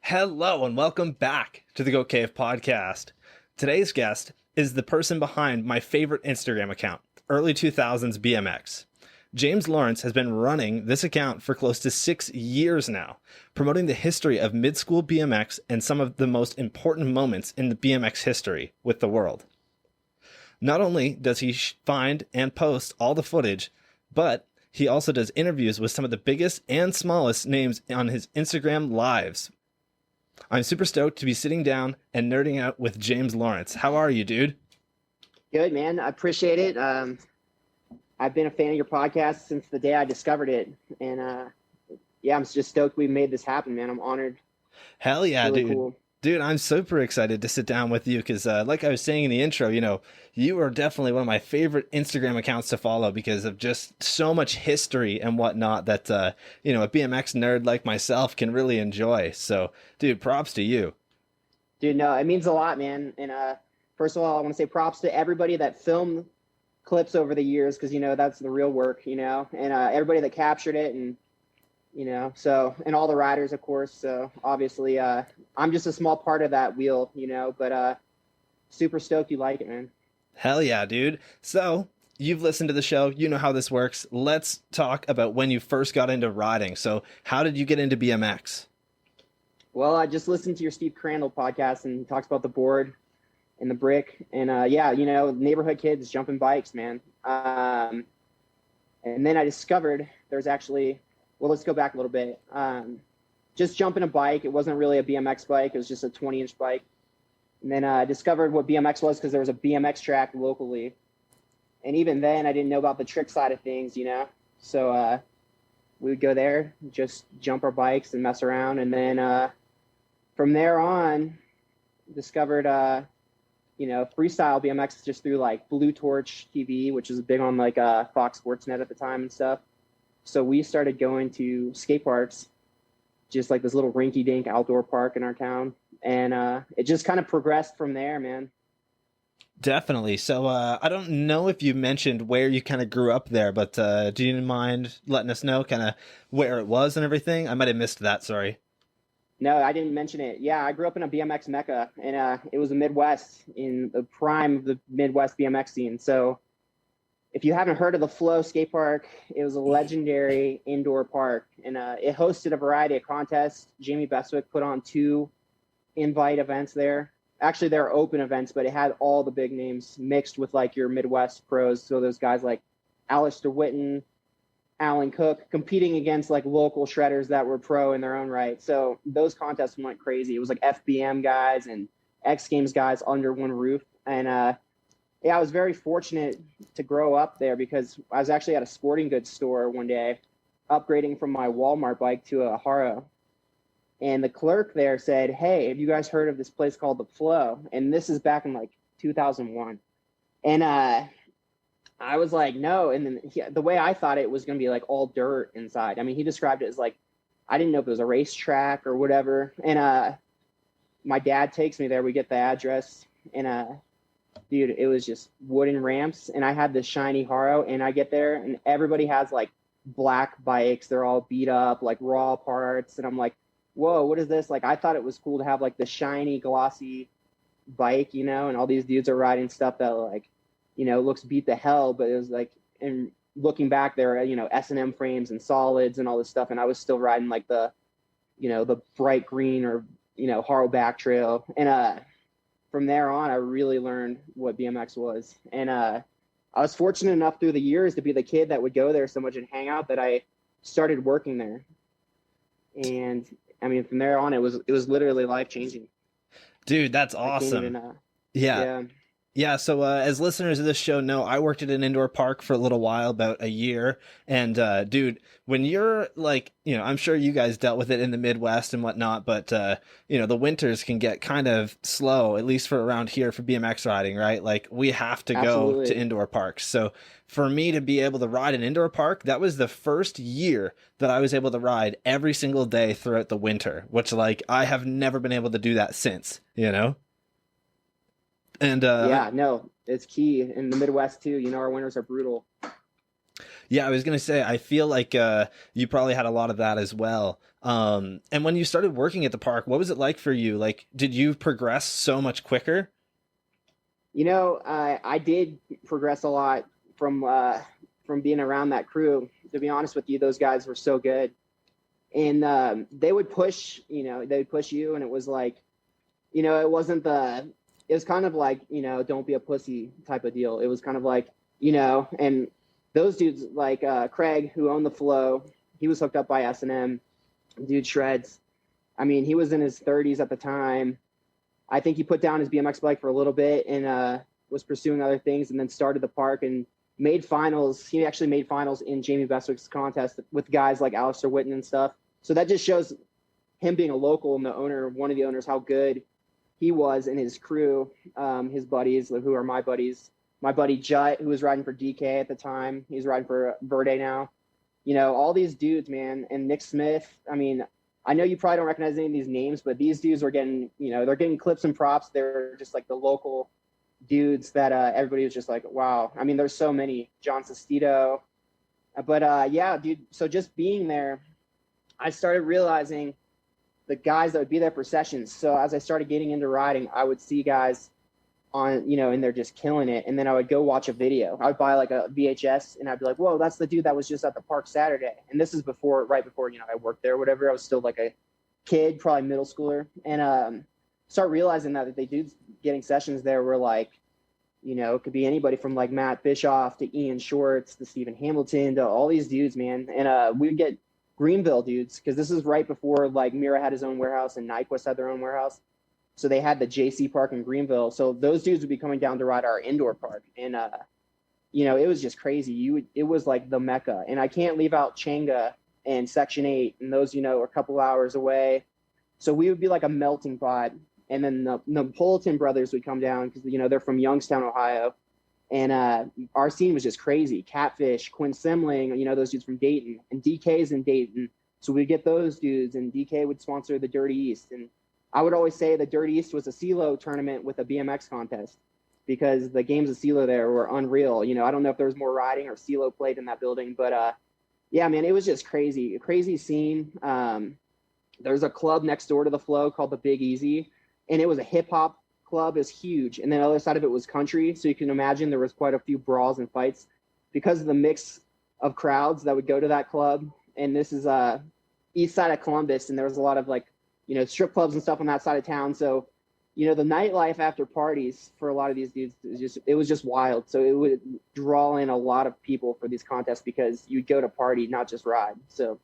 Hello and welcome back to the Goat Cave podcast. Today's guest is the person behind my favorite Instagram account, early 2000s BMX. James Lawrence has been running this account for close to 6 years now, promoting the history of mid-school BMX and some of the most important moments in the BMX history with the world. Not only does he find and post all the footage, but he also does interviews with some of the biggest and smallest names on his Instagram lives. I'm super stoked to be sitting down and nerding out with James Lawrence. How are you, dude? Good, man. I appreciate it. I've been a fan of your podcast since the day I discovered it. And I'm just stoked we made this happen, man. I'm honored. Hell yeah, really dude. Cool. Dude, I'm super excited to sit down with you because like I was saying in the intro, you are definitely one of my favorite Instagram accounts to follow because of just so much history and whatnot that, a BMX nerd like myself can really enjoy. So, dude, props to you. Dude, no, it means a lot, man. And first of all, I want to say props to everybody that filmed clips over the years because, that's the real work, and everybody that captured it and, and all the riders, of course. So obviously, I'm just a small part of that wheel, but super stoked you like it, man. Hell yeah, dude. So you've listened to the show. You know how this works. Let's talk about when you first got into riding. So how did you get into BMX? Well, I just listened to your Steve Crandall podcast and he talks about the board and the brick and neighborhood kids jumping bikes, man. And then I discovered there's actually, well, let's go back a little bit. Just jumping a bike. It wasn't really a BMX bike. It was just a 20-inch bike. And then I discovered what BMX was because there was a BMX track locally. And even then, I didn't know about the trick side of things, So we would go there, just jump our bikes and mess around. And then from there on, discovered, freestyle BMX just through like Blue Torch TV, which was big on like Fox Sports Net at the time and stuff. So we started going to skate parks, just like this little rinky-dink outdoor park in our town. And it just kind of progressed from there, man. Definitely. So I don't know if you mentioned where you kind of grew up there, but do you mind letting us know kind of where it was and everything? I might have missed that. Sorry. No, I didn't mention it. Yeah, I grew up in a BMX mecca, and it was the Midwest, in the prime of the Midwest BMX scene. So if you haven't heard of the Flow skate park, it was a legendary indoor park, and it hosted a variety of contests. Jamie Bestwick put on 2 invite events there. Actually, they're open events, but it had all the big names mixed with like your Midwest pros. So those guys like Alistair Witten, Alan Cook, competing against like local shredders that were pro in their own right. So those contests went crazy. It was like FBM guys and X Games guys under one roof. And I was very fortunate to grow up there because I was actually at a sporting goods store one day upgrading from my Walmart bike to a Haro. And the clerk there said, "Hey, have you guys heard of this place called The Flow?" And this is back in like 2001. And I was like, no. And then the way I thought it was going to be like all dirt inside. I mean, he described it as like, I didn't know if it was a racetrack or whatever. And my dad takes me there. We get the address. And dude, it was just wooden ramps. And I had this shiny Haro. And I get there and everybody has like black bikes. They're all beat up, like raw parts. And I'm like, whoa, what is this? Like, I thought it was cool to have like the shiny, glossy bike, and all these dudes are riding stuff that like, looks beat to hell, but it was like, and looking back there, S&M frames and solids and all this stuff. And I was still riding like the bright green or, Haro back trail. And from there on, I really learned what BMX was. And I was fortunate enough through the years to be the kid that would go there so much and hang out that I started working there. And I mean, from there on, it was literally life-changing. Dude, that's awesome. Yeah. So as listeners of this show know, I worked at an indoor park for a little while, about a year. And dude, when you're like, I'm sure you guys dealt with it in the Midwest and whatnot, but the winters can get kind of slow, at least for around here for BMX riding, right? Like we have to go to indoor parks. So for me to be able to ride an indoor park, that was the first year that I was able to ride every single day throughout the winter, which like I have never been able to do that since, And no, it's key in the Midwest too. Our winters are brutal. Yeah, I was gonna say, I feel like you probably had a lot of that as well. And when you started working at the park, what was it like for you? Like, did you progress so much quicker? I did progress a lot from being around that crew. To be honest with you, those guys were so good, and they would push. They'd push you, and it was like, it wasn't the. It was kind of like, don't be a pussy type of deal. It was kind of like, and those dudes like Craig, who owned the Flow, he was hooked up by S&M. Dude shreds. I mean, he was in his 30s at the time. I think he put down his BMX bike for a little bit and was pursuing other things, and then started the park and made finals. He actually made finals in Jamie Bestwick's contest with guys like Alistair Witten and stuff. So that just shows him being a local and the owner, one of the owners, how good he was and his crew, his buddies, who are my buddies. My buddy Jut, who was riding for DK at the time, he's riding for Verde now. All these dudes, man, and Nick Smith. I mean, I know you probably don't recognize any of these names, but these dudes are getting, they're getting clips and props. They're just like the local dudes that everybody was just like, wow. I mean, there's so many. John Sestito. But yeah, dude. So just being there, I started realizing the guys that would be there for sessions. So as I started getting into riding, I would see guys on, and they're just killing it. And then I would go watch a video. I would buy like a VHS and I'd be like, whoa, that's the dude that was just at the park Saturday. And this is right before, I worked there or whatever. I was still like a kid, probably middle schooler. And start realizing that the dudes getting sessions there were like, it could be anybody from like Matt Bischoff to Ian Shorts to Stephen Hamilton to all these dudes, man. And we'd get Greenville dudes, because this is right before like Mira had his own warehouse and Nyquist had their own warehouse. So they had the JC Park in Greenville. So those dudes would be coming down to ride our indoor park. And, it was just crazy. It was like the Mecca. And I can't leave out Changa and Section 8. And those, are a couple hours away. So we would be like a melting pot. And then the Napolitan brothers would come down because, they're from Youngstown, Ohio. And our scene was just crazy. Catfish, Quinn Semling, those dudes from Dayton. And DK's in Dayton. So we'd get those dudes, and DK would sponsor the Dirty East. And I would always say the Dirty East was a CeeLo tournament with a BMX contest, because the games of CeeLo there were unreal. I don't know if there was more riding or CeeLo played in that building, but yeah, man, it was just crazy. A crazy scene. There's a club next door to the Flow called the Big Easy, and it was a hip-hop club. Is huge, and then the other side of it was country, so you can imagine there was quite a few brawls and fights because of the mix of crowds that would go to that club. And this is east side of Columbus, and there was a lot of like strip clubs and stuff on that side of town. So the nightlife after parties for a lot of these dudes it was just wild. So it would draw in a lot of people for these contests because you'd go to party, not just ride. So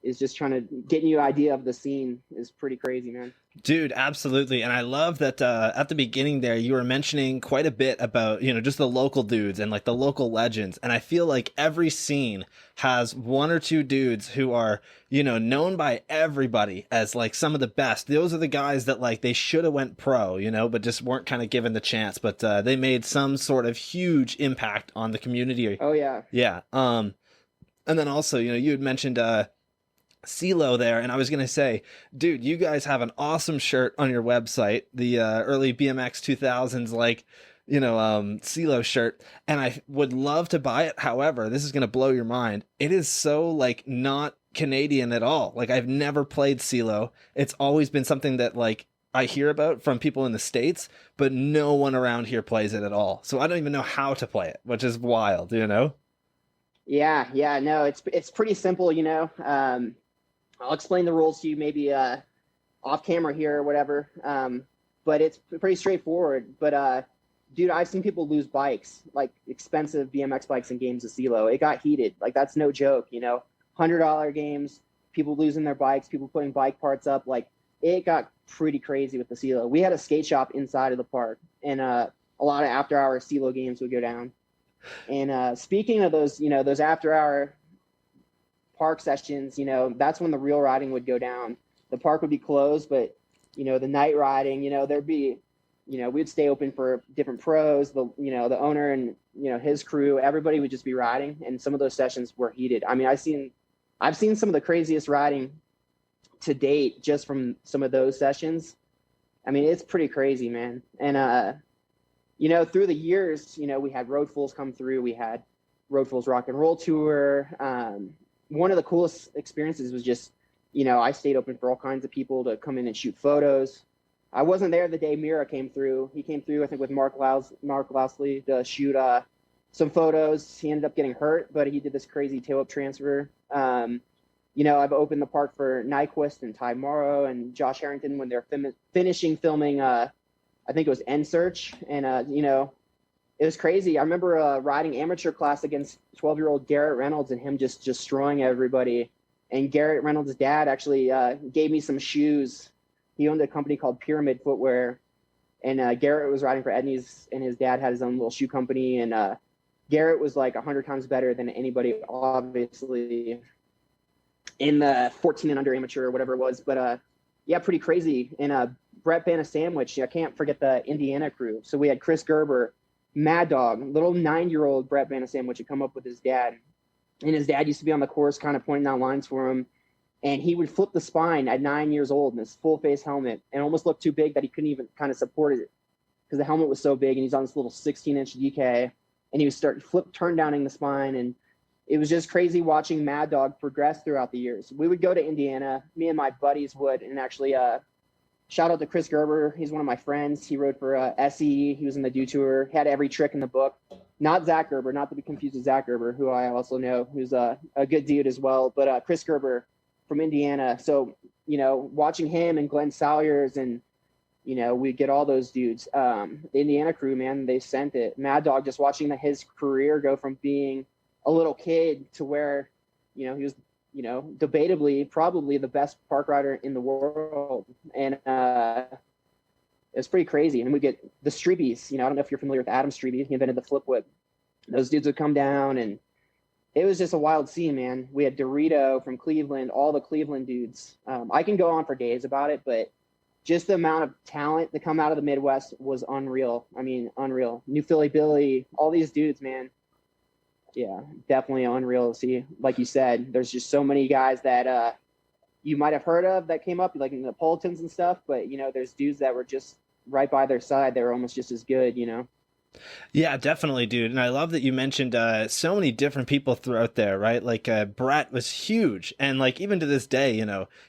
it's just trying to get you an idea of the scene is pretty crazy, man. Dude, absolutely. And I love that at the beginning there, you were mentioning quite a bit about, just the local dudes and like the local legends. And I feel like every scene has one or two dudes who are, known by everybody as like some of the best. Those are the guys that like they should have went pro, but just weren't kind of given the chance. But they made some sort of huge impact on the community. Oh, yeah. Yeah. And then also, you had mentioned CeeLo there, and I was gonna say, dude, you guys have an awesome shirt on your website, the early BMX 2000s CeeLo shirt, and I would love to buy it. However, this is gonna blow your mind. It is so like not Canadian at all. Like, I've never played CeeLo. It's always been something that like I hear about from people in the States, but no one around here plays it at all. So I don't even know how to play it, which is wild, Yeah, no, it's pretty simple, I'll explain the rules to you maybe off camera here or whatever. But it's pretty straightforward. But dude, I've seen people lose bikes, like expensive BMX bikes in games of CeeLo. It got heated. Like, that's no joke, $100 games, people losing their bikes, people putting bike parts up. Like, it got pretty crazy with the CeeLo. We had a skate shop inside of the park, and a lot of after-hour CeeLo games would go down. And speaking of those, those after-hour park sessions, that's when the real riding would go down. The park would be closed, but the night riding, there'd be, we'd stay open for different pros, the owner and his crew, everybody would just be riding, and some of those sessions were heated. I mean, I've seen some of the craziest riding to date just from some of those sessions. I mean, it's pretty crazy, man. And through the years, we had road fools come through, we had Road Fools Rock and Roll Tour. One of the coolest experiences was just, I stayed open for all kinds of people to come in and shoot photos. I wasn't there the day Mira came through. He came through, I think, with Mark Lousley to shoot some photos. He ended up getting hurt, but he did this crazy tail-up transfer. I've opened the park for Nyquist and Ty Morrow and Josh Harrington when they're finishing filming, I think it was End Search. And, it was crazy. I remember riding amateur class against 12-year-old Garrett Reynolds and him just destroying everybody. And Garrett Reynolds' dad actually gave me some shoes. He owned a company called Pyramid Footwear. And Garrett was riding for Edney's, and his dad had his own little shoe company. And Garrett was like 100 times better than anybody, obviously, in the 14 and under amateur or whatever it was. But yeah, pretty crazy. And Brett Banna Sandwich, I can't forget the Indiana crew. So we had Chris Gerber, Mad Dog, little 9-year-old Brett Banna Sandwich had come up with his dad. And his dad used to be on the course kind of pointing out lines for him. And he would flip the spine at 9 years old in his full face helmet and almost looked too big that he couldn't even kind of support it because the helmet was so big, and he's on this little 16-inch DK, and he was turn downing the spine. And it was just crazy watching Mad Dog progress throughout the years. We would go to Indiana, me and my buddies would, and actually shout out to Chris Gerber. He's one of my friends. He rode for SE. He was in the Dew Tour, had every trick in the book. Not Zach Gerber, not to be confused with Zach Gerber, who I also know, who's a good dude as well. But Chris Gerber from Indiana. So, watching him and Glenn Salyers and, we get all those dudes. The Indiana crew, man, they sent it. Mad Dog, just watching his career go from being a little kid to where, he was, debatably probably the best park rider in the world. And it's pretty crazy. And we get the Streebies, I don't know if you're familiar with Adam Streeby. He invented the flip whip. Those dudes would come down, and it was just a wild scene, man. We had Dorito from Cleveland, all the Cleveland dudes. I can go on for days about it, but just the amount of talent that come out of the Midwest was unreal. I mean, unreal. New Philly Billy, all these dudes, man. Yeah, definitely unreal to see. Like you said, there's just so many guys that you might have heard of that came up, like in the Napolitans and stuff, but, there's dudes that were just right by their side. They were almost just as good, Yeah, definitely, dude. And I love that you mentioned so many different people throughout there, right? Like Brett was huge. And like even to this day,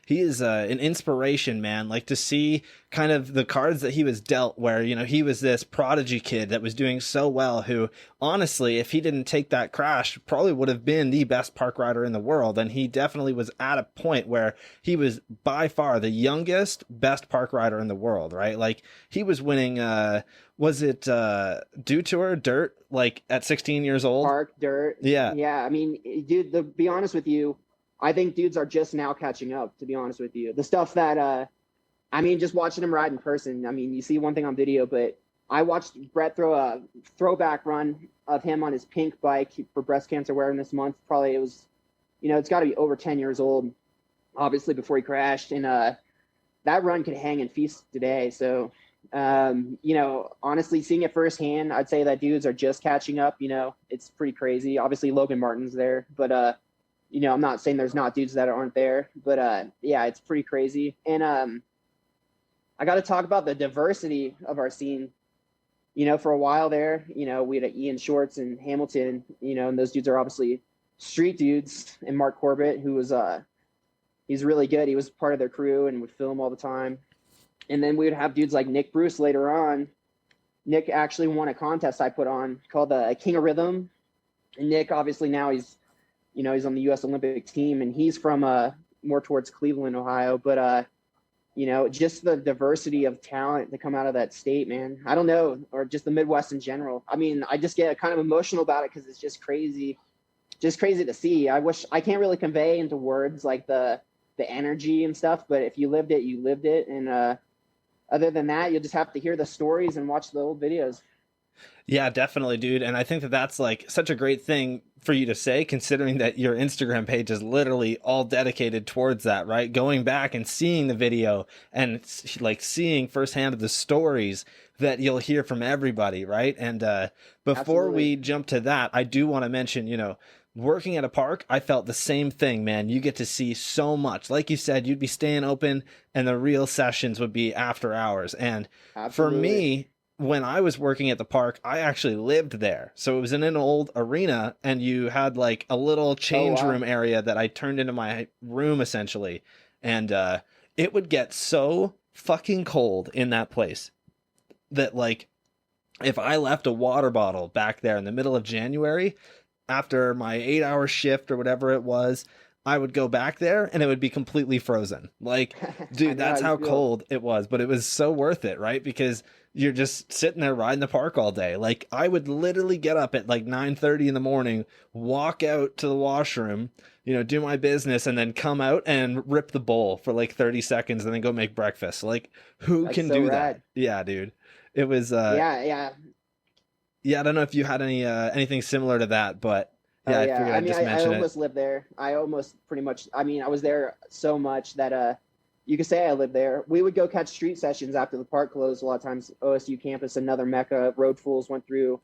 he is an inspiration, man. Like to see kind of the cards that he was dealt where, he was this prodigy kid that was doing so well, who honestly, if he didn't take that crash, probably would have been the best park rider in the world. And he definitely was at a point where he was by far the youngest, best park rider in the world, right? Like he was winning, was it Dew Tour Dirt, like at 16 years old? Park Dirt. Yeah. Yeah. I mean, dude, to be honest with you, I think dudes are just now catching up, to be honest with you. The stuff that, just watching him ride in person, you see one thing on video, but I watched Brett throw a throwback run of him on his pink bike for Breast Cancer Awareness Month. Probably it was, it's got to be over 10 years old, obviously, before he crashed. And that run could hang and feast today. So, honestly, seeing it firsthand, I'd say that dudes are just catching up. It's pretty crazy. Obviously, Logan Martin's there, but I'm not saying there's not dudes that aren't there, but yeah, it's pretty crazy. And I got to talk about the diversity of our scene. For a while there, we had Ian Shorts and Hamilton, and those dudes are obviously street dudes. And Mark Corbett, who was he's really good. He was part of their crew and would film all the time. And then we would have dudes like Nick Bruce later on. Nick actually won a contest I put on called the King of Rhythm. And Nick, obviously now he's on the U.S. Olympic team, and he's from more towards Cleveland, Ohio. But, just the diversity of talent to come out of that state, man. I don't know, or just the Midwest in general. I just get kind of emotional about it because it's just crazy to see. I can't really convey into words like the energy and stuff, but if you lived it, you lived it. And other than that, you'll just have to hear the stories and watch the old videos. Yeah, definitely, dude. And I think that that's like such a great thing for you to say, considering that your Instagram page is literally all dedicated towards that, right? Going back and seeing the video and like seeing firsthand the stories that you'll hear from everybody, right? And before Absolutely. we jump to that, I do want to mention, working at a park, I felt the same thing, man. You get to see so much. Like you said, you'd be staying open and the real sessions would be after hours. And Absolutely. for me, when I was working at the park, I actually lived there. So it was in an old arena, and you had like a little Oh change wow. room area that I turned into my room essentially. And it would get so fucking cold in that place that, like, if I left a water bottle back there in the middle of January after my 8 hour shift or whatever it was, I would go back there and it would be completely frozen. Like, I dude, know how that's you how feel. cold it was, but it was so worth it, right? Because you're just sitting there riding the park all day. Like, I would literally get up at like 9:30 in the morning, walk out to the washroom, do my business, and then come out and rip the bowl for like 30 seconds and then go make breakfast. Like, who That's can so do that? rad. Yeah, dude. It was Yeah, yeah. yeah, I don't know if you had anything similar to that, but yeah, Oh I yeah. figured I I'd mean, just I mention it. almost lived there. I almost pretty much. I mean, I was there so much that you could say I lived there. We would go catch street sessions after the park closed. A lot of times, OSU campus, another mecca. Road Fools went through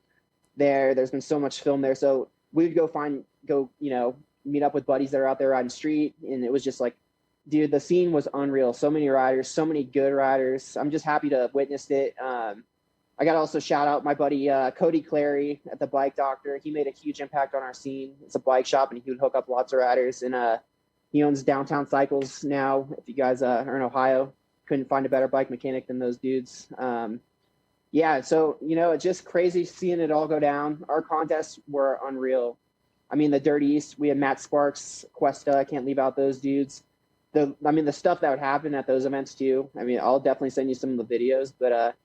there. There's been so much film there, so we would go, meet up with buddies that are out there riding street, and it was just like, dude, the scene was unreal. So many riders, so many good riders. I'm just happy to have witnessed it. I got to also shout out my buddy Cody Clary at the Bike Doctor. He made a huge impact on our scene. It's a bike shop, and he would hook up lots of riders. And he owns Downtown Cycles now. If you guys are in Ohio, couldn't find a better bike mechanic than those dudes. Yeah, so it's just crazy seeing it all go down. Our contests were unreal. I mean, the Dirt East, we had Matt Sparks, Cuesta. I can't leave out those dudes. The stuff that would happen at those events too. I mean, I'll definitely send you some of the videos, but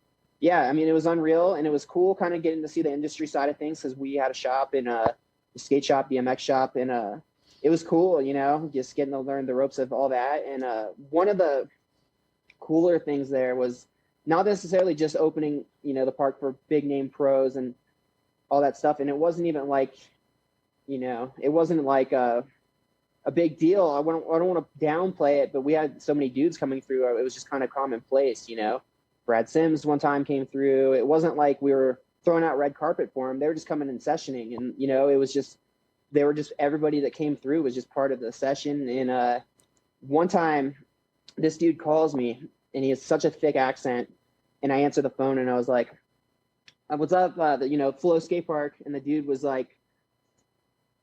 yeah, I mean, it was unreal, and it was cool kind of getting to see the industry side of things, because we had a shop in a skate shop, BMX shop, and it was cool, just getting to learn the ropes of all that. And one of the cooler things there was not necessarily just opening, the park for big name pros and all that stuff. And it wasn't even like, it wasn't like a big deal. I don't want to downplay it, but we had so many dudes coming through. It was just kind of commonplace, Brad Sims one time came through. It wasn't like we were throwing out red carpet for him. They were just coming and sessioning, and it was just, they were just, everybody that came through was just part of the session. And one time, this dude calls me, and he has such a thick accent, and I answer the phone, and I was like, "What's up?" Flow Skate Park, and the dude was like,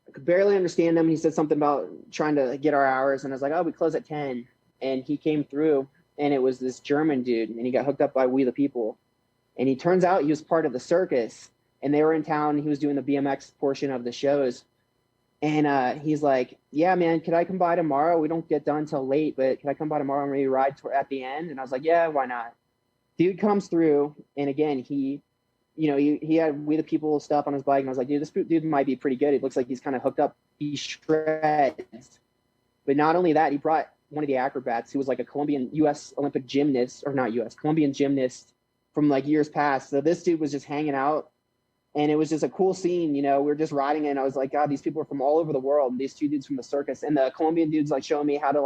I could barely understand him. He said something about trying to get our hours, and I was like, "Oh, we close at 10." And he came through, and it was this German dude, and he got hooked up by We the People. And he turns out he was part of the circus, and they were in town. He was doing the BMX portion of the shows. And he's like, "Yeah, man, could I come by tomorrow? We don't get done till late, but can I come by tomorrow and maybe ride at the end?" And I was like, "Yeah, why not?" Dude comes through, and again, he had We the People stuff on his bike, and I was like, "Dude, this dude might be pretty good. It looks like he's kind of hooked up. He shreds." But not only that, he brought one of the acrobats who was like a Colombian U.S. Olympic gymnast, or not U.S. Colombian gymnast from like years past. So this dude was just hanging out, and it was just a cool scene. We were just riding it, and I was like, God, these people are from all over the world. And these two dudes from the circus, and the Colombian dudes like showing me how to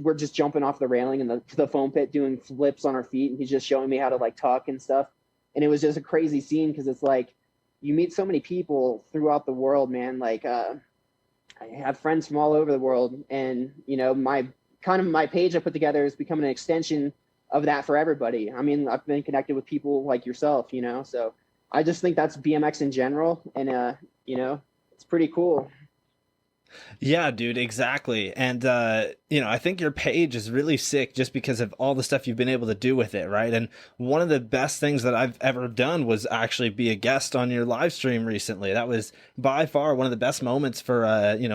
we're just jumping off the railing and the foam pit doing flips on our feet, and he's just showing me how to tuck and stuff. And it was just a crazy scene, because it's like you meet so many people throughout the world, man. I have friends from all over the world, and my page I put together is becoming an extension of that for everybody. I mean, I've been connected with people like yourself, so I just think that's BMX in general, and it's pretty cool. Yeah, dude, exactly. And I think your page is really sick just because of all the stuff you've been able to do with it, right? And one of the best things that I've ever done was actually be a guest on your live stream recently. That was by far one of the best moments for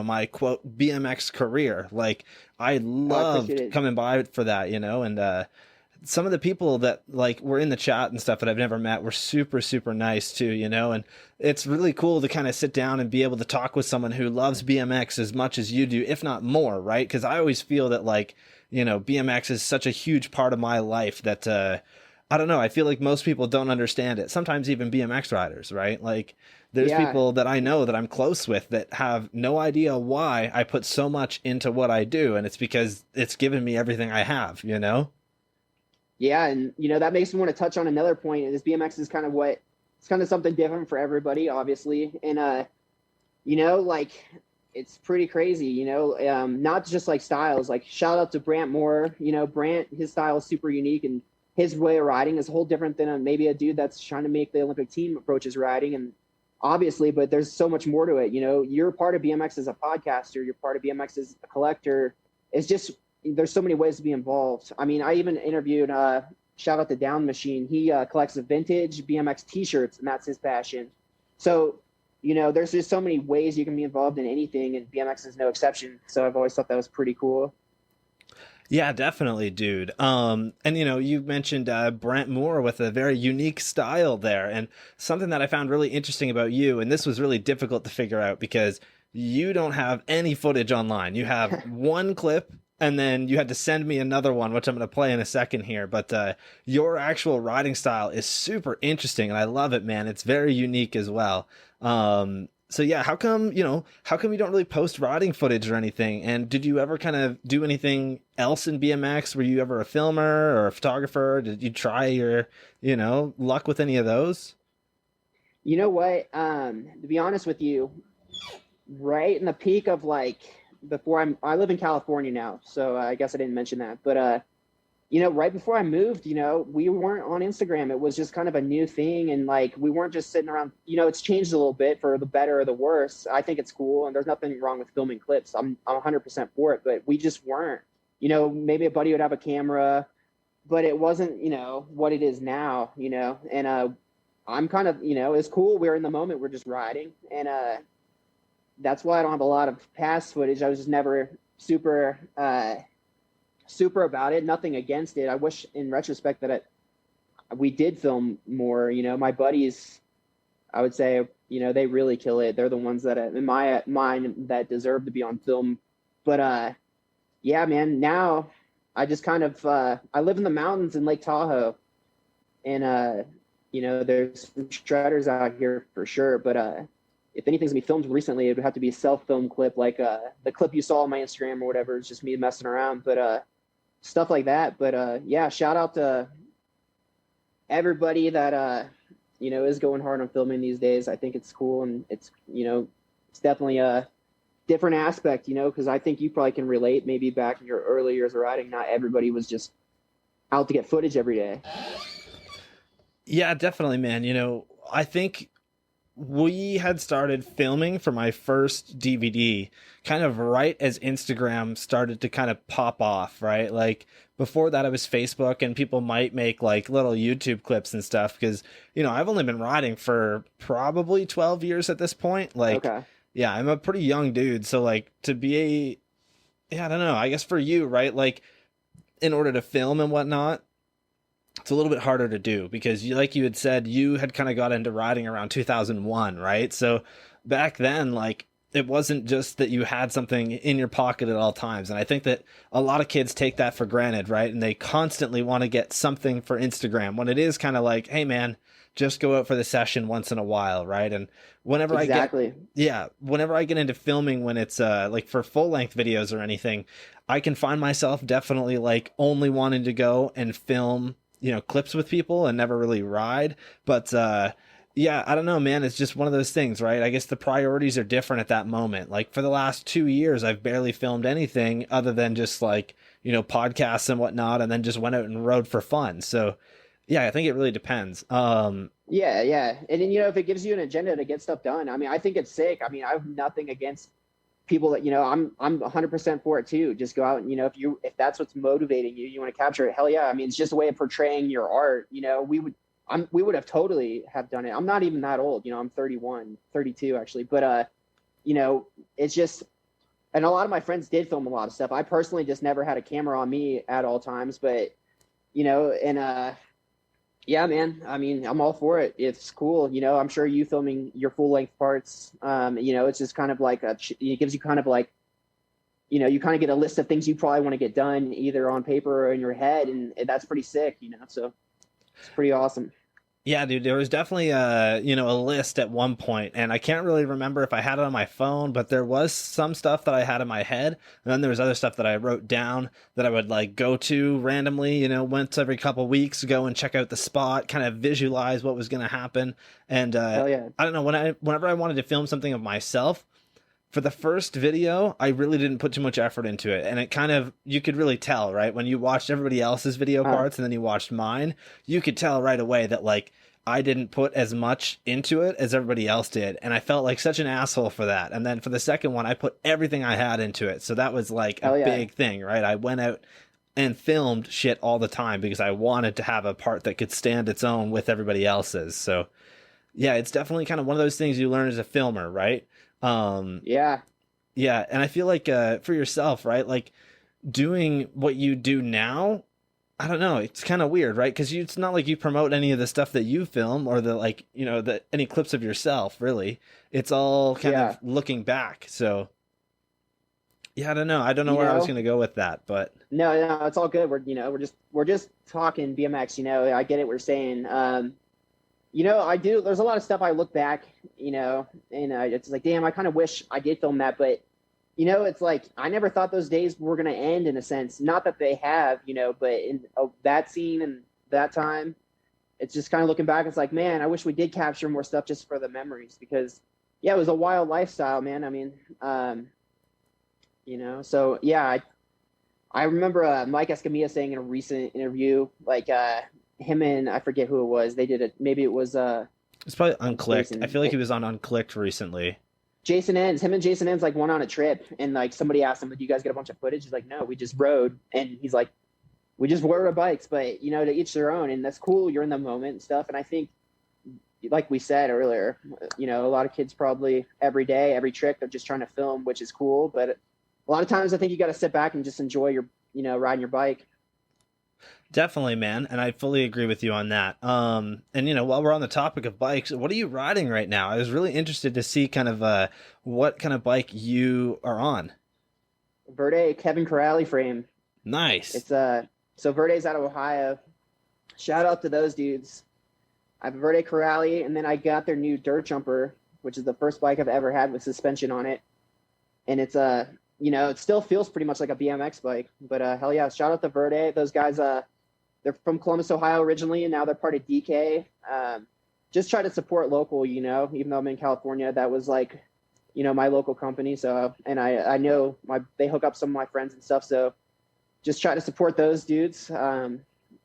my quote BMX career. Like, I Oh, I appreciate loved it. coming by for that, and some of the people that were in the chat and stuff that I've never met were super, super nice too, and it's really cool to kind of sit down and be able to talk with someone who loves BMX as much as you do, if not more, right? Because I always feel that BMX is such a huge part of my life that I don't know, I feel like most people don't understand it. Sometimes even BMX riders, right? Like, there's Yeah, people that I know that I'm close with that have no idea why I put so much into what I do, and it's because it's given me everything I have. yeah, and that makes me want to touch on another point. Is BMX is it's kind of something different for everybody, obviously, and like, it's pretty crazy. Not just like styles. Like, shout out to Brant Moore. Brant, his style is super unique, and his way of riding is a whole different than maybe a dude that's trying to make the Olympic team approaches riding. And obviously, but there's so much more to it. You know, you're part of BMX as a podcaster, you're part of BMX as a collector. It's just, there's so many ways to be involved. I mean, I even interviewed, shout out to Down Machine. He collects the vintage BMX t-shirts, and that's his passion. So, you know, there's just so many ways you can be involved in anything, and BMX is no exception. So I've always thought that was pretty cool. Yeah, definitely, dude. And you know, you mentioned Brent Moore with a very unique style there, and something that I found really interesting about you, and this was really difficult to figure out because you don't have any footage online. You have one clip, and then you had to send me another one, which I'm going to play in a second here. But your actual riding style is super interesting, and I love it, man. It's very unique as well. So yeah, how come you don't really post riding footage or anything? And did you ever kind of do anything else in BMX? Were you ever a filmer or a photographer? Did you try your, luck with any of those? You know what? To be honest with you, right in the peak of like I live in California now, so I guess I didn't mention that, but right before I moved, we weren't on Instagram. It was just kind of a new thing. And like, we weren't just sitting around, it's changed a little bit for the better or the worse. I think it's cool. And there's nothing wrong with filming clips. I'm 100% for it, but we just weren't, maybe a buddy would have a camera, but it wasn't, what it is now, and I'm kind of, it's cool. We're in the moment. We're just riding. And that's why I don't have a lot of past footage. I was just never super about it. Nothing against it. I wish in retrospect that we did film more. My buddies, I would say, they really kill it. They're the ones that in my mind that deserve to be on film. But yeah, man, now I just kind of I live in the mountains in Lake Tahoe, and there's some shredders out here for sure. But if anything's gonna be filmed recently, it would have to be a self-film clip, like the clip you saw on my Instagram or whatever. It's just me messing around. But stuff like that. But yeah, shout out to everybody that is going hard on filming these days. I think it's cool, and it's it's definitely a different aspect, because I think you probably can relate. Maybe back in your early years of riding, not everybody was just out to get footage every day. Yeah, definitely, man. I think we had started filming for my first DVD kind of right as Instagram started to kind of pop off, right? Like before that it was Facebook, and people might make like little YouTube clips and stuff because, I've only been riding for probably 12 years at this point. Like, okay. Yeah, I'm a pretty young dude. So like to be I don't know, I guess for you, right? Like in order to film and whatnot, it's a little bit harder to do because like you had said, you had kind of got into riding around 2001, right? So back then, like it wasn't just that you had something in your pocket at all times. And I think that a lot of kids take that for granted, right? And they constantly want to get something for Instagram when it is kind of like, hey man, just go out for the session once in a while, right? And whenever whenever I get into filming, when it's like for full length videos or anything, I can find myself definitely like only wanting to go and film clips with people and never really ride. But yeah, I don't know, man. It's just one of those things, right? I guess the priorities are different at that moment. Like for the last 2 years, I've barely filmed anything other than just like, podcasts and whatnot, and then just went out and rode for fun. So yeah, I think it really depends. Yeah. And then, if it gives you an agenda to get stuff done, I mean, I think it's sick. I mean, I have nothing against people that, I'm 100% for it too. Just go out and, if that's what's motivating you, you want to capture it. Hell yeah. I mean, it's just a way of portraying your art. We would have totally have done it. I'm not even that old, I'm 32 actually. But, it's just, and a lot of my friends did film a lot of stuff. I personally just never had a camera on me at all times, but, yeah, man. I mean, I'm all for it. It's cool. I'm sure you filming your full length parts, it's just kind of like it gives you kind of like, you kind of get a list of things you probably want to get done either on paper or in your head. And that's pretty sick, so it's pretty awesome. Yeah, dude, there was definitely a list at one point, and I can't really remember if I had it on my phone, but there was some stuff that I had in my head, and then there was other stuff that I wrote down that I would like go to randomly, once every couple weeks, go and check out the spot, kind of visualize what was going to happen. And Hell yeah. I don't know, whenever I wanted to film something of myself, For the first video, I really didn't put too much effort into it. And it kind of, you could really tell, right? When you watched everybody else's video parts and then you watched mine, you could tell right away that like I didn't put as much into it as everybody else did. And I felt like such an asshole for that. And then for the second one, I put everything I had into it. So that was like a big thing, right? I went out and filmed shit all the time because I wanted to have a part that could stand its own with everybody else's. So yeah, it's definitely kind of one of those things you learn as a filmer, right? Yeah. Yeah, and I feel like for yourself, right? Like doing what you do now, I don't know, it's kind of weird, right? Because it's not like you promote any of the stuff that you film or the like, you know, the any clips of yourself, really. It's all kind of looking back. So yeah, I don't know. I don't know where I was gonna go with that, but no, it's all good. We're just talking BMX. You know, I get it. We're saying, you know, I do. There's a lot of stuff I look back, you know, and it's like, damn, I kind of wish I did film that, but you know, it's like I never thought those days were gonna end in a sense. Not that they have, you know, but in that scene and that time, it's just kind of looking back. It's like, man, I wish we did capture more stuff just for the memories because, yeah, it was a wild lifestyle, man. I mean, you know, so yeah, I remember Mike Escamilla saying in a recent interview, like him and I forget who it was. They did it. Maybe it was it's probably Unclicked. Jason. I feel like he was on Unclicked recently. Jason Enns, him and Jason Enns like went on a trip and like somebody asked him, do you guys get a bunch of footage? He's like, no, we just rode. And he's like, we just rode our bikes, but you know, to each their own. And that's cool. You're in the moment and stuff. And I think, like we said earlier, you know, a lot of kids probably every day, every trick, they're just trying to film, which is cool. But a lot of times I think you got to sit back and just enjoy your, you know, riding your bike. Definitely, man, and I fully agree with you on that. And you know, while we're on the topic of bikes, what are you riding right now? I was really interested to see kind of what kind of bike you are on. Verde Kevin Corrali frame. Nice. It's so Verde's out of Ohio. Shout out to those dudes. I have a Verde Corrali, and then I got their new Dirt Jumper, which is the first bike I've ever had with suspension on it, and it's you know, it still feels pretty much like a BMX bike, but hell yeah, shout out to Verde. Those guys, they're from Columbus, Ohio originally, and now they're part of DK. Just try to support local, you know, even though I'm in California, that was like, you know, my local company. So, and I know they hook up some of my friends and stuff. So just try to support those dudes.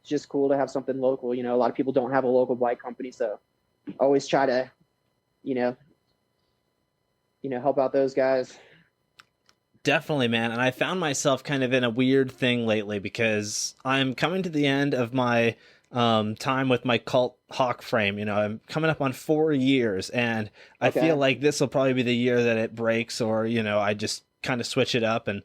Just cool to have something local. You know, a lot of people don't have a local bike company. So always try to, you know, help out those guys. Definitely, man. And I found myself kind of in a weird thing lately because I'm coming to the end of my time with my Cult Hawk frame. You know, I'm coming up on 4 years, and I feel like this will probably be the year that it breaks, or, you know, I just kind of switch it up. And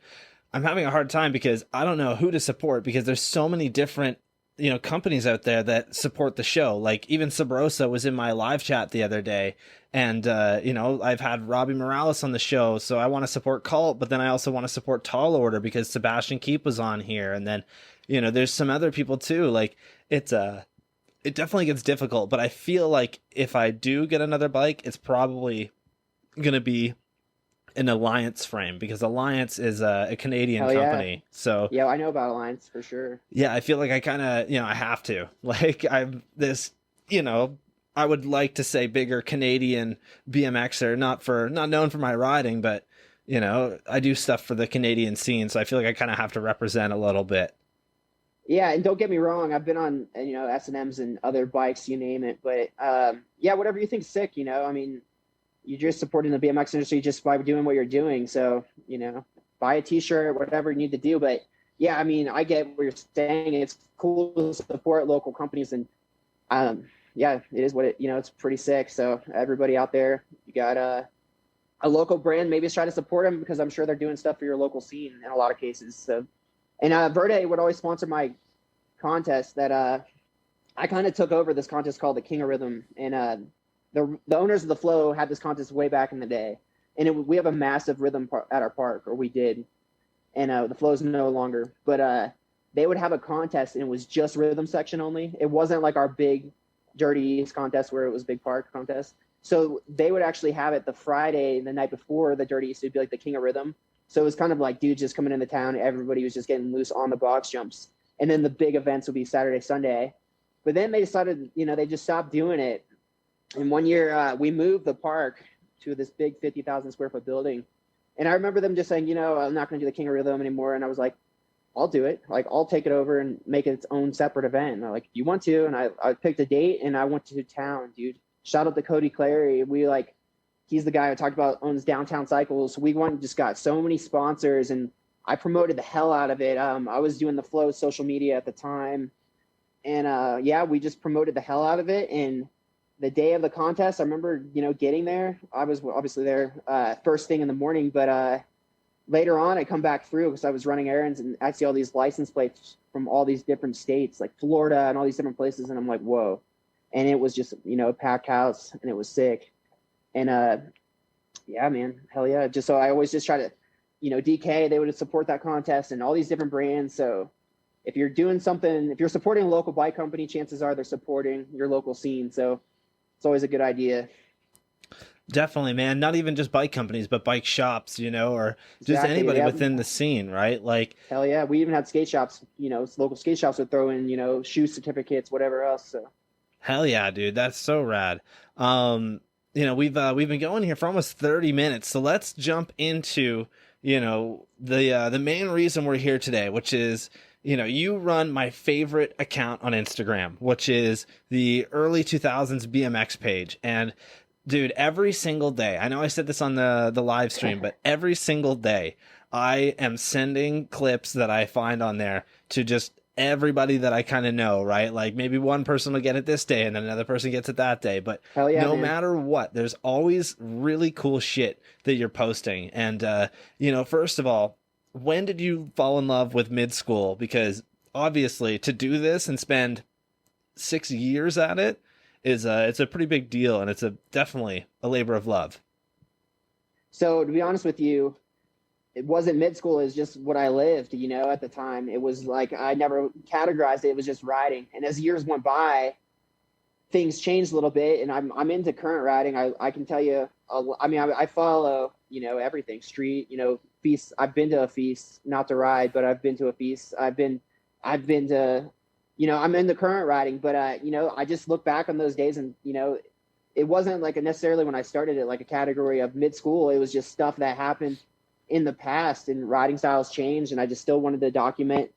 I'm having a hard time because I don't know who to support because there's so many different, you know, companies out there that support the show. Like even Sabrosa was in my live chat the other day, and you know, I've had Robbie Morales on the show, so I want to support Cult, but then I also want to support Tall Order because Sebastian Keep was on here, and then, you know, there's some other people too. Like it definitely gets difficult, but I feel like if I do get another bike, it's probably gonna be an Alliance frame because Alliance is a Canadian company. So yeah, I know about Alliance for sure. Yeah, I feel like I kind of, you know, I have to. Like I'm this, you know, I would like to say bigger Canadian BMXer, not known for my riding, but you know, I do stuff for the Canadian scene, so I feel like I kind of have to represent a little bit. Yeah, and don't get me wrong, I've been on, you know, S&Ms and other bikes, you name it, but yeah, whatever you think's sick, you know, I mean, you're just supporting the BMX industry just by doing what you're doing. So, you know, buy a t-shirt, whatever you need to do. But yeah, I mean, I get what you're saying. It's cool to support local companies, and yeah, it is what it, you know, it's pretty sick. So everybody out there, you got a local brand, maybe try to support them because I'm sure they're doing stuff for your local scene in a lot of cases. So, and Verde would always sponsor my contest that I kind of took over this contest called the King of Rhythm, and the owners of the Flow had this contest way back in the day, and we have a massive rhythm at our park, or we did, and the Flow's no longer. But they would have a contest, and it was just rhythm section only. It wasn't like our big Dirty East contest where it was big park contest. So they would actually have it the Friday, the night before the Dirty East. It'd be like the King of Rhythm. So it was kind of like dudes just coming into town. Everybody was just getting loose on the box jumps, and then the big events would be Saturday, Sunday. But then they decided, you know, they just stopped doing it. And 1 year, we moved the park to this big 50,000 square foot building. And I remember them just saying, I'm not going to do the King of Rhythm anymore. And I was like, I'll do it. Like, I'll take it over and make it its own separate event. And I'm like, you want to? And I picked a date and I went to town, dude. Shout out to Cody Clary. He's the guy I talked about, owns Downtown Cycles. We went and just got so many sponsors, and I promoted the hell out of it. I was doing the Flow social media at the time. And we just promoted the hell out of it. And the day of the contest, I remember, getting there. I was obviously there first thing in the morning, but later on, I come back through because I was running errands and I see all these license plates from all these different states, like Florida and all these different places. And I'm like, whoa. And it was just, a packed house, and it was sick. And yeah, man, hell yeah. Just so I always just try to, DK, they would support that contest and all these different brands. So if you're doing something, if you're supporting a local bike company, chances are they're supporting your local scene. So it's always a good idea. Definitely, man. Not even just bike companies, but bike shops, or just anybody within the scene, right? Like, hell yeah. We even had skate shops, local skate shops would throw in, shoe certificates, whatever else. So hell yeah, dude. That's so rad. We've been going here for almost 30 minutes. So let's jump into, the main reason we're here today, which is, you run my favorite account on Instagram, which is the early 2000s BMX page. And dude, every single day, I know I said this on the live stream, but every single day I am sending clips that I find on there to just everybody that I kind of know, right? Like maybe one person will get it this day and then another person gets it that day. But no matter what, there's always really cool shit that you're posting. And, first of all, when did you fall in love with mid school? Because obviously to do this and spend 6 years at it, it's a pretty big deal, and it's definitely a labor of love. So to be honest with you, it wasn't mid school. It was just what I lived, at the time. It was like, I never categorized it. It was just riding. And as years went by, things changed a little bit, and I'm into current riding. I can tell you, I follow, everything street, feasts. I've been to a feast, not to ride, but I've been to a feast. I've been to, I'm into current riding, but, I just look back on those days and, it wasn't like necessarily when I started it, like a category of mid school. It was just stuff that happened in the past, and riding styles changed. And I just still wanted to document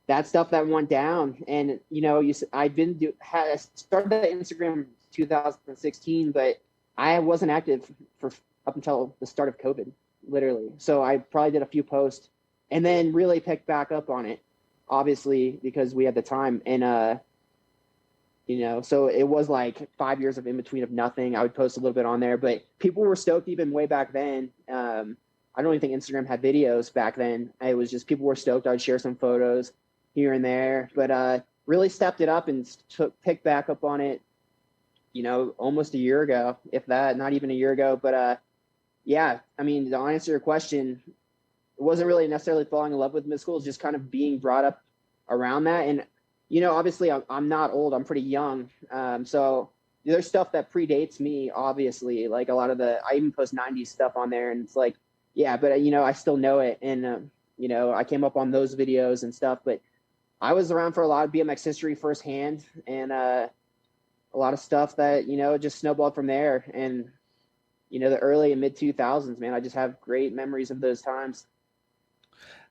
that stuff that went down. And, I started the Instagram 2016, but I wasn't active for up until the start of COVID, literally. So I probably did a few posts and then really picked back up on it, obviously, because we had the time. And, so it was like 5 years of in between of nothing. I would post a little bit on there, but people were stoked even way back then. I don't even think Instagram had videos back then. It was just people were stoked. I'd share some photos here and there, but really stepped it up and picked back up on it, almost a year ago, if that, not even a year ago. But yeah, I mean, to answer your question, it wasn't really necessarily falling in love with mid school. It's just kind of being brought up around that. And, obviously I'm not old, I'm pretty young. So there's stuff that predates me, obviously, like a lot of I even post 90s stuff on there, and it's like, yeah, but I still know it. And, I came up on those videos and stuff, but I was around for a lot of BMX history firsthand, and a lot of stuff that, just snowballed from there. And, the early and mid 2000s, man, I just have great memories of those times.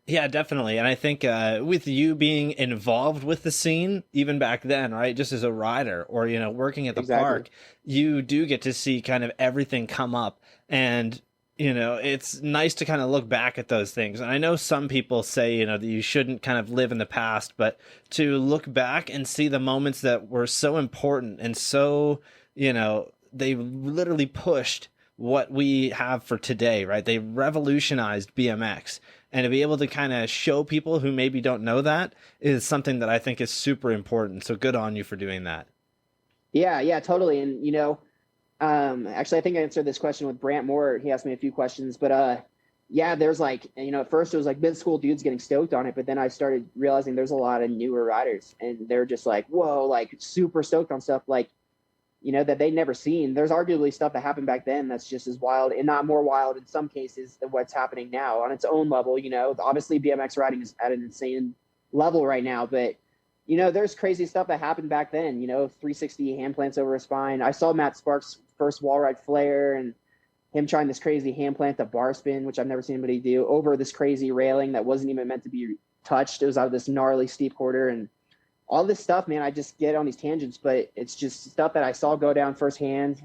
Yeah, definitely. And I think with you being involved with the scene, even back then, right, just as a rider or, working at the park, you do get to see kind of everything come up. And, it's nice to kind of look back at those things. And I know some people say, that you shouldn't kind of live in the past, but to look back and see the moments that were so important and so, they literally pushed what we have for today, right? They revolutionized BMX. And to be able to kind of show people who maybe don't know that is something that I think is super important. So good on you for doing that. Yeah, totally. And, actually, I think I answered this question with Brant Moore. He asked me a few questions, but yeah, there's like, at first it was like mid school dudes getting stoked on it. But then I started realizing there's a lot of newer riders, and they're just like, whoa, like super stoked on stuff like, that they'd never seen. There's arguably stuff that happened back then that's just as wild, and not more wild in some cases than what's happening now on its own level. Obviously BMX riding is at an insane level right now, but there's crazy stuff that happened back then, 360 hand plants over a spine. I saw Matt Sparks' first wall ride flare, and him trying this crazy hand plant to bar spin, which I've never seen anybody do, over this crazy railing that wasn't even meant to be touched. It was out of this gnarly steep quarter, and all this stuff, man. I just get on these tangents, but it's just stuff that I saw go down firsthand.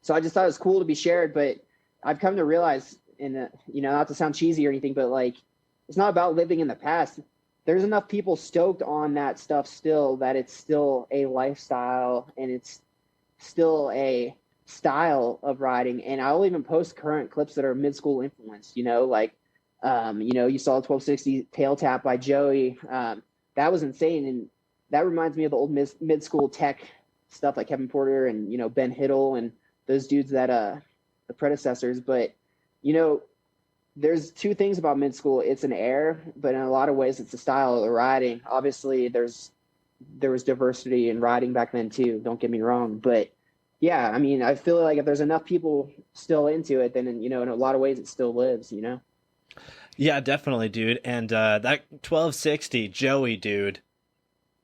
So I just thought it was cool to be shared, but I've come to realize, not to sound cheesy or anything, but like, it's not about living in the past. There's enough people stoked on that stuff still that it's still a lifestyle and it's still a style of riding. And I'll even post current clips that are mid-school influenced, you saw the 1260 tail tap by Joey. That was insane. And that reminds me of the old mid-school tech stuff like Kevin Porter and, Ben Hiddle and those dudes that, the predecessors. But, there's two things about mid school. It's an air, but in a lot of ways it's a style of the riding. Obviously there was diversity in riding back then too. Don't get me wrong. But yeah, I mean, I feel like if there's enough people still into it, then, in a lot of ways it still lives, Yeah, definitely, dude. And that 1260 Joey, dude.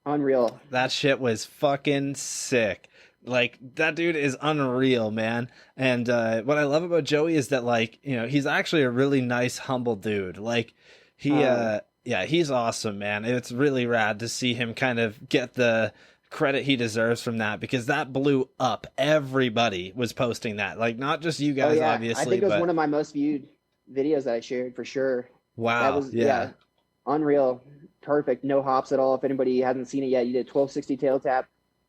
Unreal. That shit was fucking sick. Like, that dude is unreal, man. And what I love about Joey is that, like, he's actually a really nice, humble dude. Like, he's awesome, man. It's really rad to see him kind of get the credit he deserves from that, because that blew up. Everybody was posting that. Like, not just you guys, obviously. I think it was one of my most viewed videos that I shared, for sure. Wow. That was, unreal. Perfect. No hops at all. If anybody hasn't seen it yet, you did 1260 tail tap.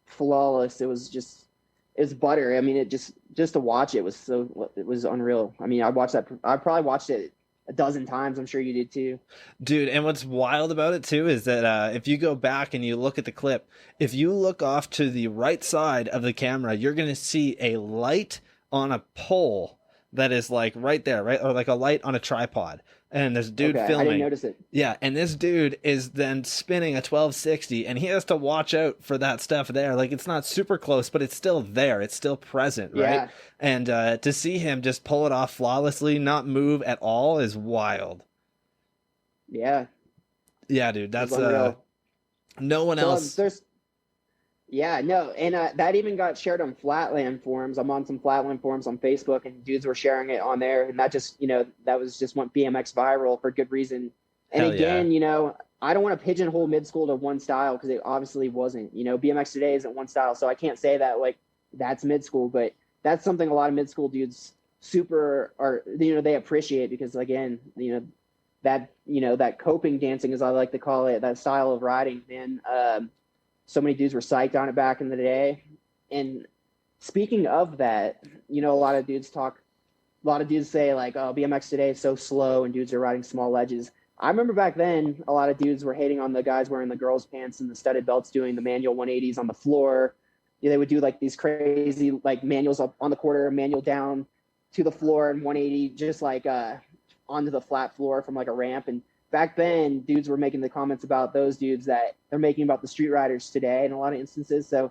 Flawless. It was butter. I mean, it just to watch it was unreal. I mean, I probably watched it a dozen times. I'm sure you did too, dude. And what's wild about it too is that if you go back and you look at the clip, if you look off to the right side of the camera, you're going to see a light on a pole that is like right there, right? Or like a light on a tripod. And there's a dude filming. I didn't notice it. Yeah, and this dude is then spinning a 1260, and he has to watch out for that stuff there. Like, it's not super close, but it's still there. It's still present, right? Yeah. And to see him just pull it off flawlessly, not move at all, is wild. Yeah. Yeah, dude, that's no one else. Yeah, no, and that even got shared on Flatland forums. I'm on some Flatland forums on Facebook, and dudes were sharing it on there, and that just, that was just went BMX viral for good reason. And Hell again, I don't want to pigeonhole mid school to one style, because it obviously wasn't. BMX today isn't one style, so I can't say that like that's mid school, but that's something a lot of mid school dudes they appreciate, because again, that coping dancing, as I like to call it, that style of riding, man. So many dudes were psyched on it back in the day. And speaking of that, a lot of dudes say like, oh, BMX today is so slow and dudes are riding small ledges. I remember back then, a lot of dudes were hating on the guys wearing the girls' pants and the studded belts doing the manual 180s on the floor. They would do like these crazy like manuals up on the quarter, manual down to the floor, and 180 just like onto the flat floor from like a ramp. And back then, dudes were making the comments about those dudes that they're making about the street riders today in a lot of instances. So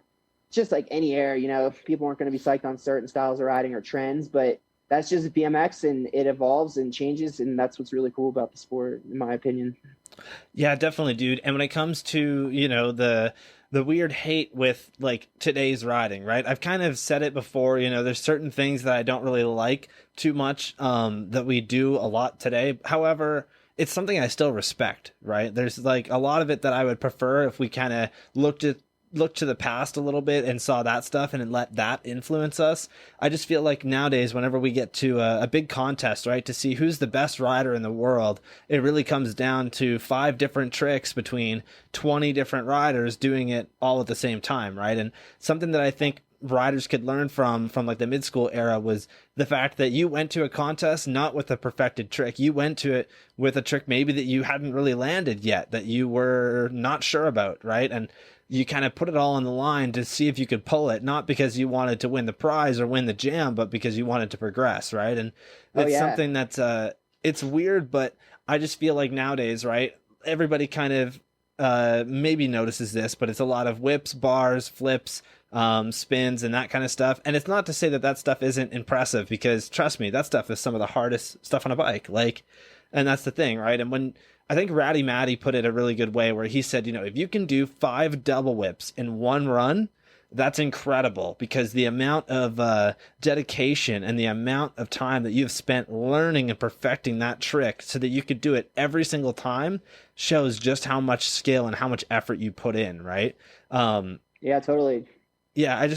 just like any air, people aren't going to be psyched on certain styles of riding or trends, but that's just BMX, and it evolves and changes. And that's what's really cool about the sport, in my opinion. Yeah, definitely, dude. And when it comes to, the weird hate with like today's riding, right? I've kind of said it before, there's certain things that I don't really like too much that we do a lot today. However, it's something I still respect, right? There's like a lot of it that I would prefer if we kind of looked to the past a little bit and saw that stuff and let that influence us. I just feel like nowadays, whenever we get to a big contest, right, to see who's the best rider in the world, it really comes down to 5 different tricks between 20 different riders doing it all at the same time, right? And something that I think riders could learn from like the mid-school era was the fact that you went to a contest not with a perfected trick. You went to it with a trick maybe that you hadn't really landed yet, that you were not sure about, right? And you kind of put it all on the line to see if you could pull it, not because you wanted to win the prize or win the jam, but because you wanted to progress, right? And it's something that's it's weird, but I just feel like nowadays, right, everybody kind of maybe notices this, but it's a lot of whips, bars, flips, spins, and that kind of stuff. And it's not to say that that stuff isn't impressive, because trust me, that stuff is some of the hardest stuff on a bike. Like, and that's the thing, right? And when I think Ratty Matty put it a really good way, where he said, if you can do 5 double whips in one run, That's incredible, because the amount of dedication and the amount of time that you've spent learning and perfecting that trick so that you could do it every single time shows just how much skill and how much effort you put in, right? Um, Yeah, totally. yeah,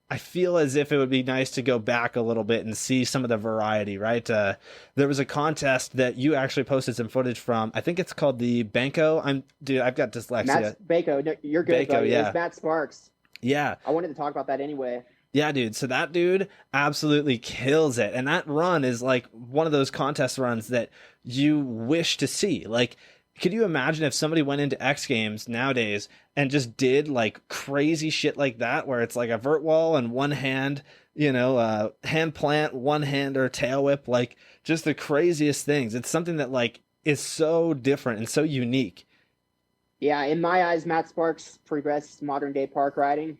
I feel as if it would be nice to go back a little bit and see some of the variety, right? There was a contest that you actually posted some footage from. I think it's called the Banco. Dude, I've got dyslexia. Matt Bako, no, you're good, Banco, buddy. It was yeah. Matt Sparks. Yeah. I wanted to talk about that anyway. Yeah, dude. So that dude absolutely kills it. And that run is like one of those contest runs that you wish to see. Like, could you imagine if somebody went into X Games nowadays and just did like crazy shit like that, where it's like a vert wall and one hand, hand plant, one hander, tail whip, like just the craziest things. It's something that like is so different and so unique. Yeah, in my eyes, Matt Sparks progressed modern day park riding.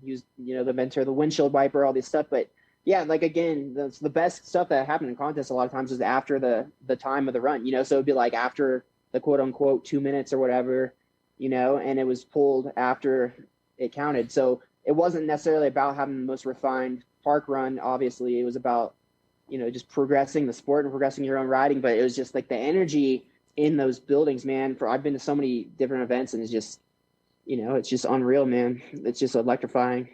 He was, the mentor, the windshield wiper, all this stuff. But yeah, like again, the best stuff that happened in contests a lot of times was after the time of the run. So it'd be like after the quote unquote 2 minutes or whatever, and it was pulled after it counted. So it wasn't necessarily about having the most refined park run. Obviously, it was about just progressing the sport and progressing your own riding. But it was just like the energy in those buildings, man. I've been to so many different events, and it's just, it's just unreal, man. It's just electrifying.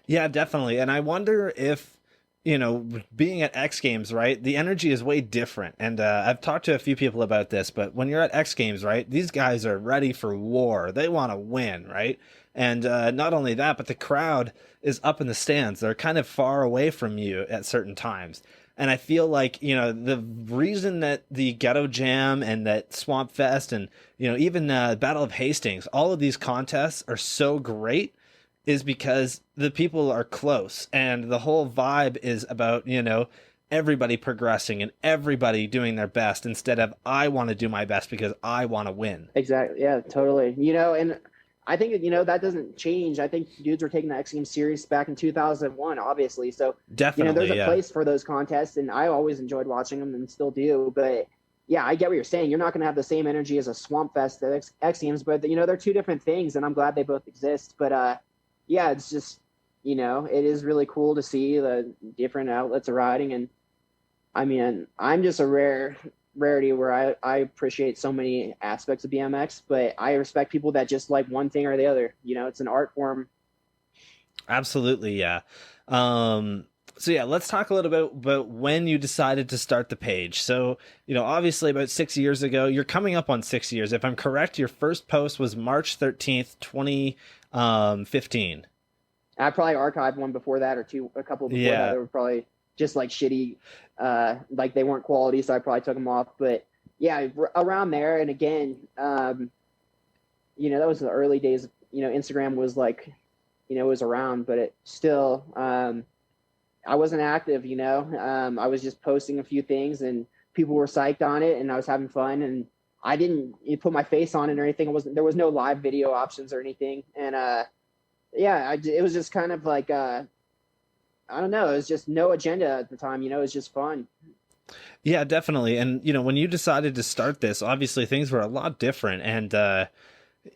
Yeah, definitely. And I wonder if, being at X Games, right, the energy is way different. And I've talked to a few people about this, but when you're at X Games, right, these guys are ready for war. They want to win, right? And not only that, but the crowd is up in the stands. They're kind of far away from you at certain times. And I feel like, the reason that the Ghetto Jam and that Swamp Fest and, even Battle of Hastings, all of these contests are so great is because the people are close and the whole vibe is about, everybody progressing and everybody doing their best instead of I want to do my best because I want to win. Exactly. Yeah, totally. And I think, that doesn't change. I think dudes were taking the X Games serious back in 2001, obviously. So, Definitely, there's a place for those contests, and I always enjoyed watching them and still do. But yeah, I get what you're saying. You're not going to have the same energy as a Swamp Fest at X Games, but they're two different things, and I'm glad they both exist. But yeah, it's just, it is really cool to see the different outlets of riding. And I mean, I'm just a rarity where I appreciate so many aspects of BMX, but I respect people that just like one thing or the other. It's an art form. Absolutely, yeah. So yeah, let's talk a little bit about when you decided to start the page. So, obviously about 6 years ago, you're coming up on 6 years. If I'm correct, your first post was March 13th, 2015. I probably archived one before that or a couple before that. They were probably just like shitty, like they weren't quality, so I probably took them off. But yeah, around there. And again, that was the early days. Instagram was like, it was around, but it still, I wasn't active. I was just posting a few things, and people were psyched on it, and I was having fun, and I didn't put my face on it or anything. There was no live video options or anything, and yeah, it was just kind of like I don't know. It was just no agenda at the time. It was just fun. Yeah, definitely. And, when you decided to start this, obviously things were a lot different. And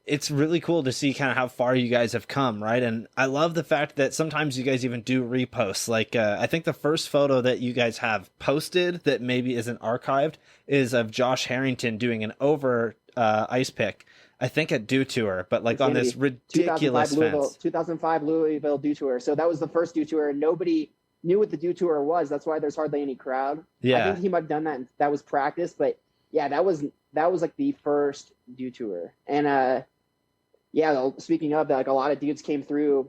it's really cool to see kind of how far you guys have come, right? And I love the fact that sometimes you guys even do reposts. Like, I think the first photo that you guys have posted that maybe isn't archived is of Josh Harrington doing an over ice pick. I think at Dew Tour, but like on this ridiculous fence. 2005 Louisville Dew Tour. So that was the first Dew Tour, and nobody knew what the Dew Tour was. That's why there's hardly any crowd. Yeah. I think he might have done that. And that was practice, but yeah, that was like the first Dew Tour. And yeah, speaking of that, like a lot of dudes came through.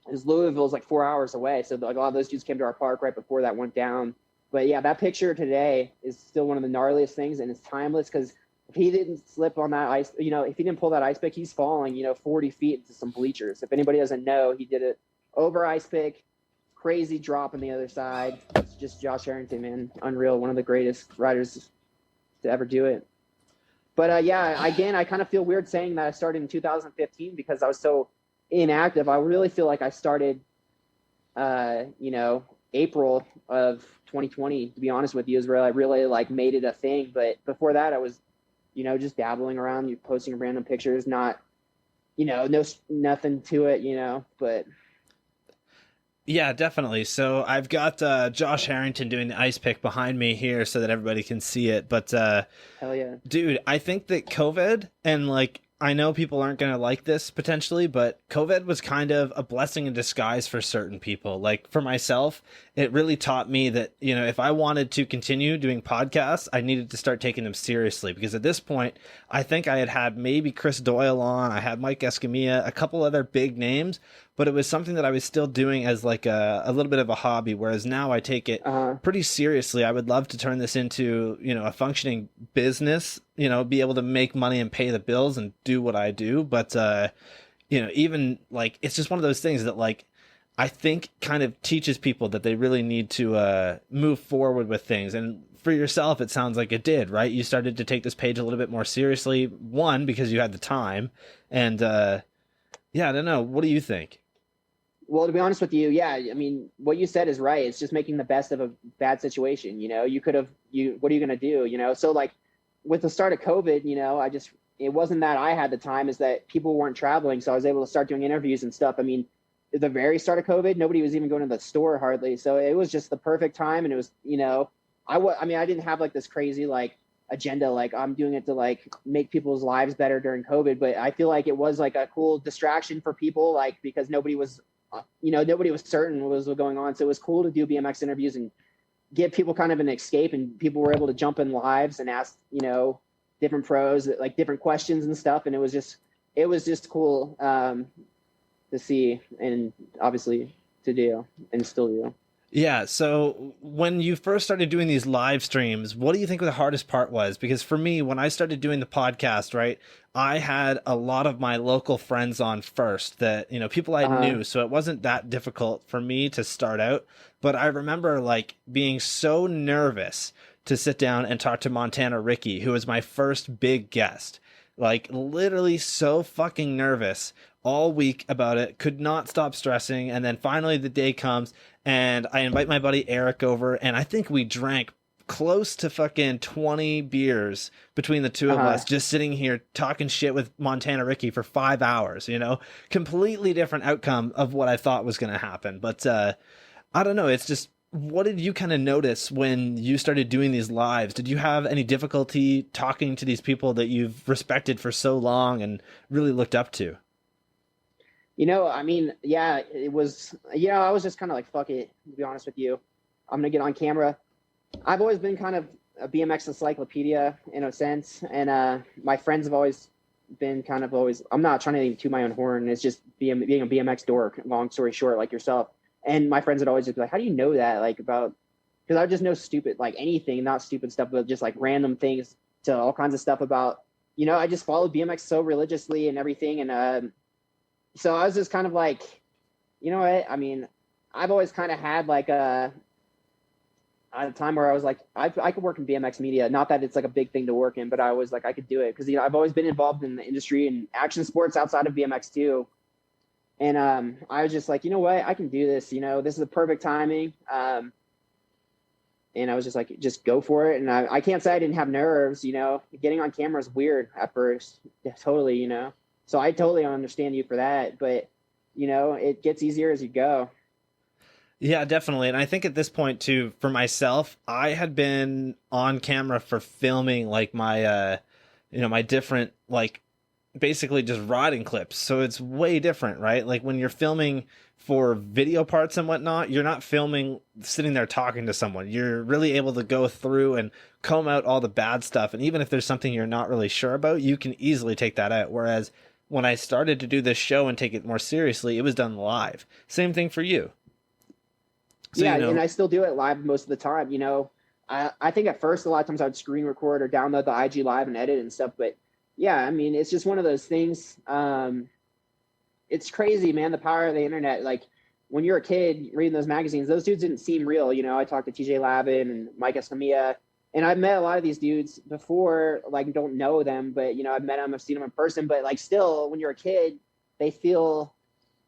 Because Louisville's like 4 hours away, so like a lot of those dudes came to our park right before that went down. But yeah, that picture today is still one of the gnarliest things, and it's timeless because if he didn't slip on that ice, if he didn't pull that ice pick, he's falling, 40 feet into some bleachers. If anybody doesn't know, he did it over ice pick, crazy drop on the other side. It's just Josh Harrington, man. Unreal. One of the greatest riders to ever do it. But yeah, again, I kind of feel weird saying that I started in 2015 because I was so inactive. I really feel like I started, April of 2020, to be honest with you, is where I really like made it a thing. But before that, I was, just dabbling around, posting random pictures, not nothing to it, but Yeah, definitely. So I've got Josh Harrington doing the ice pick behind me here so that everybody can see it. But hell yeah. dude, I think that COVID and like I know people aren't going to like this potentially, but COVID was kind of a blessing in disguise for certain people. Like for myself, it really taught me that, if I wanted to continue doing podcasts, I needed to start taking them seriously because at this point, I think I had maybe Chris Doyle on, I had Mike Escamilla, a couple other big names, but it was something that I was still doing as like a little bit of a hobby. Whereas now I take it pretty seriously. I would love to turn this into, a functioning business, be able to make money and pay the bills and do what I do. But, even like, it's just one of those things that like, I think kind of teaches people that they really need to move forward with things. And for yourself, it sounds like it did, right? You started to take this page a little bit more seriously. One, because you had the time. And yeah, I don't know. What do you think? Well, to be honest with you, yeah, I mean, what you said is right. It's just making the best of a bad situation. You could have, what are you going to do? So like with the start of COVID, it wasn't that I had the time, is that people weren't traveling. So I was able to start doing interviews and stuff. I mean, at the very start of COVID, nobody was even going to the store hardly. So it was just the perfect time. And it was, I mean, I didn't have like this crazy, like agenda, like I'm doing it to like make people's lives better during COVID. But I feel like it was like a cool distraction for people, like, because nobody was certain what was going on. So it was cool to do BMX interviews and give people kind of an escape, and people were able to jump in lives and ask, different pros, like different questions and stuff. And it was just cool to see, and obviously to do and still do. Yeah. So when you first started doing these live streams, what do you think the hardest part was? Because for me, when I started doing the podcast, right, I had a lot of my local friends on first that, people I knew. So it wasn't that difficult for me to start out. But I remember like being so nervous to sit down and talk to Montana Ricky, who was my first big guest. Like literally so fucking nervous all week about it, could not stop stressing. And then finally the day comes and I invite my buddy Eric over, and I think we drank close to fucking 20 beers between the two of us, just sitting here talking shit with Montana Ricky for 5 hours, completely different outcome of what I thought was going to happen. But I don't know. It's just, what did you kind of notice when you started doing these lives? Did you have any difficulty talking to these people that you've respected for so long and really looked up to? I mean, yeah, it was, I was just kind of like, fuck it, to be honest with you. I'm going to get on camera. I've always been kind of a BMX encyclopedia in a sense. And my friends have always been kind of I'm not trying to even toot my own horn. It's just being a BMX dork, long story short, like yourself. And my friends would always just be like, how do you know that? Like because I just know stupid, like anything, not stupid stuff, but just like random things to all kinds of stuff about, I just followed BMX so religiously and everything. And, so I was just kind of like, you know what? I mean, I've always kind of had like a time where I was like, I could work in BMX media. Not that it's like a big thing to work in, but I was like, I could do it because, I've always been involved in the industry and action sports outside of BMX too. And I was just like, you know what? I can do this. This is the perfect timing. And I was just like, just go for it. And I can't say I didn't have nerves. Getting on camera is weird at first. Yeah, totally. So I totally understand you for that, but it gets easier as you go. Yeah, definitely. And I think at this point too, for myself, I had been on camera for filming like my, my different, like basically just riding clips. So it's way different, right? Like when you're filming for video parts and whatnot, you're not filming sitting there talking to someone. You're really able to go through and comb out all the bad stuff. And even if there's something you're not really sure about, you can easily take that out. Whereas when I started to do this show and take it more seriously, it was done live. Same thing for you. So, yeah, and I still do it live most of the time. I think at first a lot of times I would screen record or download the IG Live and edit and stuff. But yeah, I mean, it's just one of those things. It's crazy, man, the power of the internet. Like when you're a kid reading those magazines, those dudes didn't seem real. I talked to TJ Lavin and Mike Escamilla. And I've met a lot of these dudes before, like don't know them, but I've met them, I've seen them in person, but like still when you're a kid, they feel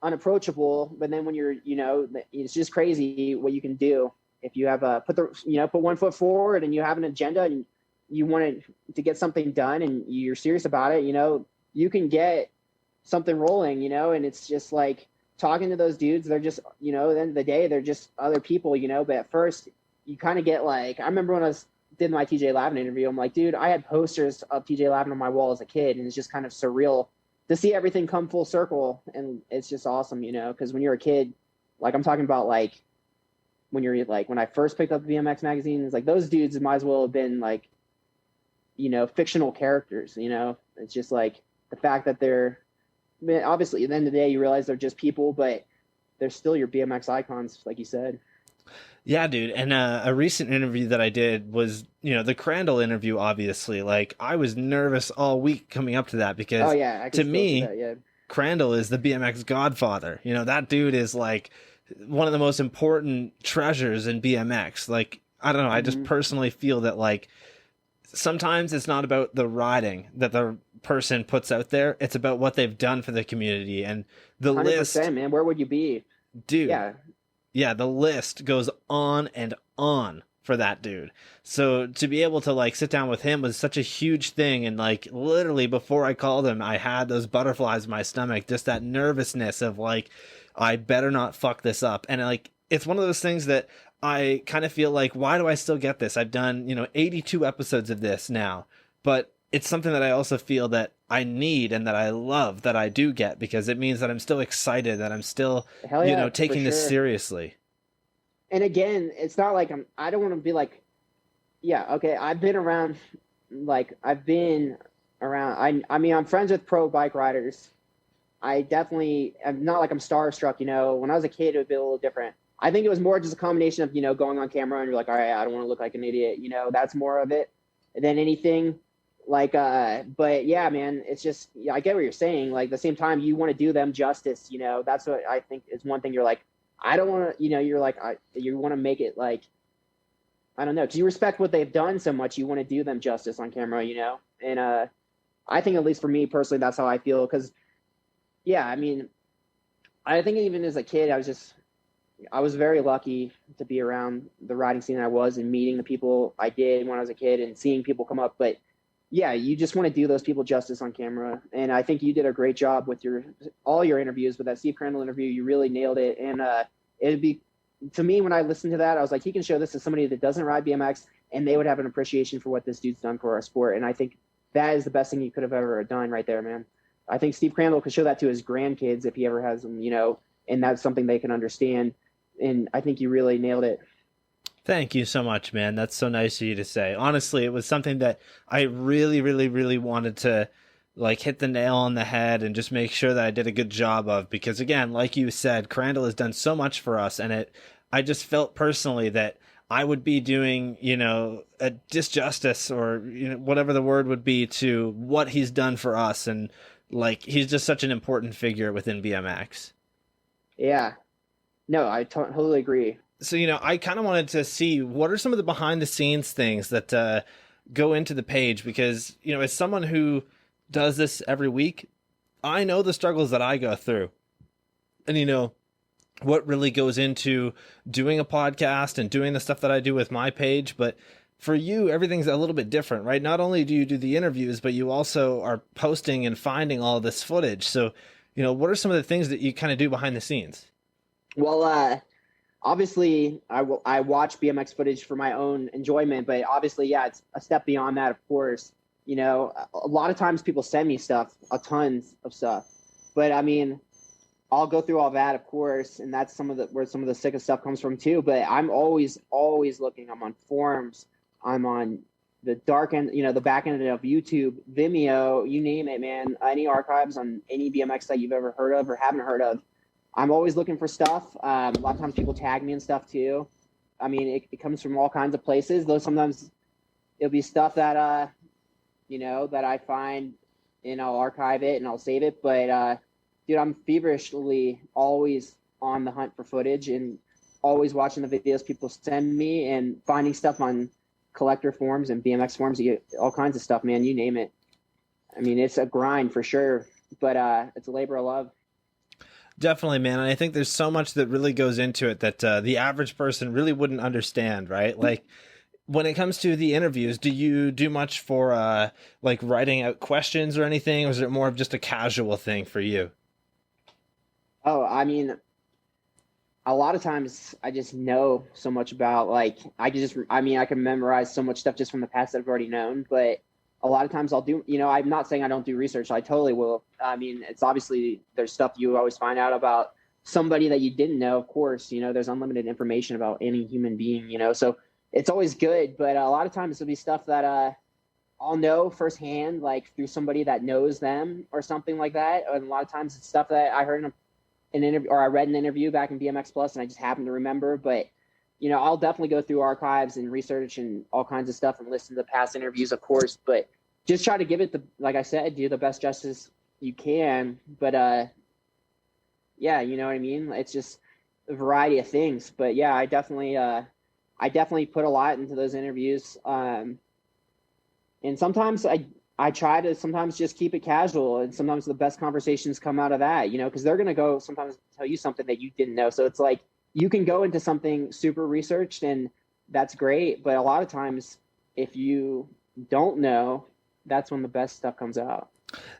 unapproachable. But then when you're, it's just crazy what you can do if you have put 1 foot forward and you have an agenda and you want to get something done and you're serious about it, you can get something rolling, and it's just like talking to those dudes. They're just, at the end of the day, they're just other people, but at first you kind of get like, I remember when did my TJ Lavin interview, I'm like, dude, I had posters of TJ Lavin on my wall as a kid, and it's just kind of surreal to see everything come full circle. And it's just awesome, because when you're a kid, like I'm talking about, like when I first picked up the BMX magazines, like those dudes might as well have been like, fictional characters. It's just like the fact that they're, I mean, obviously at the end of the day, you realize they're just people, but they're still your BMX icons, like you said. Yeah, dude. And a recent interview that I did was, the Crandall interview, obviously. Like, I was nervous all week coming up to that because to me, Crandall is the BMX godfather. That dude is like one of the most important treasures in BMX. Like, I don't know. I just personally feel that, like, sometimes it's not about the riding that the person puts out there. It's about what they've done for the community. And the 100%, list, man, where would you be? Dude. Yeah, the list goes on and on for that dude. So to be able to like sit down with him was such a huge thing. And like literally before I called him, I had those butterflies in my stomach, just that nervousness of like, I better not fuck this up. And like, it's one of those things that I kind of feel like, why do I still get this? I've done, 82 episodes of this now, but it's something that I also feel that I need and that I love that I do get, because it means that I'm still excited, that I'm still, taking this seriously. And again, it's not like I don't want to be like, yeah, okay, I've been around, I mean, I'm friends with pro bike riders. I'm not like I'm starstruck, when I was a kid, it would be a little different. I think it was more just a combination of, going on camera and you're like, all right, I don't want to look like an idiot. That's more of it than anything. But yeah, man, it's just, I get what you're saying. Like, at the same time, you want to do them justice. That's what I think is one thing. You're like, I don't want to, you're like, you want to make it like, I don't know, because you respect what they've done so much. You want to do them justice on camera, and I think, at least for me personally, that's how I feel. Because, yeah, I mean, I think even as a kid, I was very lucky to be around the riding scene I was and meeting the people I did when I was a kid and seeing people come up. But yeah, you just want to do those people justice on camera. And I think you did a great job with all your interviews. With that Steve Crandall interview, you really nailed it. And it'd be, to me, when I listened to that, I was like, he can show this to somebody that doesn't ride BMX and they would have an appreciation for what this dude's done for our sport. And I think that is the best thing he could have ever done right there, man. I think Steve Crandall could show that to his grandkids if he ever has them, and that's something they can understand. And I think you really nailed it. Thank you so much, man. That's so nice of you to say. Honestly, it was something that I really, really, really wanted to like hit the nail on the head and just make sure that I did a good job of, because again, like you said, Crandall has done so much for us, and I just felt personally that I would be doing, a disjustice or whatever the word would be to what he's done for us. And like, he's just such an important figure within BMX. Yeah. No, I totally agree. So, I kind of wanted to see what are some of the behind the scenes things that go into the page, because, as someone who does this every week, I know the struggles that I go through, and, what really goes into doing a podcast and doing the stuff that I do with my page. But for you, everything's a little bit different, right? Not only do you do the interviews, but you also are posting and finding all this footage. So, what are some of the things that you kind of do behind the scenes? Well, obviously, I watch BMX footage for my own enjoyment, but obviously, yeah, it's a step beyond that, of course. A lot of times people send me stuff, a tons of stuff, but I mean, I'll go through all that, of course, and that's where some of the sickest stuff comes from too. But I'm always looking. I'm on forums. I'm on the dark end, the back end of YouTube, Vimeo, you name it, man. Any archives on any BMX site you've ever heard of or haven't heard of. I'm always looking for stuff. A lot of times people tag me and stuff too. I mean, it comes from all kinds of places, though sometimes it'll be stuff that, that I find and I'll archive it and I'll save it. But, dude, I'm feverishly always on the hunt for footage and always watching the videos people send me and finding stuff on collector forums and BMX forums. You get all kinds of stuff, man. You name it. I mean, it's a grind for sure, but it's a labor of love. Definitely, man. And I think there's so much that really goes into it that the average person really wouldn't understand, right? Like, when it comes to the interviews, do you do much for like writing out questions or anything, or is it more of just a casual thing for you? Oh, I mean, a lot of times I just know so much about like I mean, I can memorize so much stuff just from the past that I've already known, but a lot of times I'll do, I'm not saying I don't do research. I totally will. I mean, it's obviously there's stuff you always find out about somebody that you didn't know. Of course, there's unlimited information about any human being, so it's always good, but a lot of times it'll be stuff that I'll know firsthand, like through somebody that knows them or something like that. And a lot of times it's stuff that I heard in an interview, or I read an interview back in BMX Plus, and I just happen to remember. But I'll definitely go through archives and research and all kinds of stuff and listen to past interviews, of course. But just try to give it like I said, do the best justice you can. But yeah, you know what I mean. It's just a variety of things. But yeah, I definitely put a lot into those interviews. And sometimes I try to sometimes just keep it casual, and sometimes the best conversations come out of that, because they're going to go sometimes tell you something that you didn't know. So it's like you can go into something super researched, and that's great. But a lot of times, if you don't know, that's when the best stuff comes out.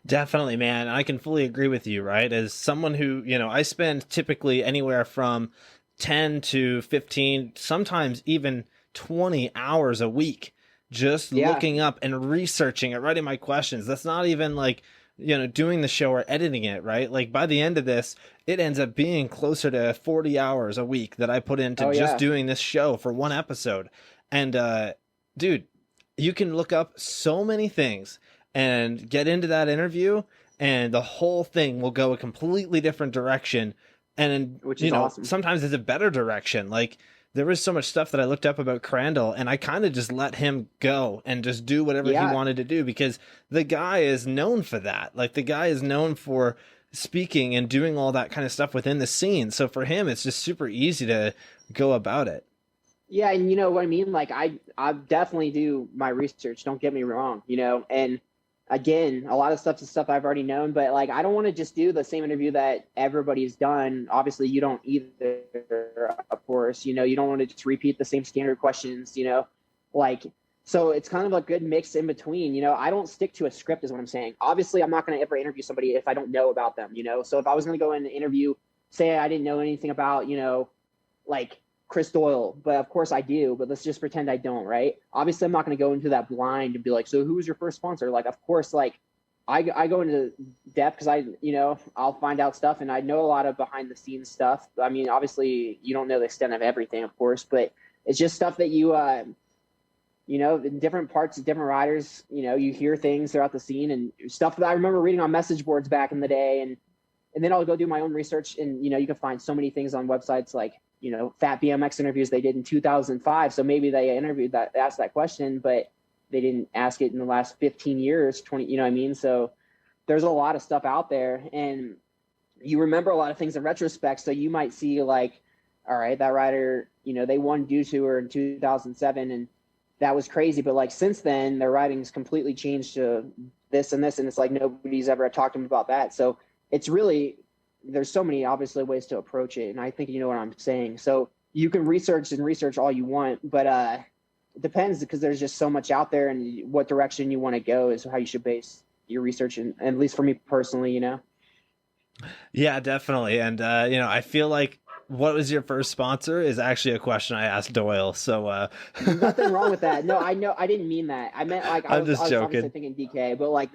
Definitely, man. I can fully agree with you, right? As someone who, I spend typically anywhere from 10 to 15, sometimes even 20 hours a week just looking up and researching it, writing my questions. That's not even like, doing the show or editing it, right? Like by the end of this, it ends up being closer to 40 hours a week that I put into just doing this show for one episode. And dude, you can look up so many things and get into that interview, and the whole thing will go a completely different direction. And, which is awesome. Sometimes it's a better direction. Like, there was so much stuff that I looked up about Crandall, and I kind of just let him go and just do whatever he wanted to do, because the guy is known for that. Like, the guy is known for speaking and doing all that kind of stuff within the scene. So for him, it's just super easy to go about it. Yeah, and you know what I mean? Like, I definitely do my research. Don't get me wrong, and again, a lot of stuff is stuff I've already known, but like, I don't want to just do the same interview that everybody's done. Obviously you don't either, of course, you don't want to just repeat the same standard questions, like, so it's kind of a good mix in between. I don't stick to a script is what I'm saying. Obviously I'm not going to ever interview somebody if I don't know about them, so if I was going to go in and interview, say I didn't know anything about, like Chris Doyle, but of course I do, but let's just pretend I don't, right? Obviously I'm not going to go into that blind and be like, so who was your first sponsor? Like, of course, like I go into depth because I'll find out stuff, and I know a lot of behind the scenes stuff. I mean, obviously you don't know the extent of everything, of course, but it's just stuff that in different parts of different riders, you hear things throughout the scene and stuff that I remember reading on message boards back in the day. And then I'll go do my own research, and, you can find so many things on websites like, Fat BMX interviews they did in 2005. So maybe they asked that question, but they didn't ask it in the last 15 years, 20, you know what I mean? So there's a lot of stuff out there, and you remember a lot of things in retrospect. So you might see like, all right, that rider, they won Dew Tour in 2007, and that was crazy. But like, since then, their riding's completely changed to this and this. And it's like, nobody's ever talked to them about that. So it's really, there's so many obviously ways to approach it. And I think you know what I'm saying. So you can research all you want, but it depends, because there's just so much out there, and what direction you want to go is how you should base your research. And at least for me personally, Yeah, definitely. And, I feel like what was your first sponsor is actually a question I asked Doyle. So nothing wrong with that. No, I know. I didn't mean that. I meant like, I was joking. Obviously thinking DK, but like,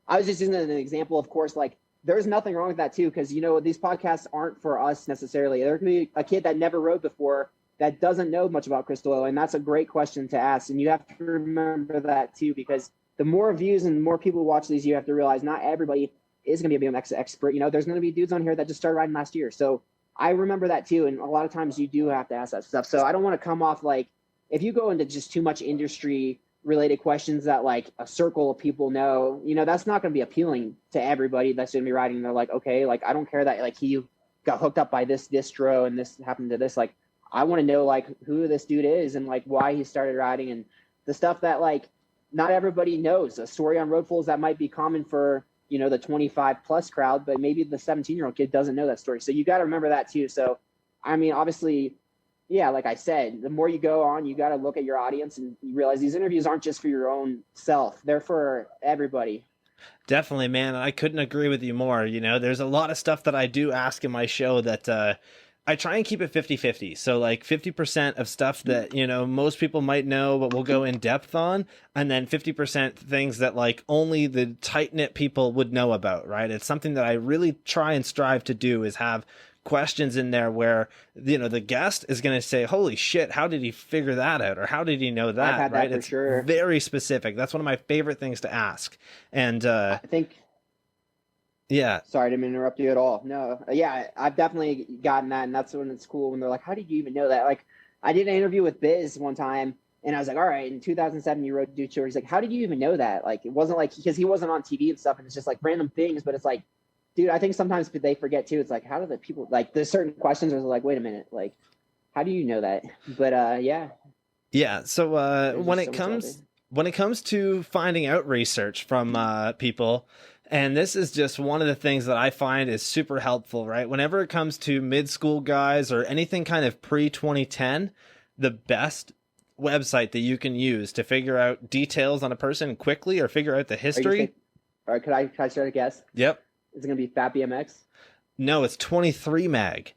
I was just using an example, of course, like, there's nothing wrong with that too, because these podcasts aren't for us necessarily. There can be a kid that never rode before that doesn't know much about Chris Doyle, and that's a great question to ask. And you have to remember that too, because the more views and the more people watch these, you have to realize not everybody is going to be a BMX expert. There's going to be dudes on here that just started riding last year. So I remember that too, and a lot of times you do have to ask that stuff. So I don't want to come off like, if you go into just too much industry related questions that like a circle of people know, that's not going to be appealing to everybody that's going to be riding. They're like, okay, like, I don't care that like he got hooked up by this distro and this happened to this. Like, I want to know like who this dude is and like why he started riding, and the stuff that like not everybody knows. A story on Roadfuls that might be common for, the 25 plus crowd, but maybe the 17-year-old kid doesn't know that story. So you got to remember that too. So, I mean, obviously, yeah, like I said, the more you go on, you got to look at your audience and you realize these interviews aren't just for your own self. They're for everybody. Definitely, man. I couldn't agree with you more. You know, there's a lot of stuff that I do ask in my show that I try and keep it 50-50. So like 50% of stuff that, you know, most people might know, but we'll go in depth on. And then 50% things that like only the tight knit people would know about, right? It's something that I really try and strive to do is have questions in there where, you know, the guest is going to say, holy shit, how did he figure that out? Or how did he know that? I've had right. that for It's sure. very specific. That's one of my favorite things to ask. And I think, yeah, sorry, I didn't interrupt you at all. No, yeah, I've definitely gotten that. And that's when it's cool when they're like, how did you even know that? Like, I did an interview with Biz one time and I was like, all right, in 2007, you wrote Dude Show. He's like, how did you even know that? Like, it wasn't like, because he wasn't on TV and stuff. And it's just like random things, but it's like, dude, I think sometimes they forget too. It's like, how do the people, like, there's certain questions where they're like, wait a minute, like, how do you know that? But yeah. Yeah. So when it comes to finding out research from people, and this is just one of the things that I find is super helpful, right? Whenever it comes to mid-school guys or anything kind of pre-2010, the best website that you can use to figure out details on a person quickly or figure out the history. All right, could I start a guess? Yep. Is it going to be Fat BMX? No, it's 23 Mag.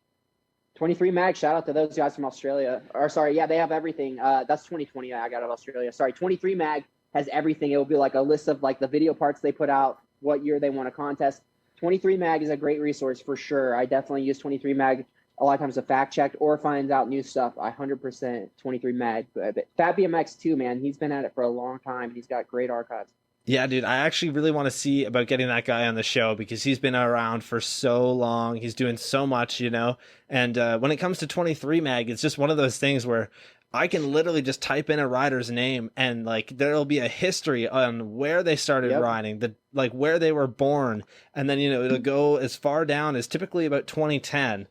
23 Mag, shout out to those guys from Australia. Or sorry, yeah, they have everything. That's 2020 I got out of Australia. Sorry, 23 Mag has everything. It will be like a list of like the video parts they put out, what year they won a contest. 23 Mag is a great resource for sure. I definitely use 23 Mag a lot of times to fact check or find out new stuff. I 100% 23 Mag. But Fat BMX too, man. He's been at it for a long time. He's got great archives. Yeah, dude, I actually really want to see about getting that guy on the show because he's been around for so long. He's doing so much, you know. And when it comes to 23 Mag, it's just one of those things where I can literally just type in a rider's name and like there'll be a history on where they started riding, the like where they were born, and then you know it'll go as far down as typically about 2010.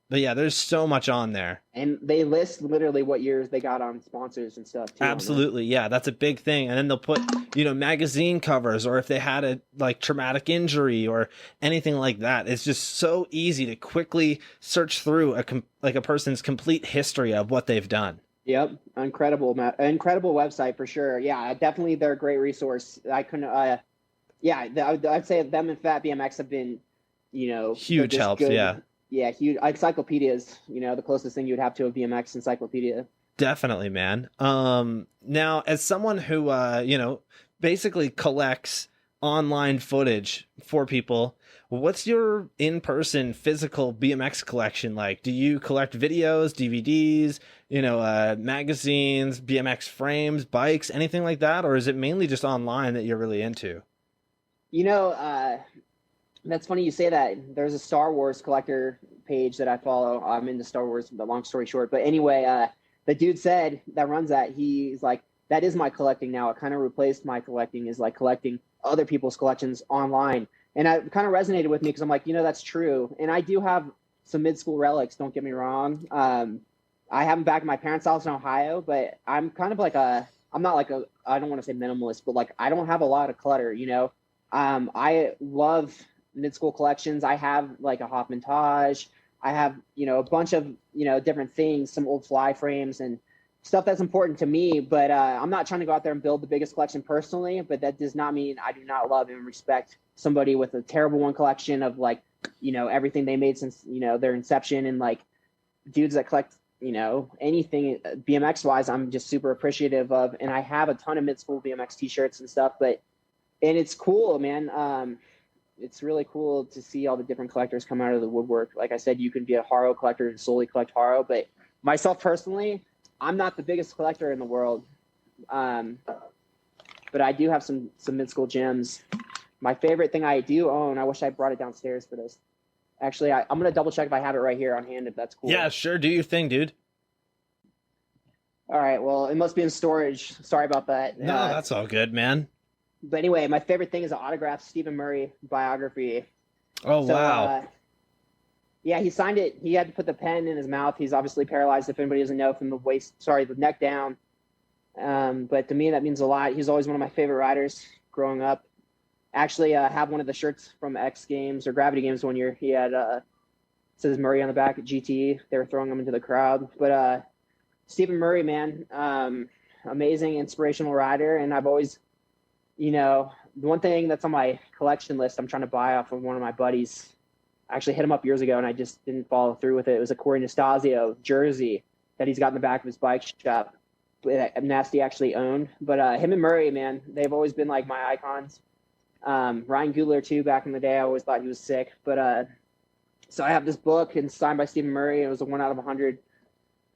But yeah, there's so much on there. And they list literally what years they got on sponsors and stuff too. Absolutely. Yeah, that's a big thing. And then they'll put, you know, magazine covers or if they had a like traumatic injury or anything like that. It's just so easy to quickly search through a person's complete history of what they've done. Yep. Incredible website for sure. Yeah, definitely they're a great resource. I couldn't I'd say them and Fat BMX have been, you know, huge helps. Yeah. Yeah, huge encyclopedias, you know, the closest thing you'd have to a BMX encyclopedia. Definitely, man. Now, as someone who, you know, basically collects online footage for people, what's your in-person physical BMX collection like? Do you collect videos, DVDs, you know, magazines, BMX frames, bikes, anything like that? Or is it mainly just online that you're really into? You know, that's funny you say that. There's a Star Wars collector page that I follow. I'm into Star Wars, but long story short. But anyway, the dude said that runs that. He's like, that is my collecting now. It kind of replaced my collecting is like collecting other people's collections online. And it kind of resonated with me because I'm like, you know, that's true. And I do have some mid-school relics, don't get me wrong. I have them back at my parents' house in Ohio, but I'm kind of like I don't want to say minimalist, but like I don't have a lot of clutter, you know. I love mid-school collections. I have like a Hoffman Taj. I have, you know, a bunch of, you know, different things, some old fly frames and stuff that's important to me. But I'm not trying to go out there and build the biggest collection personally, but that does not mean I do not love and respect somebody with a terrible one collection of like, you know, everything they made since, you know, their inception, and like dudes that collect, you know, anything BMX wise, I'm just super appreciative of. And I have a ton of mid-school BMX t-shirts and stuff, and it's cool, man. It's really cool to see all the different collectors come out of the woodwork. Like I said, you can be a Haro collector and solely collect Haro, but myself personally, I'm not the biggest collector in the world. But I do have some mid-school gems. My favorite thing I do own, I wish I brought it downstairs for this. Actually, I'm going to double check if I have it right here on hand, if that's cool. Yeah, sure. Do your thing, dude. All right. Well, it must be in storage. Sorry about that. No, that's all good, man. But anyway, my favorite thing is an autographed Stephen Murray biography. Oh, so, wow. Yeah, he signed it. He had to put the pen in his mouth. He's obviously paralyzed, if anybody doesn't know, from the neck down. But to me, that means a lot. He's always one of my favorite riders growing up. Actually, have one of the shirts from X Games or Gravity Games one year. He had says Murray on the back at GT. They were throwing them into the crowd. But Stephen Murray, man, amazing, inspirational rider. And I've always, the one thing that's on my collection list I'm trying to buy off of one of my buddies. I actually hit him up years ago and I just didn't follow through with it. It was a Corey Nastasio jersey that he's got in the back of his bike shop that Nasty actually owned. But him and Murray, man, they've always been like my icons. Ryan Goodler too, back in the day, I always thought he was sick. But so I have this book and signed by Stephen Murray. It was a 1 out of 100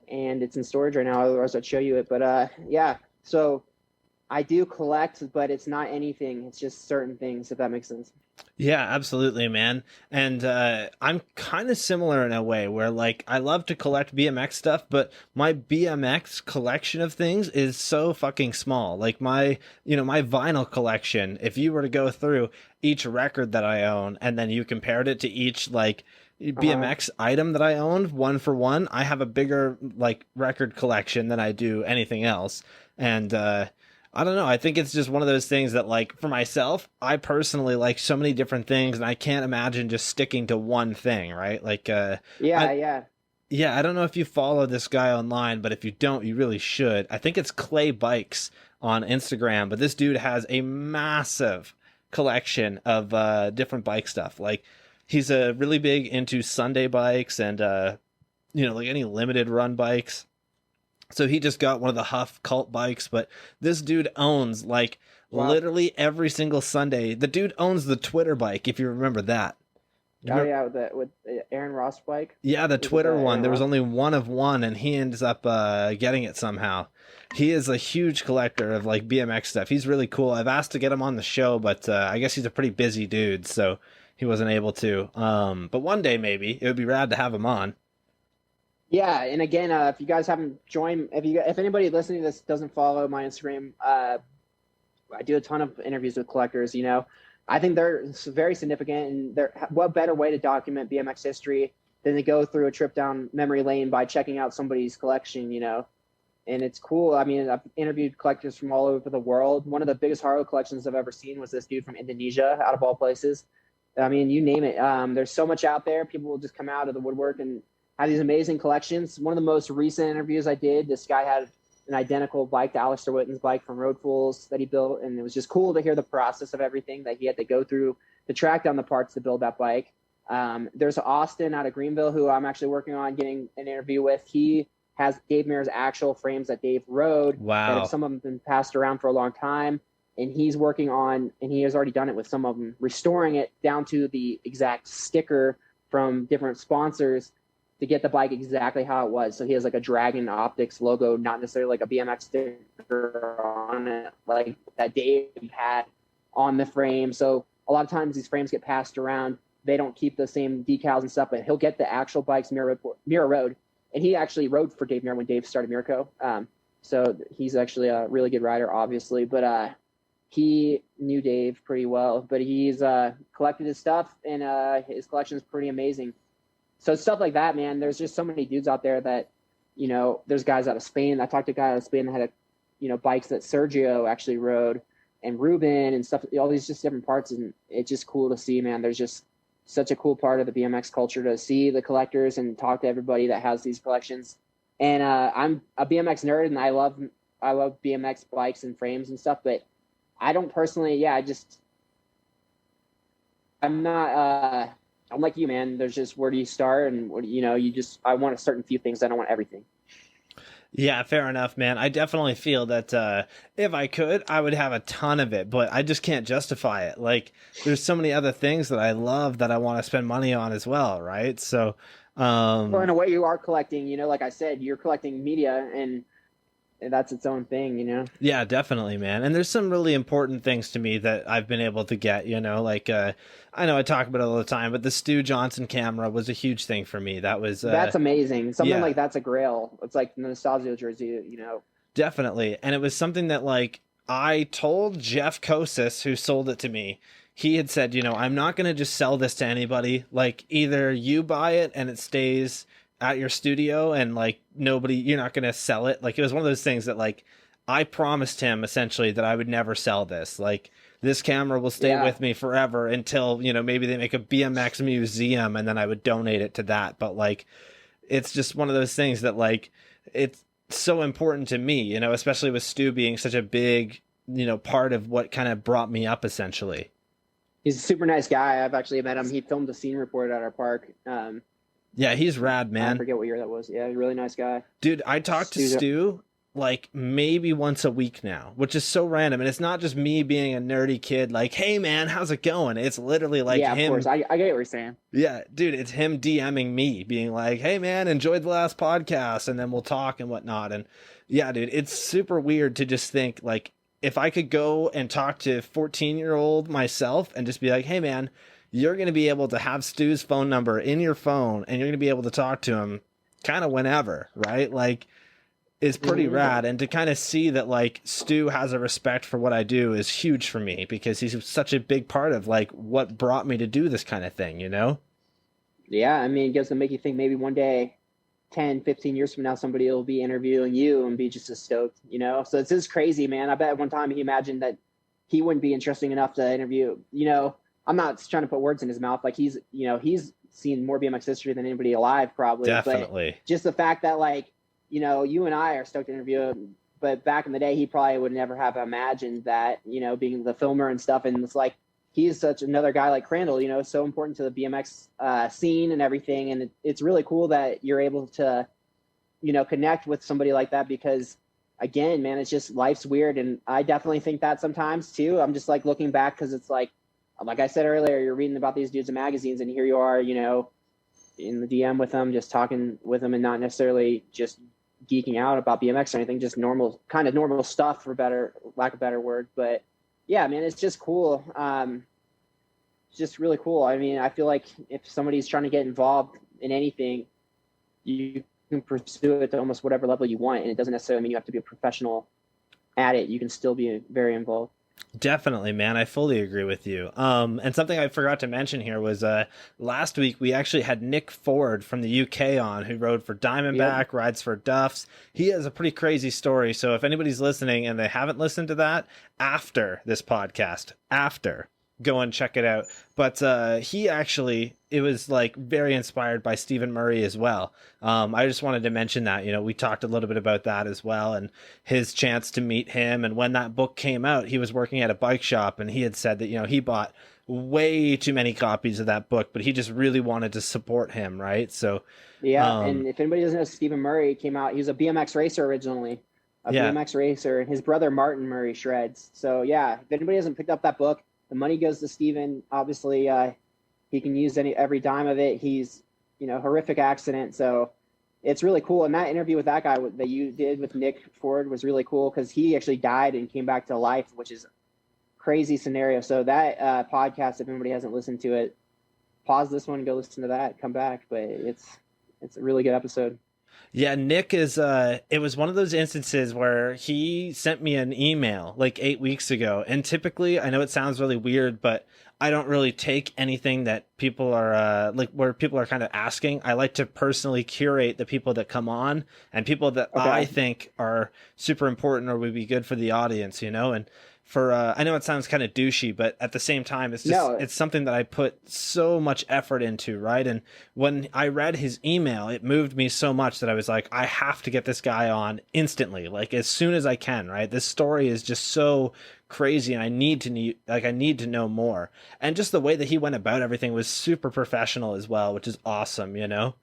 and it's in storage right now. Otherwise I'd show you it. But yeah, so I do collect, but it's not anything. It's just certain things, if that makes sense. Yeah, absolutely, man. And I'm kind of similar in a way where like I love to collect BMX stuff, but my BMX collection of things is so fucking small. Like my vinyl collection, if you were to go through each record that I own and then you compared it to each like BMX item that I owned one for one, I have a bigger like record collection than I do anything else. And I don't know. I think it's just one of those things that, like, for myself, I personally like so many different things, and I can't imagine just sticking to one thing, right? Like, yeah. I don't know if you follow this guy online, but if you don't, you really should. I think it's Clay Bikes on Instagram, but this dude has a massive collection of different bike stuff. Like, he's really big into Sunday bikes and, like any limited run bikes. So he just got one of the Huff cult bikes, but this dude owns like literally every single Sunday. The dude owns the Twitter bike, if you remember that. Yeah, with the Aaron Ross bike. Yeah, the Twitter one. There was only one of one, and he ends up getting it somehow. He is a huge collector of like BMX stuff. He's really cool. I've asked to get him on the show, but I guess he's a pretty busy dude, so he wasn't able to. But one day maybe it would be rad to have him on. Yeah, and again, if you guys haven't joined, if anybody listening to this doesn't follow my Instagram, I do a ton of interviews with collectors. I think they're very significant, and what better way to document BMX history than to go through a trip down memory lane by checking out somebody's collection, And it's cool. I mean, I've interviewed collectors from all over the world. One of the biggest Haro collections I've ever seen was this dude from Indonesia, out of all places. I mean, you name it. There's so much out there. People will just come out of the woodwork and have these amazing collections. One of the most recent interviews I did, this guy had an identical bike to Alistair Witten's bike from Road Fools that he built, and it was just cool to hear the process of everything that he had to go through to track down the parts to build that bike. There's Austin out of Greenville, who I'm actually working on getting an interview with. He has Dave Muir's actual frames that Dave rode. Wow. That some of them have been passed around for a long time, and he's working on, and he has already done it with some of them, restoring it down to the exact sticker from different sponsors to get the bike exactly how it was. So he has like a Dragon Optics logo, not necessarily like a BMX sticker on it, like that Dave had on the frame. So a lot of times these frames get passed around. They don't keep the same decals and stuff, but he'll get the actual bike's Mirror Road. And he actually rode for Dave Muir when Dave started Mirco. So he's actually a really good rider, obviously. But he knew Dave pretty well. But he's collected his stuff, and his collection is pretty amazing. So stuff like that, man, there's just so many dudes out there that, there's guys out of Spain. I talked to a guy out of Spain that had, bikes that Sergio actually rode, and Ruben and stuff, all these just different parts. And it's just cool to see, man. There's just such a cool part of the BMX culture to see the collectors and talk to everybody that has these collections. And I'm a BMX nerd, and I love BMX bikes and frames and stuff, but I don't personally, I'm not, I'm like you, man. There's just, where do you start? And I want a certain few things. I don't want everything. Yeah, fair enough, man. I definitely feel that if I could, I would have a ton of it, but I just can't justify it. Like, there's so many other things that I love that I want to spend money on as well, right? So, well, in a way, you are collecting. Like I said, you're collecting media, and that's its own thing, Yeah, definitely, man. And there's some really important things to me that I've been able to get, like, I know I talk about it all the time, but the Stu Johnson camera was a huge thing for me. That's amazing. Something like that's a grail. It's like the Nostalgia jersey, Definitely. And it was something that, like, I told Jeff Kosis, who sold it to me, he had said, I'm not going to just sell this to anybody. Like, either you buy it and it stays at your studio and like you're not going to sell it. Like, it was one of those things that, like, I promised him essentially that I would never sell this. Like, this camera will stay Yeah. with me forever until, you know, maybe they make a BMX museum and then I would donate it to that. But like, it's just one of those things that like, it's so important to me, you know, especially with Stu being such a big, you know, part of what kind of brought me up essentially. He's a super nice guy. I've actually met him. He filmed a scene report at our park. Yeah, he's rad, man. I forget what year that was. Yeah, really nice guy. Dude, I talked to Stu like maybe once a week now, which is so random. And it's not just me being a nerdy kid like, hey man, how's it going? It's literally like yeah, him. Of course. I get what you're saying. Yeah, dude, it's him DMing me being like, hey man, enjoyed the last podcast, and then we'll talk and whatnot. And yeah, dude, it's super weird to just think like, if I could go and talk to 14-year-old myself and just be like, hey man, you're going to be able to have Stu's phone number in your phone and you're going to be able to talk to him kind of whenever, right? Like, is pretty rad. And to kind of see that like Stu has a respect for what I do is huge for me, because he's such a big part of like what brought me to do this kind of thing, you know? Yeah, I mean, it does make you think maybe one day, 10, 15 years from now, somebody will be interviewing you and be just as stoked, you know? So it's just crazy, man. I bet at one time he imagined that he wouldn't be interesting enough to interview, you know? I'm not trying to put words in his mouth. Like he's seen more BMX history than anybody alive probably. Definitely. But just the fact that like, you know, you and I are stoked to interview him, but back in the day, he probably would never have imagined that, you know, being the filmer and stuff. And it's like, he's such another guy like Crandall, you know, so important to the BMX scene and everything. And it's really cool that you're able to, you know, connect with somebody like that, because again, man, it's just, life's weird. And I definitely think that sometimes too. I'm just like looking back, because it's like I said earlier, you're reading about these dudes in magazines and here you are, you know, in the DM with them, just talking with them and not necessarily just geeking out about BMX or anything, just normal stuff, for lack of a better word. But yeah, man, it's just cool. It's just really cool. I mean, I feel like if somebody's trying to get involved in anything, you can pursue it to almost whatever level you want. And it doesn't necessarily mean you have to be a professional at it. You can still be very involved. Definitely, man. I fully agree with you. And something I forgot to mention here was last week we actually had Nick Ford from the UK on, who rode for Diamondback, rides for Duffs. He has a pretty crazy story. So if anybody's listening and they haven't listened to that after this podcast, go and check it out. But it was like very inspired by Stephen Murray as well. I just wanted to mention that, you know, we talked a little bit about that as well, and his chance to meet him. And when that book came out, he was working at a bike shop, and he had said that, you know, he bought way too many copies of that book, but he just really wanted to support him. Right. So, yeah. And if anybody doesn't know, Stephen Murray came out, he was a BMX racer originally, BMX racer, and his brother, Martin Murray, shreds. So yeah, if anybody hasn't picked up that book, the money goes to Steven. Obviously, he can use every dime of it. He's, you know, horrific accident. So it's really cool. And that interview with that guy that you did with Nick Ford was really cool, because he actually died and came back to life, which is a crazy scenario. So that podcast, if anybody hasn't listened to it, pause this one and go listen to that, come back. But it's a really good episode. Yeah, Nick is, it was one of those instances where he sent me an email like 8 weeks ago. And typically, I know it sounds really weird, but I don't really take anything that people are, where people are kind of asking. I like to personally curate the people that come on and people that I think are super important or would be good for the audience, you know? And I know it sounds kind of douchey, but at the same time, it's just, it's something that I put so much effort into, right? And when I read his email, it moved me so much that I was like, I have to get this guy on instantly, like as soon as I can, right? This story is just so crazy, and I need to know more. And just the way that he went about everything was super professional as well, which is awesome, you know?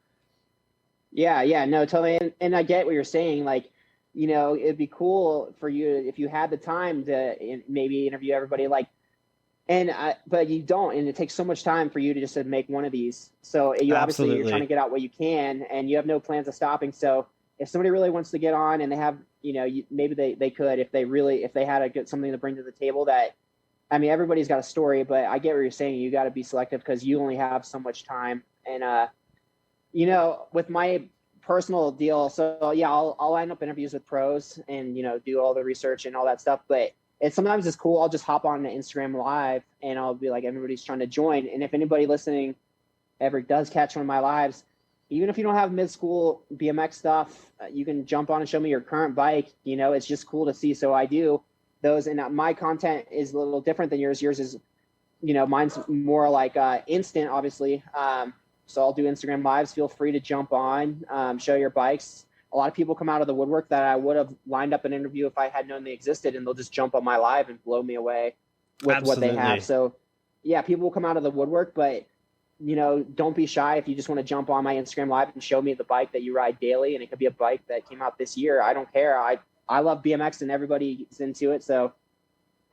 Yeah, no, totally. And I get what you're saying, like, you know, it'd be cool for you if you had the time to maybe interview everybody, but you don't, and it takes so much time for you to just make one of these. So you obviously you're trying to get out what you can, and you have no plans of stopping. So if somebody really wants to get on and they have, you know, maybe they could, if they had something to bring to the table. That, I mean, everybody's got a story, but I get what you're saying. You got to be selective because you only have so much time. And you know, with my personal deal, so yeah, I'll line up interviews with pros and, you know, do all the research and all that stuff, but sometimes it's cool. I'll just hop on the Instagram live and I'll be like, everybody's trying to join, and if anybody listening ever does catch one of my lives, even if you don't have mid-school BMX stuff, you can jump on and show me your current bike. It's just cool to see. So I do those, and my content is a little different than yours. Yours is, mine's more like instant, obviously. So I'll do Instagram lives. Feel free to jump on, show your bikes. A lot of people come out of the woodwork that I would have lined up an interview if I had known they existed, and they'll just jump on my live and blow me away with Absolutely. what they have. So yeah, people will come out of the woodwork, but don't be shy. If you just want to jump on my Instagram live and show me the bike that you ride daily, and it could be a bike that came out this year, I don't care. I love BMX and everybody's into it. So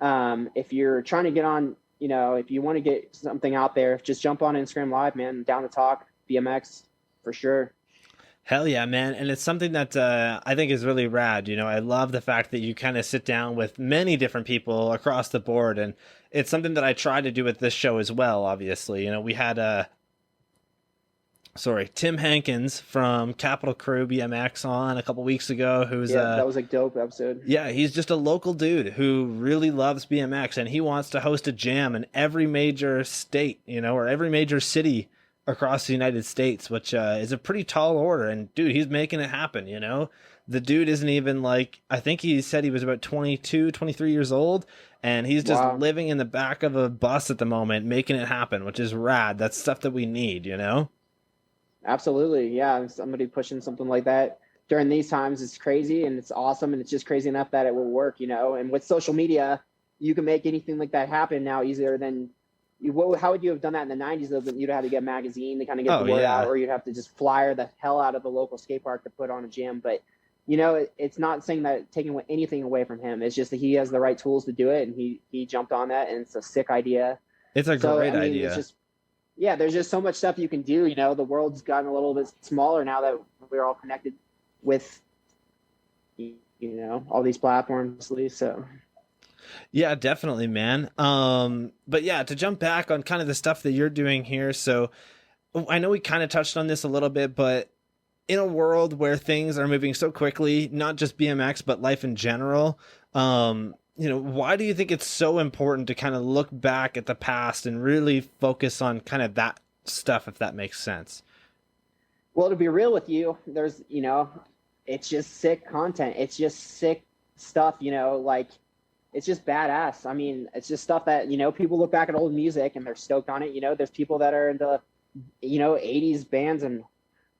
if you're trying to get on, if you want to get something out there, just jump on Instagram live, man. Down to talk BMX for sure. Hell yeah, man. And it's something that I think is really rad. I love the fact that you kind of sit down with many different people across the board. And it's something that I try to do with this show as well, obviously. We had Tim Hankins from Capital Crew BMX on a couple weeks ago. That was a dope episode. Yeah, he's just a local dude who really loves BMX, and he wants to host a jam in every major state, or every major city across the United States, which is a pretty tall order. And dude, he's making it happen. The dude isn't even I think he said he was about 22, 23 years old, and he's just living in the back of a bus at the moment, making it happen, which is rad. That's stuff that we need, Absolutely. Yeah. Somebody pushing something like that during these times is crazy, and it's awesome. And it's just crazy enough that it will work, and with social media, you can make anything like that happen now easier than how would you have done that in the 90s? Though, you'd have to get a magazine to kind of get the word out, or you'd have to just flyer the hell out of the local skate park to put on a gym. But, it's not saying that taking anything away from him. It's just that he has the right tools to do it, and he jumped on that, and it's a sick idea. It's a great idea. There's just so much stuff you can do. The world's gotten a little bit smaller now that we're all connected with, all these platforms. So. Yeah, definitely, man. But yeah, to jump back on kind of the stuff that you're doing here. So I know we kind of touched on this a little bit, but in a world where things are moving so quickly, not just BMX, but life in general, why do you think it's so important to kind of look back at the past and really focus on kind of that stuff, if that makes sense? Well, to be real with you, there's, it's just sick content. It's just sick stuff, it's just badass. I mean, it's just stuff that, people look back at old music and they're stoked on it. There's people that are into, 80s bands and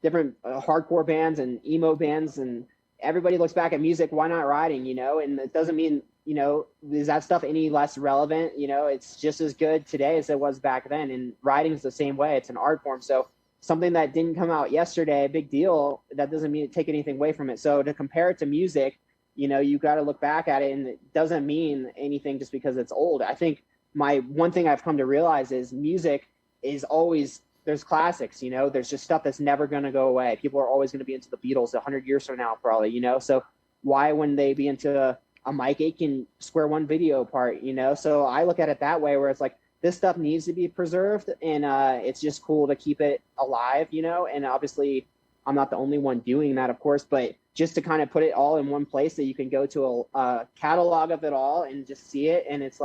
different hardcore bands and emo bands, and everybody looks back at music. Why not riding, and it doesn't mean, is that stuff any less relevant? It's just as good today as it was back then. And riding is the same way. It's an art form. So something that didn't come out yesterday, a big deal, that doesn't mean take anything away from it. So to compare it to music, you got to look back at it, and it doesn't mean anything just because it's old. I think one thing I've come to realize is music is always, there's classics, there's just stuff that's never going to go away. People are always going to be into the Beatles 100 years from now, probably, so why wouldn't they be into a Mike Aiken Square One video part, So I look at it that way, where it's like, this stuff needs to be preserved, and it's just cool to keep it alive, and obviously I'm not the only one doing that, of course, but just to kind of put it all in one place that you can go to a catalog of it all and just see it. And it's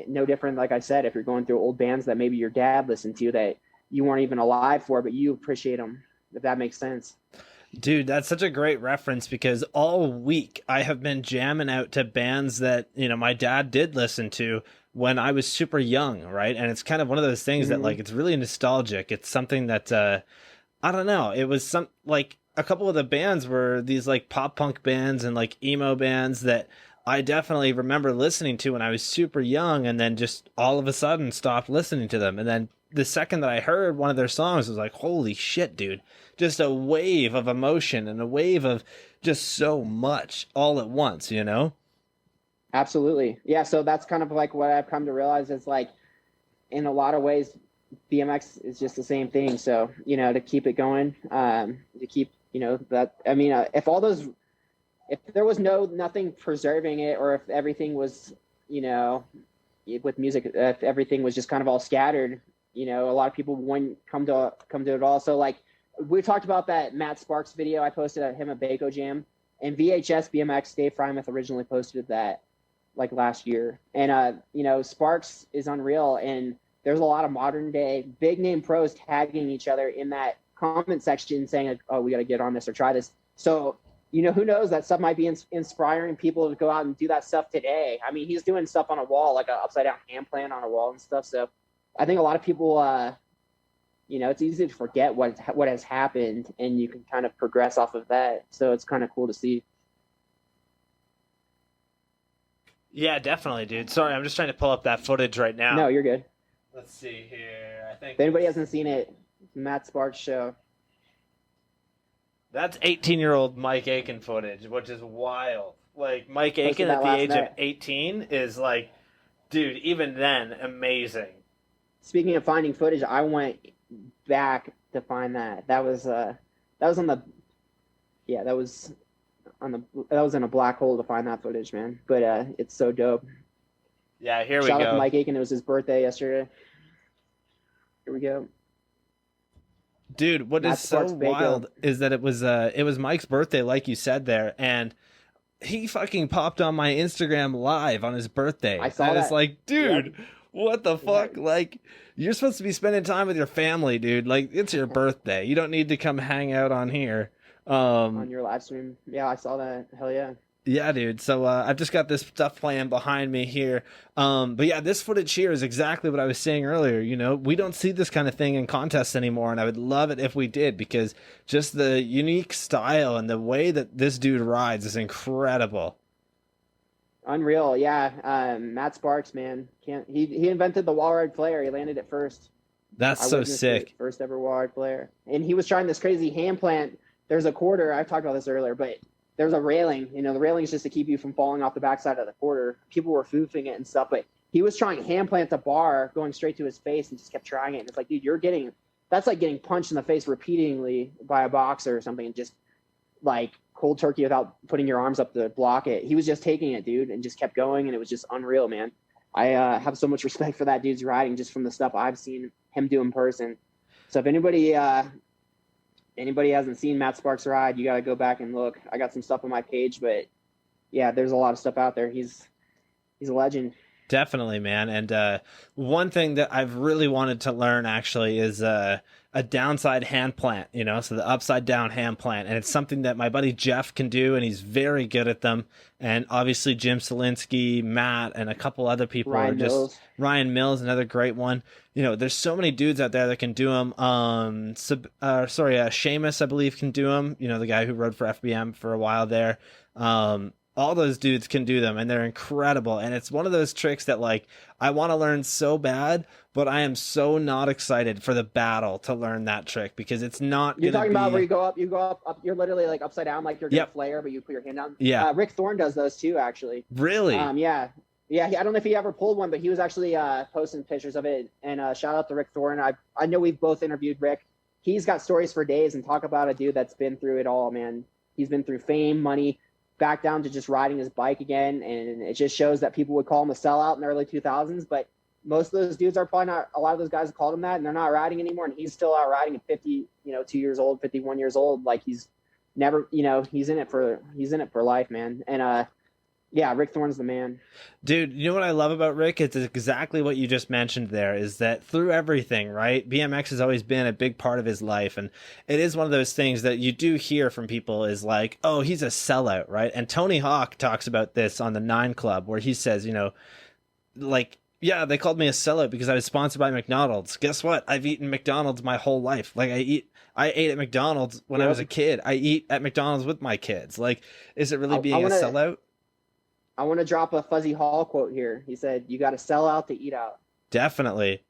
no different, like I said, if you're going through old bands that maybe your dad listened to that you weren't even alive for, but you appreciate them, if that makes sense. Dude, that's such a great reference, because all week I have been jamming out to bands that, my dad did listen to when I was super young, right? And it's kind of one of those things that it's really nostalgic. It's something that I don't know. It was a couple of the bands were these pop punk bands and emo bands that I definitely remember listening to when I was super young, and then just all of a sudden stopped listening to them. And then the second that I heard one of their songs, I was like, holy shit, dude. Just a wave of emotion and a wave of just so much all at once, Absolutely. Yeah. So that's kind of what I've come to realize is in a lot of ways, BMX is just the same thing. So, to keep it going, to keep, that, I mean, if there was nothing preserving it, or if everything was, with music, if everything was just kind of all scattered, a lot of people wouldn't come to it all. So we talked about that Matt Sparks video I posted at him at Baco Jam, and VHS BMX, Dave Frymouth originally posted that last year. And, Sparks is unreal. And there's a lot of modern day big name pros tagging each other in that comment section saying, like, oh, we got to get on this or try this. So, who knows, that stuff might be inspiring people to go out and do that stuff today. I mean, he's doing stuff on a wall, like an upside down hand plant on a wall and stuff. So I think a lot of people, it's easy to forget what has happened, and you can kind of progress off of that. So it's kind of cool to see. Yeah, definitely, dude. Sorry, I'm just trying to pull up that footage right now. No, you're good. Let's see here. I think if anybody hasn't seen it, Matt Sparks show. That's 18-year-old Mike Aiken footage, which is wild. Like, Mike Aiken at the age of 18 is like, dude, even then, amazing. Speaking of finding footage, I went back to find that. That was in a black hole to find that footage, man. But it's so dope. Yeah, here we go. Shout out to Mike Aiken. It was his birthday yesterday. Here we go. Dude, what is so wild is that it was Mike's birthday, like you said there, and he fucking popped on my Instagram live on his birthday. I saw that. It's like, dude, what the fuck? Yeah. Like, you're supposed to be spending time with your family, dude. Like, it's your birthday. You don't need to come hang out on here. On your live stream. Yeah, I saw that. Hell yeah. Yeah, dude. So I've just got this stuff playing behind me here. But yeah, this footage here is exactly what I was saying earlier. We don't see this kind of thing in contests anymore, and I would love it if we did, because just the unique style and the way that this dude rides is incredible. Unreal, yeah. Matt Sparks, man, he invented the wall ride flare. He landed it first. That's so sick. First ever wall ride flare, and he was trying this crazy hand plant. There's a quarter. I talked about this earlier, but there's a railing. The railing is just to keep you from falling off the backside of the quarter. People were foofing it and stuff, but he was trying hand plant the bar going straight to his face and just kept trying it. And it's like, dude, that's like getting punched in the face repeatedly by a boxer or something, and just like cold turkey without putting your arms up to block it. He was just taking it, dude, and just kept going, and it was just unreal, man. I have so much respect for that dude's riding just from the stuff I've seen him do in person. So if anybody hasn't seen Matt Sparks ride, you got to go back and look. I got some stuff on my page, but yeah, there's a lot of stuff out there. He's a legend. Definitely, man. And one thing that I've really wanted to learn actually is a downside hand plant, so the upside down hand plant. And it's something that my buddy Jeff can do, and he's very good at them. And obviously Jim Solinsky, Matt, and a couple other people Ryan Mills, another great one. There's so many dudes out there that can do them. Seamus, I believe, can do them. The guy who rode for FBM for a while there. All those dudes can do them, and they're incredible. And it's one of those tricks that, like, I want to learn so bad, but I am so not excited for the battle to learn that trick, because it's not. You're talking about where you go up, you're literally like upside down, like you're getting flare, but you put your hand down. Yeah. Rick Thorne does those too, actually. Really? Yeah. I don't know if he ever pulled one, but he was actually posting pictures of it. And shout out to Rick Thorne. I know we've both interviewed Rick. He's got stories for days, and talk about a dude that's been through it all, man. He's been through fame, money, back down to just riding his bike again, and it just shows that people would call him a sellout in the early 2000s, but most of those dudes are probably not. A lot of those guys called him that, and they're not riding anymore, and he's still out riding at 50, 2 years old, 51 years old. Like, he's never, he's in it for life, man. And yeah, Rick Thorne's the man. Dude, you know what I love about Rick? It's exactly what you just mentioned there, is that through everything, right? BMX has always been a big part of his life. And it is one of those things that you do hear from people is like, oh, he's a sellout, right? And Tony Hawk talks about this on the 9 Club, where he says, like, yeah, they called me a sellout because I was sponsored by McDonald's. Guess what? I've eaten McDonald's my whole life. Like, I ate at McDonald's when I was a kid. I eat at McDonald's with my kids. Like, is it really being a sellout? I want to drop a Fuzzy Hall quote here. He said, you got to sell out to eat out. Definitely.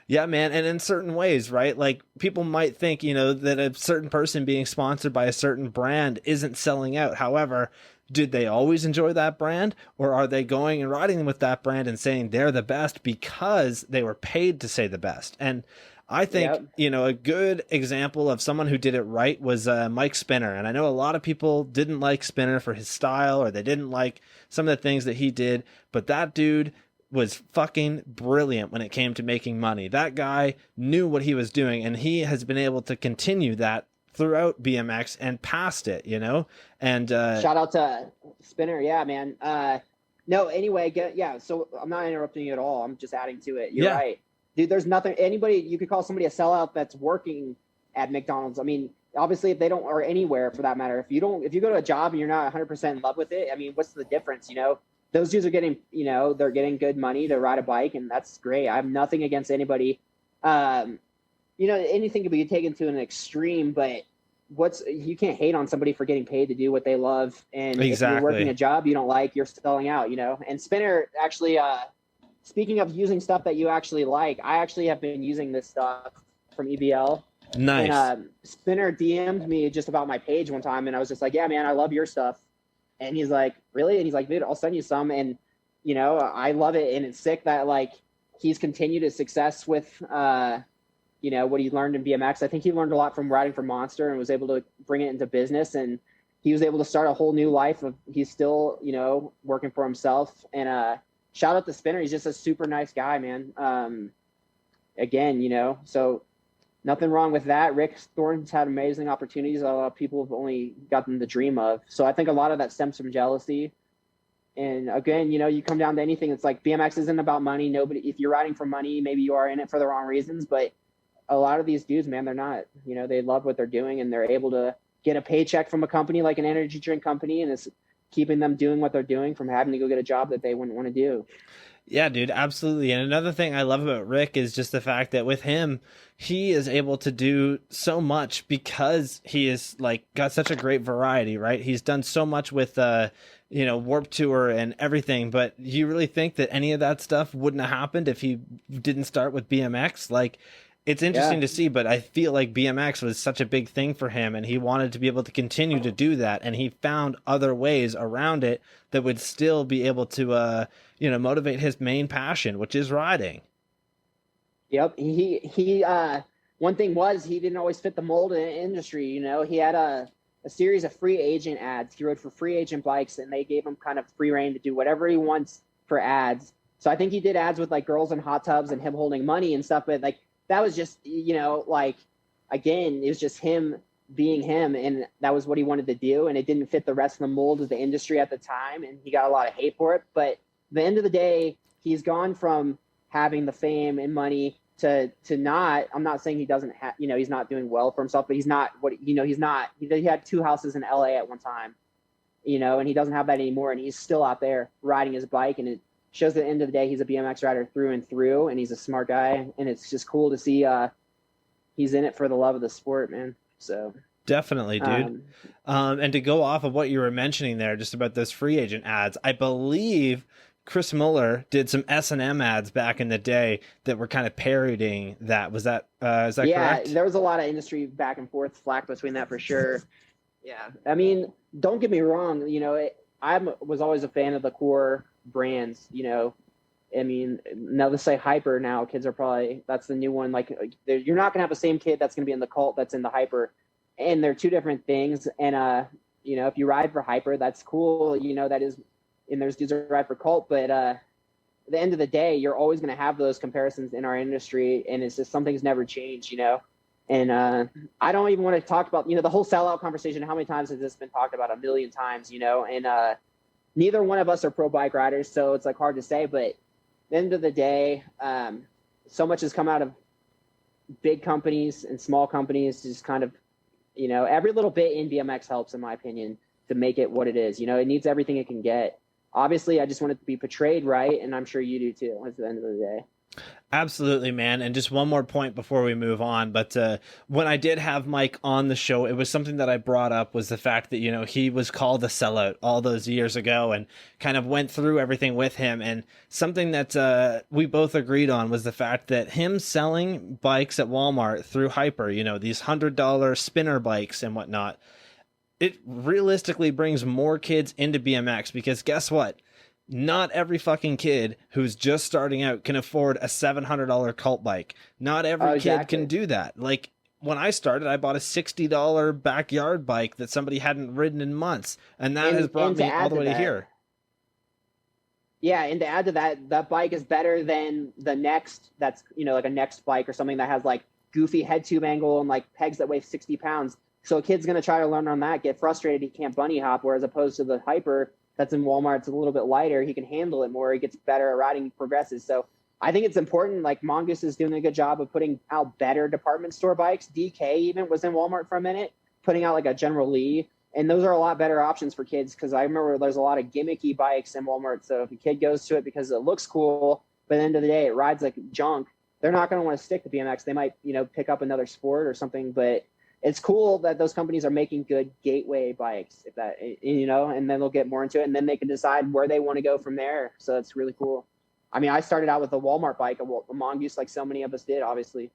Yeah, man. And in certain ways, right? Like, people might think, that a certain person being sponsored by a certain brand isn't selling out. However, did they always enjoy that brand? Or are they going and riding with that brand and saying they're the best because they were paid to say the best? And I think, a good example of someone who did it right was Mike Spinner. And I know a lot of people didn't like Spinner for his style, or they didn't like some of the things that he did. But that dude was fucking brilliant when it came to making money. That guy knew what he was doing, and he has been able to continue that throughout BMX and past it, And shout out to Spinner. Yeah, man. No, anyway, so I'm not interrupting you at all. I'm just adding to it. You're right. Dude, there's nothing, you could call somebody a sellout that's working at McDonald's. I mean, obviously if they don't, or anywhere for that matter, if you go to a job and you're not 100% in love with it, I mean, what's the difference? Those dudes are getting, they're getting good money to ride a bike, and that's great. I have nothing against anybody. Anything can be taken to an extreme, but you can't hate on somebody for getting paid to do what they love. And if you're working a job you don't like, you're selling out, And Spinner actually, speaking of using stuff that you actually like, I actually have been using this stuff from EBL. Nice. And Spinner DM'd me just about my page one time, and I was just like, yeah, man, I love your stuff. And he's like, really? And he's like, dude, I'll send you some. And, I love it. And it's sick that, like, he's continued his success with, what he learned in BMX. I think he learned a lot from riding for Monster and was able to bring it into business. And he was able to start a whole new life he's still, working for himself. And shout out to Spinner. He's just a super nice guy, man. Again, so nothing wrong with that. Rick Thorne's had amazing opportunities that a lot of people have only gotten the dream of. So I think a lot of that stems from jealousy. And again, you come down to anything. It's like BMX isn't about money. If you're riding for money, maybe you are in it for the wrong reasons. But a lot of these dudes, man, they're not. They love what they're doing, and they're able to get a paycheck from a company like an energy drink company, and it's keeping them doing what they're doing from having to go get a job that they wouldn't want to do. Yeah, dude, absolutely. And another thing I love about Rick is just the fact that with him, he is able to do so much because he is like got such a great variety, right? He's done so much with Warped Tour and everything, but you really think that any of that stuff wouldn't have happened if he didn't start with BMX? Like, it's interesting to see, but I feel like BMX was such a big thing for him, and he wanted to be able to continue to do that, and he found other ways around it that would still be able to, motivate his main passion, which is riding. Yep. He one thing was he didn't always fit the mold in the industry. He had a series of free agent ads. He rode for free agent bikes, and they gave him kind of free reign to do whatever he wants for ads. So I think he did ads with like girls in hot tubs and him holding money and stuff, but like, that was just, again, it was just him being him, and that was what he wanted to do, and it didn't fit the rest of the mold of the industry at the time, and he got a lot of hate for it. But at the end of the day, he's gone from having the fame and money to not. I'm not saying he doesn't have, he's not doing well for himself, but he's not he had 2 houses in LA at one time, and he doesn't have that anymore, and he's still out there riding his bike, and it shows at the end of the day he's a BMX rider through and through, and he's a smart guy, and it's just cool to see he's in it for the love of the sport, man. So definitely, dude. And to go off of what you were mentioning there just about those free agent ads, I believe Chris Muller did some S&M ads back in the day that were kind of parodying that. Was that is that correct? Yeah, there was a lot of industry back and forth flack between that for sure. Yeah, I mean, don't get me wrong, I was always a fan of the core brands. I mean, now let's say Hyper. Now kids are probably, that's the new one. Like, you're not gonna have the same kid that's gonna be in the Cult that's in the Hyper, and they're two different things. And if you ride for Hyper, that's cool. That is, and there's dudes that ride for Cult, but at the end of the day, you're always gonna have those comparisons in our industry, and it's just something's never changed. And I don't even want to talk about the whole sellout conversation. How many times has this been talked about? A million times. And neither one of us are pro bike riders, so it's like hard to say. But at the end of the day, so much has come out of big companies and small companies. Just kind of, every little bit in BMX helps, in my opinion, to make it what it is. It needs everything it can get. Obviously, I just want it to be portrayed right, and I'm sure you do too. At the end of the day. Absolutely, man. And just one more point before we move on. But when I did have Mike on the show, it was something that I brought up, was the fact that, he was called a sellout all those years ago, and kind of went through everything with him. And something that we both agreed on was the fact that him selling bikes at Walmart through Hyper, these $100 spinner bikes and whatnot, it realistically brings more kids into BMX, because guess what? Not every fucking kid who's just starting out can afford a $700 Cult bike. Not every kid can do that. Like, when I started, I bought a $60 backyard bike that somebody hadn't ridden in months, and that has brought me all the way to here. Yeah, and to add to that, that bike is better than the next, that's, like a next bike or something that has like goofy head tube angle and like pegs that weigh 60 pounds. So a kid's going to try to learn on that, get frustrated, he can't bunny hop, whereas opposed to the Hyper that's in Walmart, it's a little bit lighter. He can handle it more. He gets better at riding, progresses. So I think it's important. Like Mongoose is doing a good job of putting out better department store bikes. DK even was in Walmart for a minute, putting out like a General Lee. And those are a lot better options for kids because I remember there's a lot of gimmicky bikes in Walmart. So if a kid goes to it because it looks cool, but at the end of the day, it rides like junk, they're not going to want to stick to BMX. They might, pick up another sport or something. But it's cool that those companies are making good gateway bikes, if that, and then they'll get more into it. And then they can decide where they want to go from there. So it's really cool. I mean, I started out with a Walmart bike, a Mongoose, like so many of us did, obviously.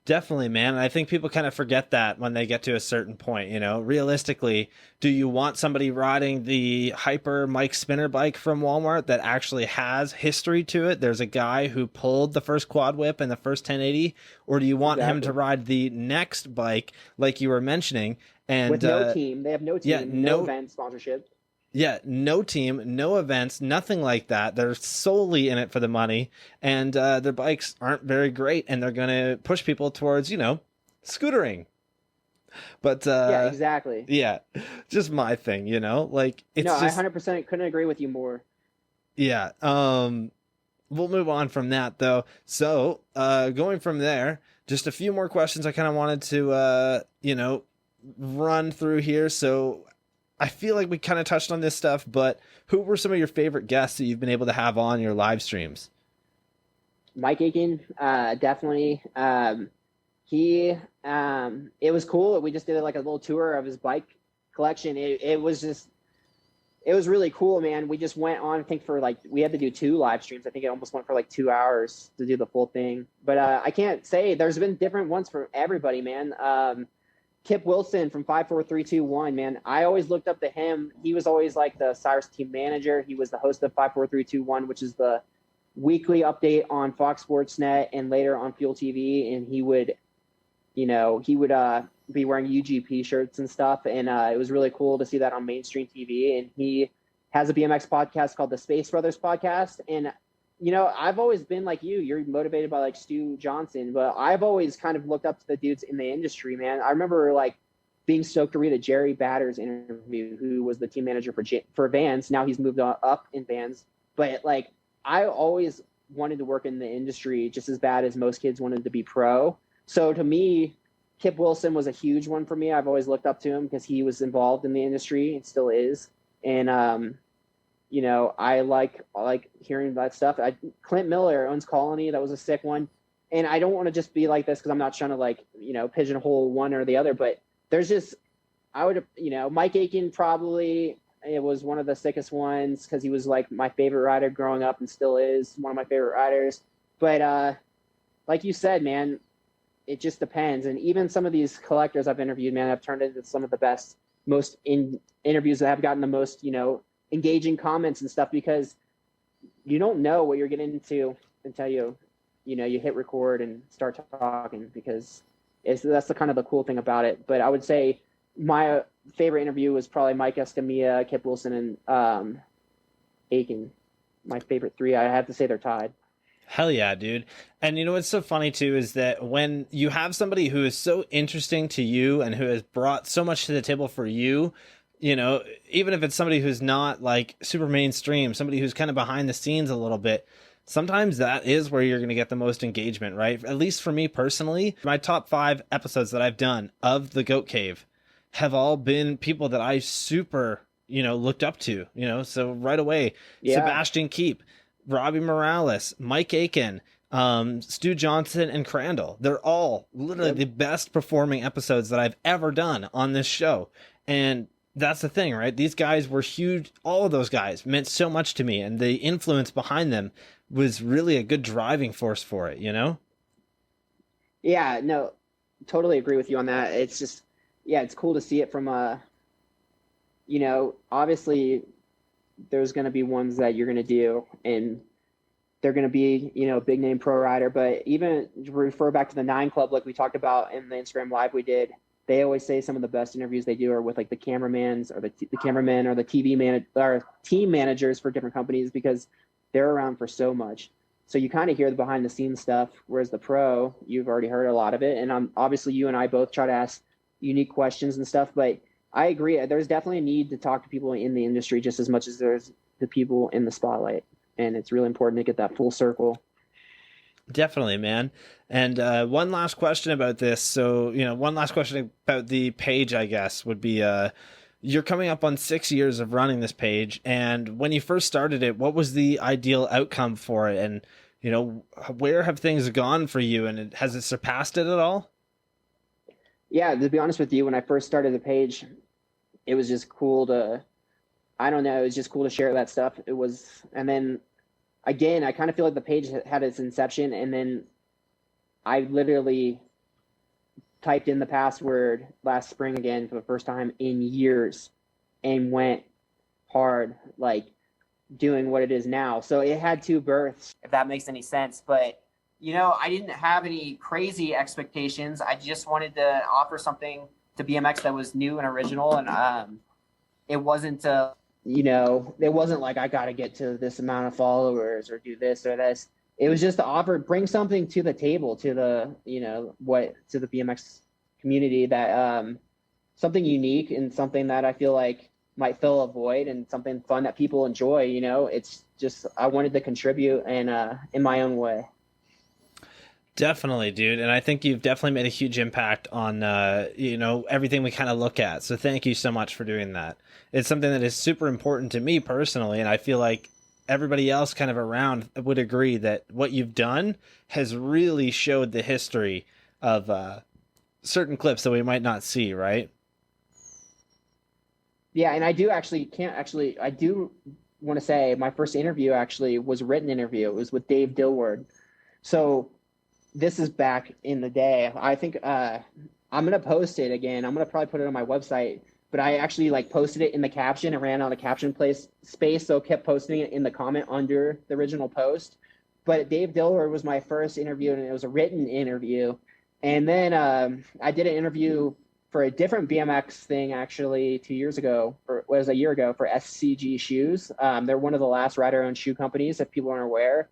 Definitely, man. I think people kind of forget that when they get to a certain point, realistically, do you want somebody riding the Hyper Mike Spinner bike from Walmart that actually has history to it? There's a guy who pulled the first quad whip and the first 1080, or do you want him to ride the next bike like you were mentioning? And with no team, they have no team, no event sponsorship. Yeah, no team, no events, nothing like that. They're solely in it for the money, and their bikes aren't very great, and they're going to push people towards, scootering. But yeah, exactly. Yeah, just my thing, like it's no, just, I 100% couldn't agree with you more. Yeah, we'll move on from that though. So, going from there, just a few more questions I kind of wanted to, run through here. So, I feel like we kind of touched on this stuff, but who were some of your favorite guests that you've been able to have on your live streams? Mike Aiken, definitely. It was cool. We just did like a little tour of his bike collection. It was really cool, man. We just went on, I think we had to do 2 live streams. I think it almost went for like 2 hours to do the full thing. But I can't say, there's been different ones for everybody, man. Kip Wilson from 54321, man. I always looked up to him. He was always like the Cyrus team manager. He was the host of 54321, which is the weekly update on Fox Sports Net and later on Fuel TV. And he would be wearing UGP shirts and stuff. And it was really cool to see that on mainstream TV. And he has a BMX podcast called the Space Brothers Podcast. And I've always been like you. You're motivated by like Stu Johnson, but I've always kind of looked up to the dudes in the industry, man. I remember like being stoked to read a Jerry Batter's interview, who was the team manager for Vans. Now he's moved up in Vans, but like I always wanted to work in the industry just as bad as most kids wanted to be pro. So to me, Kip Wilson was a huge one for me. I've always looked up to him because he was involved in the industry and still is. And I like hearing that stuff. Clint Miller owns Colony. That was a sick one. And I don't want to just be like this because I'm not trying to pigeonhole one or the other, but there's just, Mike Aiken probably, it was one of the sickest ones because he was like my favorite rider growing up and still is one of my favorite riders. But like you said, man, it just depends. And even some of these collectors I've interviewed, man, have turned into some of the best, most interviews that have gotten the most, engaging comments and stuff, because you don't know what you're getting into until you hit record and start talking, because that's the kind of the cool thing about it. But I would say my favorite interview was probably Mike Escamilla, Kip Wilson, and Aiken. My favorite 3. I have to say they're tied. Hell yeah, dude. And what's so funny too is that when you have somebody who is so interesting to you and who has brought so much to the table for you, even if it's somebody who's not like super mainstream, somebody who's kind of behind the scenes a little bit, sometimes that is where you're going to get the most engagement, right? At least for me personally, my top 5 episodes that I've done of the Goat Cave have all been people that I super, looked up to, so right away, yeah. Sebastian Keep, Robbie Morales, Mike Aiken, Stu Johnson, and Crandall. They're all literally the best performing episodes that I've ever done on this show. And that's the thing, right? These guys were huge. All of those guys meant so much to me, and the influence behind them was really a good driving force for it, Yeah, no, totally agree with you on that. It's just, yeah, it's cool to see it from obviously there's going to be ones that you're going to do, and they're going to be, big name pro rider. But even refer back to the 9 Club, like we talked about in the Instagram live we did, they always say some of the best interviews they do are with like the cameramen or the cameramen or the team managers for different companies, because they're around for so much. So you kind of hear the behind the scenes stuff, whereas the pro, you've already heard a lot of it. And obviously you and I both try to ask unique questions and stuff, but I agree. There's definitely a need to talk to people in the industry just as much as there's the people in the spotlight. And it's really important to get that full circle. Definitely, man. And one last question about this. So, one last question about the page, I guess, would be you're coming up on 6 years of running this page. And when you first started it, what was the ideal outcome for it? And, where have things gone for you? And has it surpassed it at all? Yeah, to be honest with you, when I first started the page, it was just cool to, I don't know, it was just cool to share that stuff. It was, and then again, I kind of feel like the page had its inception, and then I literally typed in the password last spring again for the first time in years and went hard, like doing what it is now. So it had two births, if that makes any sense. But, I didn't have any crazy expectations. I just wanted to offer something to BMX that was new and original. And it wasn't, it wasn't like I got to get to this amount of followers or do this or this. It was just to offer, bring something to the table, to the, to the BMX community that something unique and something that I feel like might fill a void and something fun that people enjoy. It's just, I wanted to contribute and in my own way. Definitely, dude. And I think you've definitely made a huge impact on, everything we kind of look at. So thank you so much for doing that. It's something that is super important to me personally. And I feel like everybody else kind of around would agree that what you've done has really showed the history of certain clips that we might not see, right? Yeah. And I do want to say my first interview actually was a written interview. It was with Dave Dilward. So this is back in the day. I think I'm going to post it again. I'm going to probably put it on my website, but I actually posted it in the caption. I ran out of caption space, so kept posting it in the comment under the original post. But Dave Dilward was my first interview, and it was a written interview. And then I did an interview for a different BMX thing actually 2 years ago, or it was a year ago, for SCG Shoes. They're one of the last rider-owned shoe companies, if people aren't aware.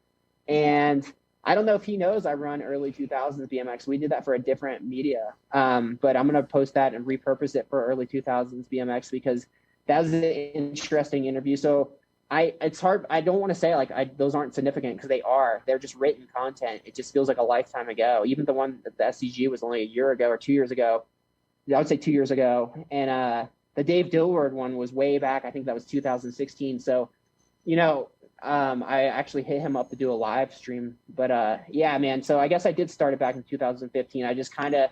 And I don't know if he knows I run early 2000s BMX. We did that for a different media, but I'm going to post that and repurpose it for early 2000s BMX because that was an interesting interview. So it's hard. I don't want to say those aren't significant because they are. They're just written content. It just feels like a lifetime ago. Even the one that the SCG was only a year ago or 2 years ago. I would say 2 years ago. And the Dave Dilward one was way back. I think that was 2016. So, I actually hit him up to do a live stream, but yeah, man. So I guess I did start it back in 2015. I just kind of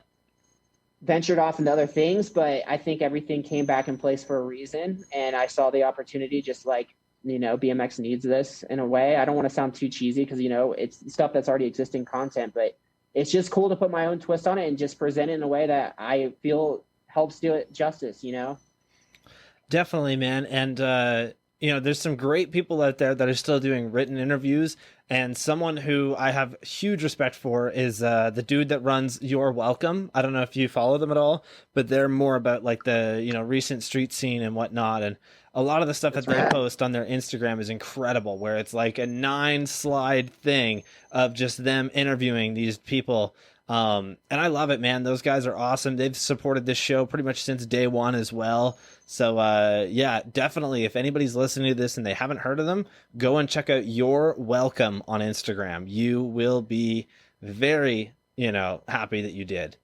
ventured off into other things, but I think everything came back in place for a reason. And I saw the opportunity, just like, BMX needs this in a way. I don't want to sound too cheesy because, it's stuff that's already existing content, but it's just cool to put my own twist on it and just present it in a way that I feel helps do it justice, Definitely, man. And, there's some great people out there that are still doing written interviews. And someone who I have huge respect for is the dude that runs You're Welcome. I don't know if you follow them at all, but they're more about the, recent street scene and whatnot. And a lot of the stuff that they post on their Instagram is incredible, where it's like a 9-slide thing of just them interviewing these people. And I love it, man. Those guys are awesome. They've supported this show pretty much since day one as well. So, yeah, definitely. If anybody's listening to this and they haven't heard of them, go and check out You're Welcome on Instagram. You will be very, happy that you did.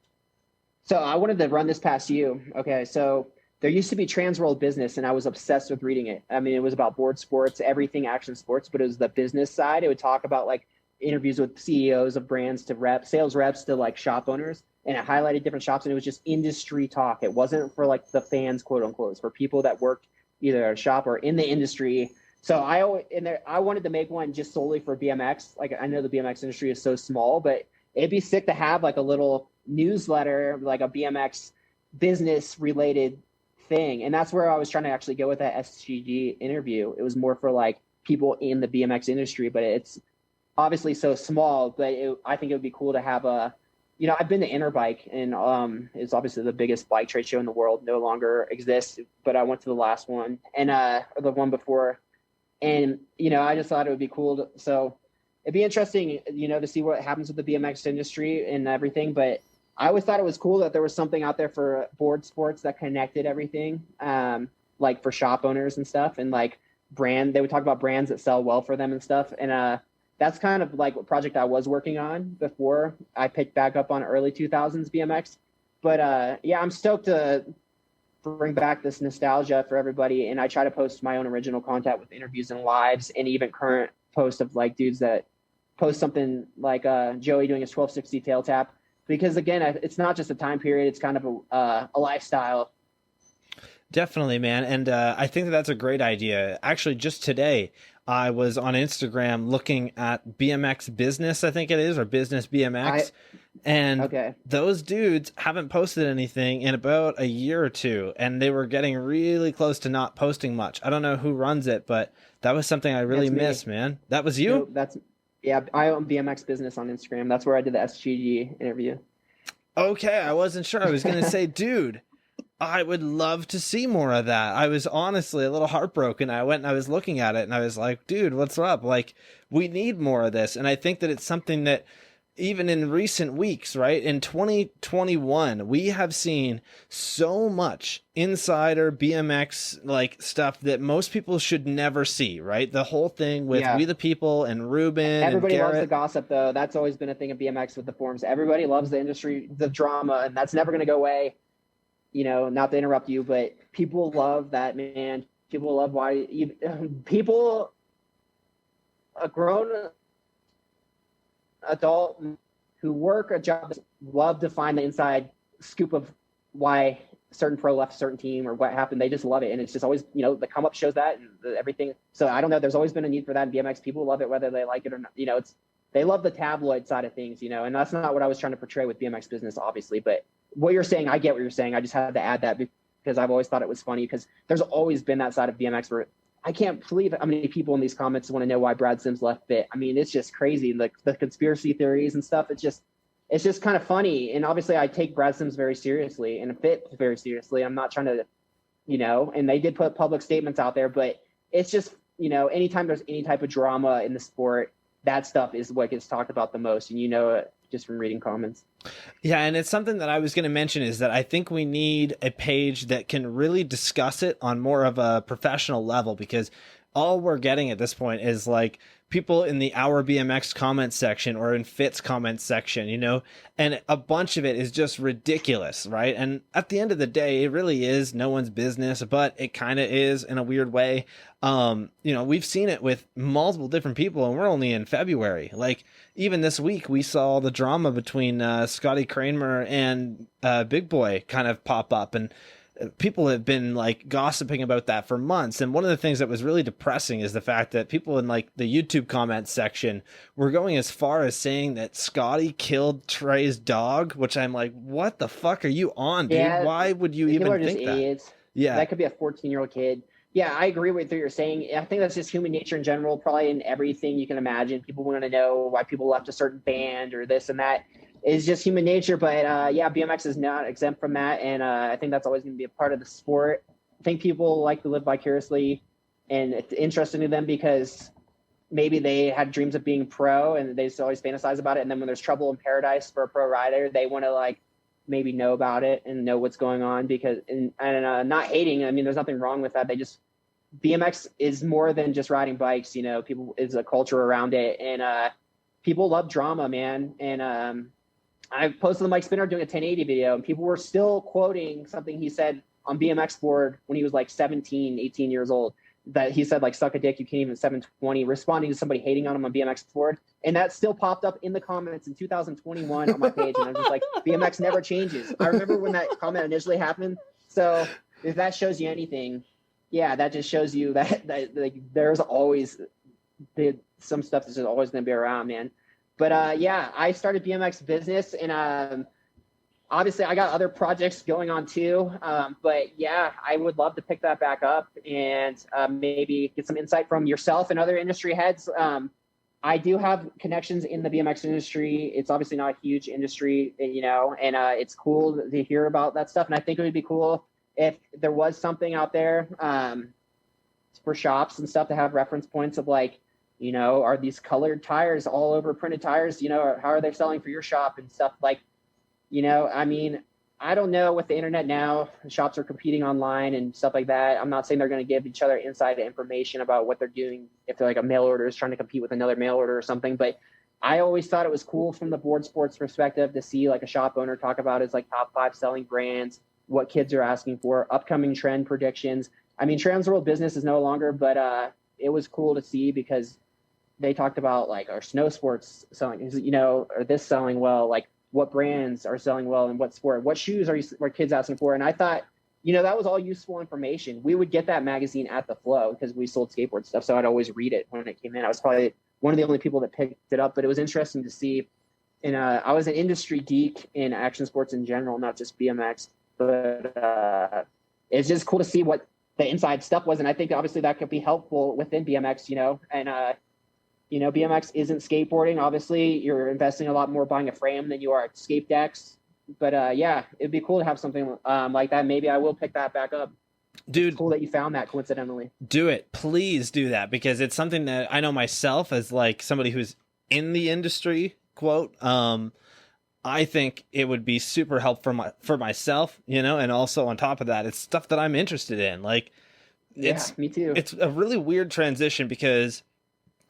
So I wanted to run this past you. Okay. So there used to be Transworld Business, and I was obsessed with reading it. I mean, it was about board sports, everything action sports, but it was the business side. It would talk about interviews with CEOs of brands to sales reps to shop owners, and it highlighted different shops, and it was just industry talk. It wasn't for the fans, quote unquote. It's for people that worked either at a shop or in the industry. So I wanted to make one just solely for BMX. I know the BMX industry is so small, but it'd be sick to have a little newsletter, like a BMX business related thing. And that's where I was trying to actually go with that SGG interview. It was more for people in the BMX industry, but it's obviously so small, but I think it would be cool to have I've been to Interbike, and it's obviously the biggest bike trade show in the world, no longer exists, but I went to the last one and the one before. And, I just thought it would be cool. So it'd be interesting, to see what happens with the BMX industry and everything. But I always thought it was cool that there was something out there for board sports that connected everything, for shop owners and stuff, and they would talk about brands that sell well for them and stuff. And that's kind of like what project I was working on before I picked back up on early 2000s BMX. But yeah, I'm stoked to bring back this nostalgia for everybody. And I try to post my own original content with interviews and lives, and even current posts of like dudes that post something like Joey doing his 1260 tail tap. Because again, it's not just a time period; it's kind of a lifestyle. Definitely, man. And I think that that's a great idea. Actually, just today, I was on Instagram looking at BMX Business, I think it is, or Business BMX. And okay. those dudes haven't posted anything in about a year or two. And they were getting really close to not posting much. I don't know who runs it, but that was something I really missed, man. That was you? No, yeah, I own BMX Business on Instagram. That's where I did the SGG interview. Okay, I wasn't sure. I was going to say, dude, I would love to see more of that. I was honestly a little heartbroken. I went and I was looking at it and I was like, dude, what's up? Like, we need more of this. And I think that it's something that even in recent weeks, right? In 2021, we have seen so much insider BMX like stuff that most people should never see, right? The whole thing with We the People and Ruben. Everybody and loves the gossip, though. That's always been a thing of BMX with the forums. Everybody loves the industry, the drama, and that's never going to go away. You know, not to interrupt you, but people love that, man. People love people, a grown adult who work a job, love to find the inside scoop of why certain pro left a certain team or what happened. They just love it. And it's just always, you know, the come up shows that and everything. So I don't know. There's always been a need for that in BMX. People love it, whether they like it or not. You know, they love the tabloid side of things, you know, and that's not what I was trying to portray with BMX Business, obviously. But what you're saying, I get what you're saying. I just had to add that because I've always thought it was funny, because there's always been that side of BMX where I can't believe how many people in these comments want to know why Brad Sims left Fit. I mean, it's just crazy. Like the conspiracy theories and stuff. It's just kind of funny. And obviously I take Brad Sims very seriously and Fit very seriously. I'm not trying to, you know, and they did put public statements out there, but it's just, you know, anytime there's any type of drama in the sport, that stuff is what gets talked about the most. And you know it just from reading comments. Yeah, and it's something that I was going to mention is that I think we need a page that can really discuss it on more of a professional level, because all we're getting at this point is like people in the Our BMX comment section or in Fit's comment section, you know, and a bunch of it is just ridiculous, right? And at the end of the day, it really is no one's business, but it kind of is in a weird way. You know, we've seen it with multiple different people, and we're only in February. Like even this week, we saw the drama between Scotty Kramer and Big Boy kind of pop up, and people have been like gossiping about that for months. And one of the things that was really depressing is the fact that people in like the YouTube comments section were going as far as saying that Scotty killed Trey's dog, which I'm like, what the fuck are you on, dude? Yeah, why would you even think that? Idiots. Yeah, that could be a 14-year-old kid. Yeah, I agree with what you're saying. I think that's just human nature in general, probably in everything you can imagine. People want to know why people left a certain band or this and that. It's just human nature. But yeah, BMX is not exempt from that. And I think that's always going to be a part of the sport. I think people like to live vicariously, and it's interesting to them because maybe they had dreams of being pro and they just always fantasize about it. And then when there's trouble in paradise for a pro rider, they want to like maybe know about it and know what's going on, because and not hating. I mean, there's nothing wrong with that. BMX is more than just riding bikes, you know, people is a culture around it, and people love drama, man. And I posted the Mike Spinner doing a 1080 video, and people were still quoting something he said on BMX board when he was like 17, 18 years old, that he said like, suck a dick, you can't even 720, responding to somebody hating on him on BMX board. And that still popped up in the comments in 2021 on my page. And I was just like, BMX never changes. I remember when that comment initially happened. So if that shows you anything, yeah, that just shows you that like there's always some stuff that's just always going to be around, man. But yeah, I started BMX Business, and obviously I got other projects going on too. But yeah, I would love to pick that back up and maybe get some insight from yourself and other industry heads. I do have connections in the BMX industry. It's obviously not a huge industry, you know, and it's cool to hear about that stuff. And I think it would be cool if there was something out there for shops and stuff to have reference points of like, you know, are these colored tires all over printed tires? You know, how are they selling for your shop and stuff like, you know, I mean, I don't know with the internet now, shops are competing online and stuff like that. I'm not saying they're going to give each other inside information about what they're doing if they're like a mail order is trying to compete with another mail order or something. But I always thought it was cool from the board sports perspective to see like a shop owner talk about his like top 5 selling brands, what kids are asking for, upcoming trend predictions. I mean, Trans World Business is no longer, but it was cool to see because they talked about like our snow sports selling, or this selling well, like what brands are selling well and what sport, what shoes are kids asking for. And I thought, that was all useful information. We would get that magazine at the Flow because we sold skateboard stuff. So I'd always read it when it came in. I was probably one of the only people that picked it up, but it was interesting to see. And I was an industry geek in action sports in general, not just BMX, but it's just cool to see what the inside stuff was. And I think obviously that could be helpful within BMX, and BMX isn't skateboarding. Obviously, you're investing a lot more buying a frame than you are at skate decks. But yeah, it'd be cool to have something like that. Maybe I will pick that back up. Dude, it's cool that you found that coincidentally. Do it. Please do that, because it's something that I know myself as like somebody who's in the industry, quote. I think it would be super helpful for myself, and also on top of that, it's stuff that I'm interested in. Like, me too. It's a really weird transition because,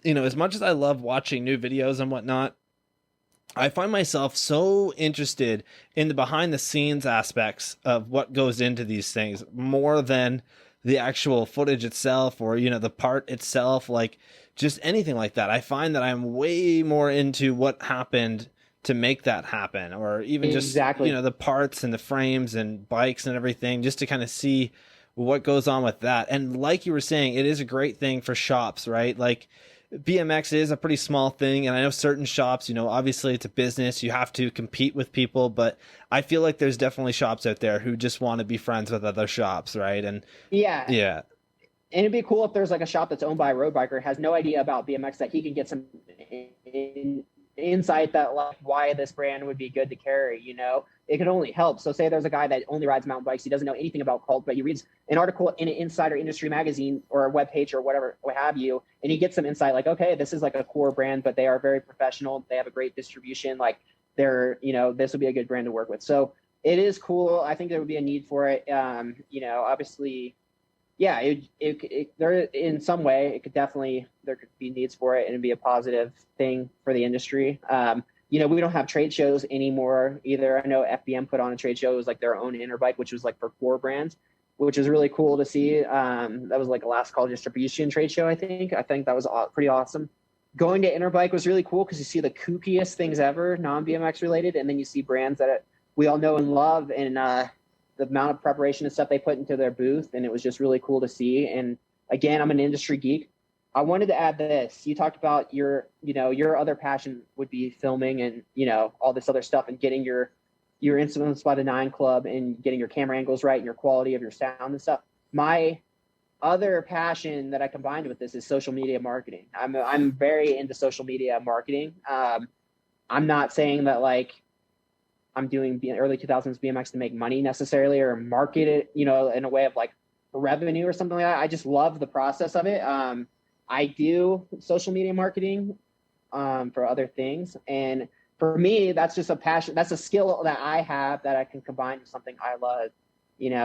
as much as I love watching new videos and whatnot, I find myself so interested in the behind the scenes aspects of what goes into these things more than the actual footage itself or, the part itself, like just anything like that. I find that I'm way more into what happened to make that happen, or even just, the parts and the frames and bikes and everything, just to kind of see what goes on with that. And like you were saying, it is a great thing for shops, right? Like, BMX is a pretty small thing, and I know certain shops, obviously it's a business, you have to compete with people, but I feel like there's definitely shops out there who just want to be friends with other shops, right? And yeah. And it'd be cool if there's like a shop that's owned by a road biker, has no idea about BMX, that he can get some insight that like why this brand would be good to carry. It could only help. So say there's a guy that only rides mountain bikes, he doesn't know anything about cult, but he reads an article in an insider industry magazine or a web page or whatever, what have you, and he gets some insight like, okay, this is like a core brand, but they are very professional, they have a great distribution, like they're, this would be a good brand to work with. So it is cool. I think there would be a need for it. Obviously, yeah, there in some way it could definitely, there could be needs for it and it'd be a positive thing for the industry. We don't have trade shows anymore either. I know FBM put on a trade show. It was like their own Interbike, which was like for core brands, which is really cool to see. That was like a last call distribution trade show, I think. That was pretty awesome. Going to Interbike was really cool because you see the kookiest things ever, non-BMX related, and then you see brands that we all know and love, and the amount of preparation and stuff they put into their booth, and it was just really cool to see. And again, I'm an industry geek. I wanted to add this. You talked about your other passion would be filming and, all this other stuff, and getting your Influenced by the Nine Club and getting your camera angles right and your quality of your sound and stuff. My other passion that I combined with this is social media marketing. I'm very into social media marketing. I'm not saying that like I'm doing early 2000s BMX to make money necessarily or market it, in a way of like revenue or something like that. I just love the process of it. I do social media marketing for other things. And for me, that's just a passion. That's a skill that I have that I can combine with something I love,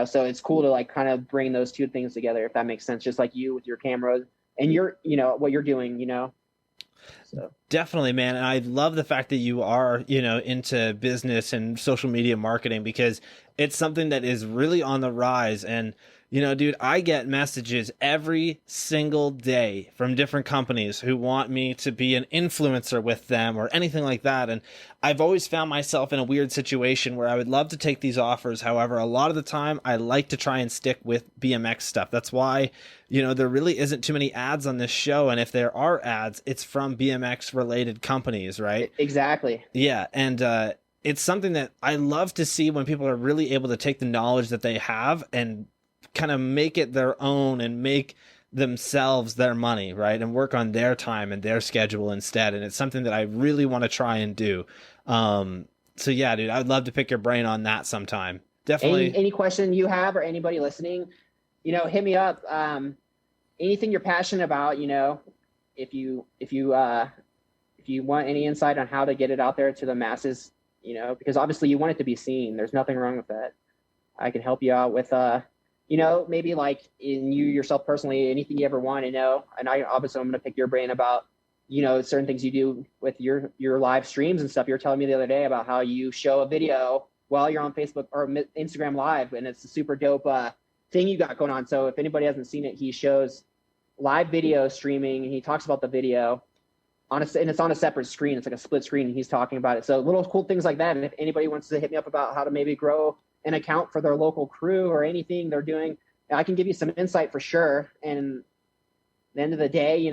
so it's cool to like kind of bring those two things together, if that makes sense. Just like you with your cameras and what you're doing, So. Definitely, man. And I love the fact that you are, into business and social media marketing, because it's something that is really on the rise. And, dude, I get messages every single day from different companies who want me to be an influencer with them or anything like that. And I've always found myself in a weird situation where I would love to take these offers. However, a lot of the time I like to try and stick with BMX stuff. That's why, there really isn't too many ads on this show. And if there are ads, it's from BMX related companies, right? Exactly. Yeah. And, it's something that I love to see when people are really able to take the knowledge that they have and kind of make it their own and make themselves their money, right? And work on their time and their schedule instead. And it's something that I really want to try and do. So yeah, dude, I would love to pick your brain on that sometime. Definitely. Any question you have or anybody listening, hit me up. Anything you're passionate about, if you want any insight on how to get it out there to the masses, because obviously you want it to be seen. There's nothing wrong with that. I can help you out with, maybe like in you yourself personally, anything you ever want to know. And I'm going to pick your brain about, certain things you do with your live streams and stuff. You were telling me the other day about how you show a video while you're on Facebook or Instagram Live, and it's a super dope thing you got going on. So if anybody hasn't seen it, he shows live video streaming, and he talks about the video and it's on a separate screen. It's like a split screen, and he's talking about it. So little cool things like that. And if anybody wants to hit me up about how to maybe grow an account for their local crew or anything they're doing, I can give you some insight for sure. And at the end of the day,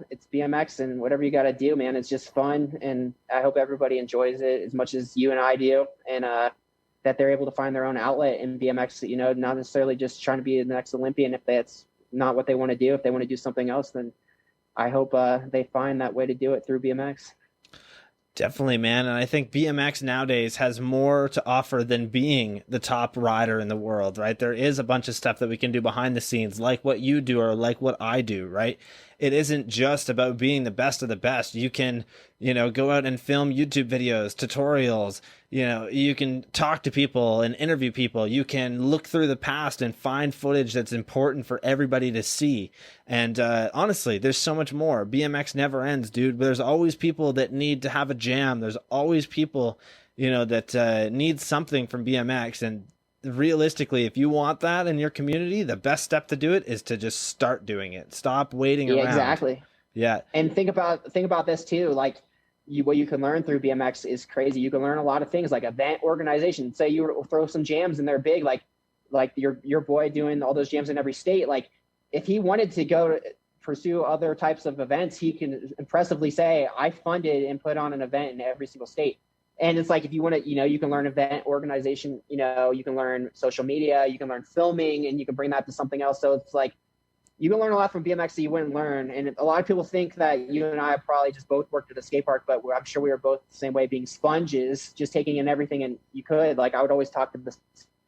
it's BMX, and whatever you got to do, man, it's just fun. And I hope everybody enjoys it as much as you and I do. And that they're able to find their own outlet in BMX, not necessarily just trying to be the next Olympian. If that's not what they want to do, if they want to do something else, then I hope they find that way to do it through BMX. Definitely, man. And I think BMX nowadays has more to offer than being the top rider in the world, right? There is a bunch of stuff that we can do behind the scenes, like what you do or like what I do, right? It isn't just about being the best of the best. You can, go out and film YouTube videos, tutorials, you can talk to people and interview people. You can look through the past and find footage that's important for everybody to see. And honestly, there's so much more. BMX never ends, dude. There's always people that need to have a jam. There's always people, that need something from BMX. And realistically, if you want that in your community, the best step to do it is to just start doing it. Stop waiting around. Exactly. Yeah. And think about this too. Like what you can learn through BMX is crazy. You can learn a lot of things like event organization. Say you throw some jams and they're big, like your boy doing all those jams in every state. Like if he wanted to go pursue other types of events, he can impressively say, I funded and put on an event in every single state. And it's like, if you want to, you can learn event organization, you can learn social media, you can learn filming, and you can bring that to something else. So it's like, you can learn a lot from BMX that you wouldn't learn. And a lot of people think that you and I probably just both worked at a skate park, but I'm sure we were both the same way, being sponges, just taking in everything. And you could, like, I would always talk to the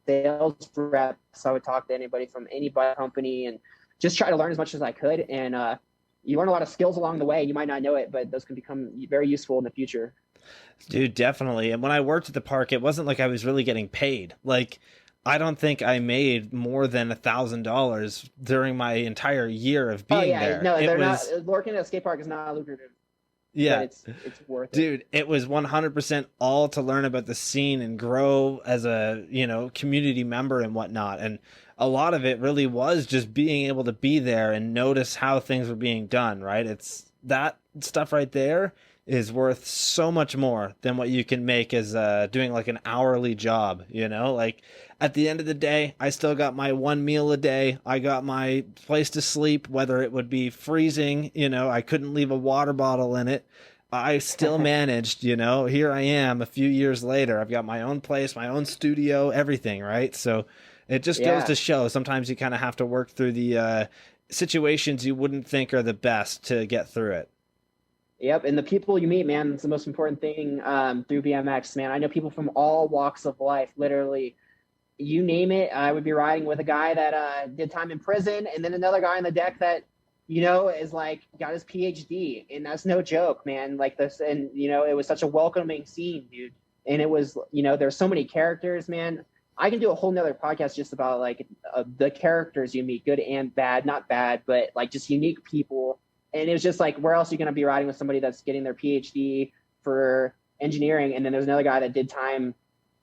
sales reps. I would talk to anybody from any bike company and just try to learn as much as I could. And you learn a lot of skills along the way. You might not know it, but those can become very useful in the future. Dude, definitely. And when I worked at the park, it wasn't like I was really getting paid. Like, I don't think I made more than $1,000 during my entire year of being there. No, they're not. Working at a skate park is not lucrative. Yeah, it's worth it. Dude, it was 100% all to learn about the scene and grow as a, community member and whatnot. And a lot of it really was just being able to be there and notice how things were being done, right? It's that stuff right there is worth so much more than what you can make as doing like an hourly job, like at the end of the day, I still got my one meal a day. I got my place to sleep, whether it would be freezing, I couldn't leave a water bottle in it. I still managed, here I am a few years later. I've got my own place, my own studio, everything. Right. So it just goes to show sometimes you kind of have to work through the situations you wouldn't think are the best to get through it. Yep. And the people you meet, man, it's the most important thing through BMX, man. I know people from all walks of life, literally, you name it. I would be riding with a guy that did time in prison, and then another guy on the deck that, is like got his PhD. And that's no joke, man. Like this. And, it was such a welcoming scene, dude. And it was, there's so many characters, man. I can do a whole nother podcast just about like the characters you meet, good and bad, not bad, but like just unique people. And it was just like, where else are you going to be riding with somebody that's getting their PhD for engineering? And then there's another guy that did time,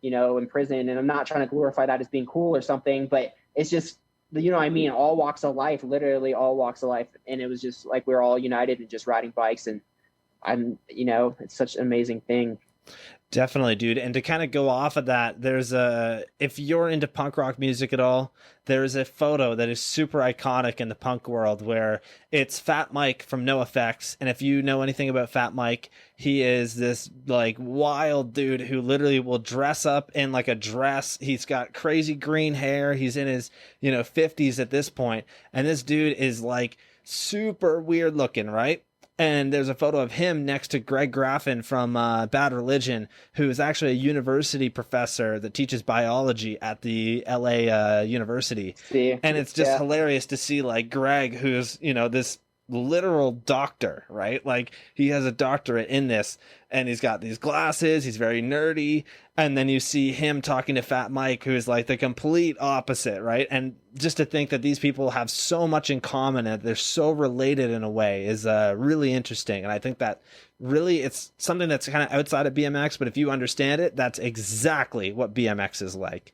in prison. And I'm not trying to glorify that as being cool or something, but it's just, what I mean? All walks of life, literally all walks of life. And it was just like, we're all united and just riding bikes. And it's such an amazing thing. Definitely, dude. And to kind of go off of that, if you're into punk rock music at all, there's a photo that is super iconic in the punk world where it's Fat Mike from NoFX. And if you know anything about Fat Mike, he is this like wild dude who literally will dress up in like a dress. He's got crazy green hair. He's in his, 50s at this point. And this dude is like super weird looking, right? And there's a photo of him next to Greg Graffin from Bad Religion, who is actually a university professor that teaches biology at the LA university. And it's just hilarious to see like Greg, who's, this literal doctor, right? Like he has a doctorate in this, and he's got these glasses, he's very nerdy, and then you see him talking to Fat Mike, who's like the complete opposite, right? And just to think that these people have so much in common and they're so related in a way is really interesting. And I think that really it's something that's kind of outside of BMX, but if you understand it, that's exactly what BMX is like.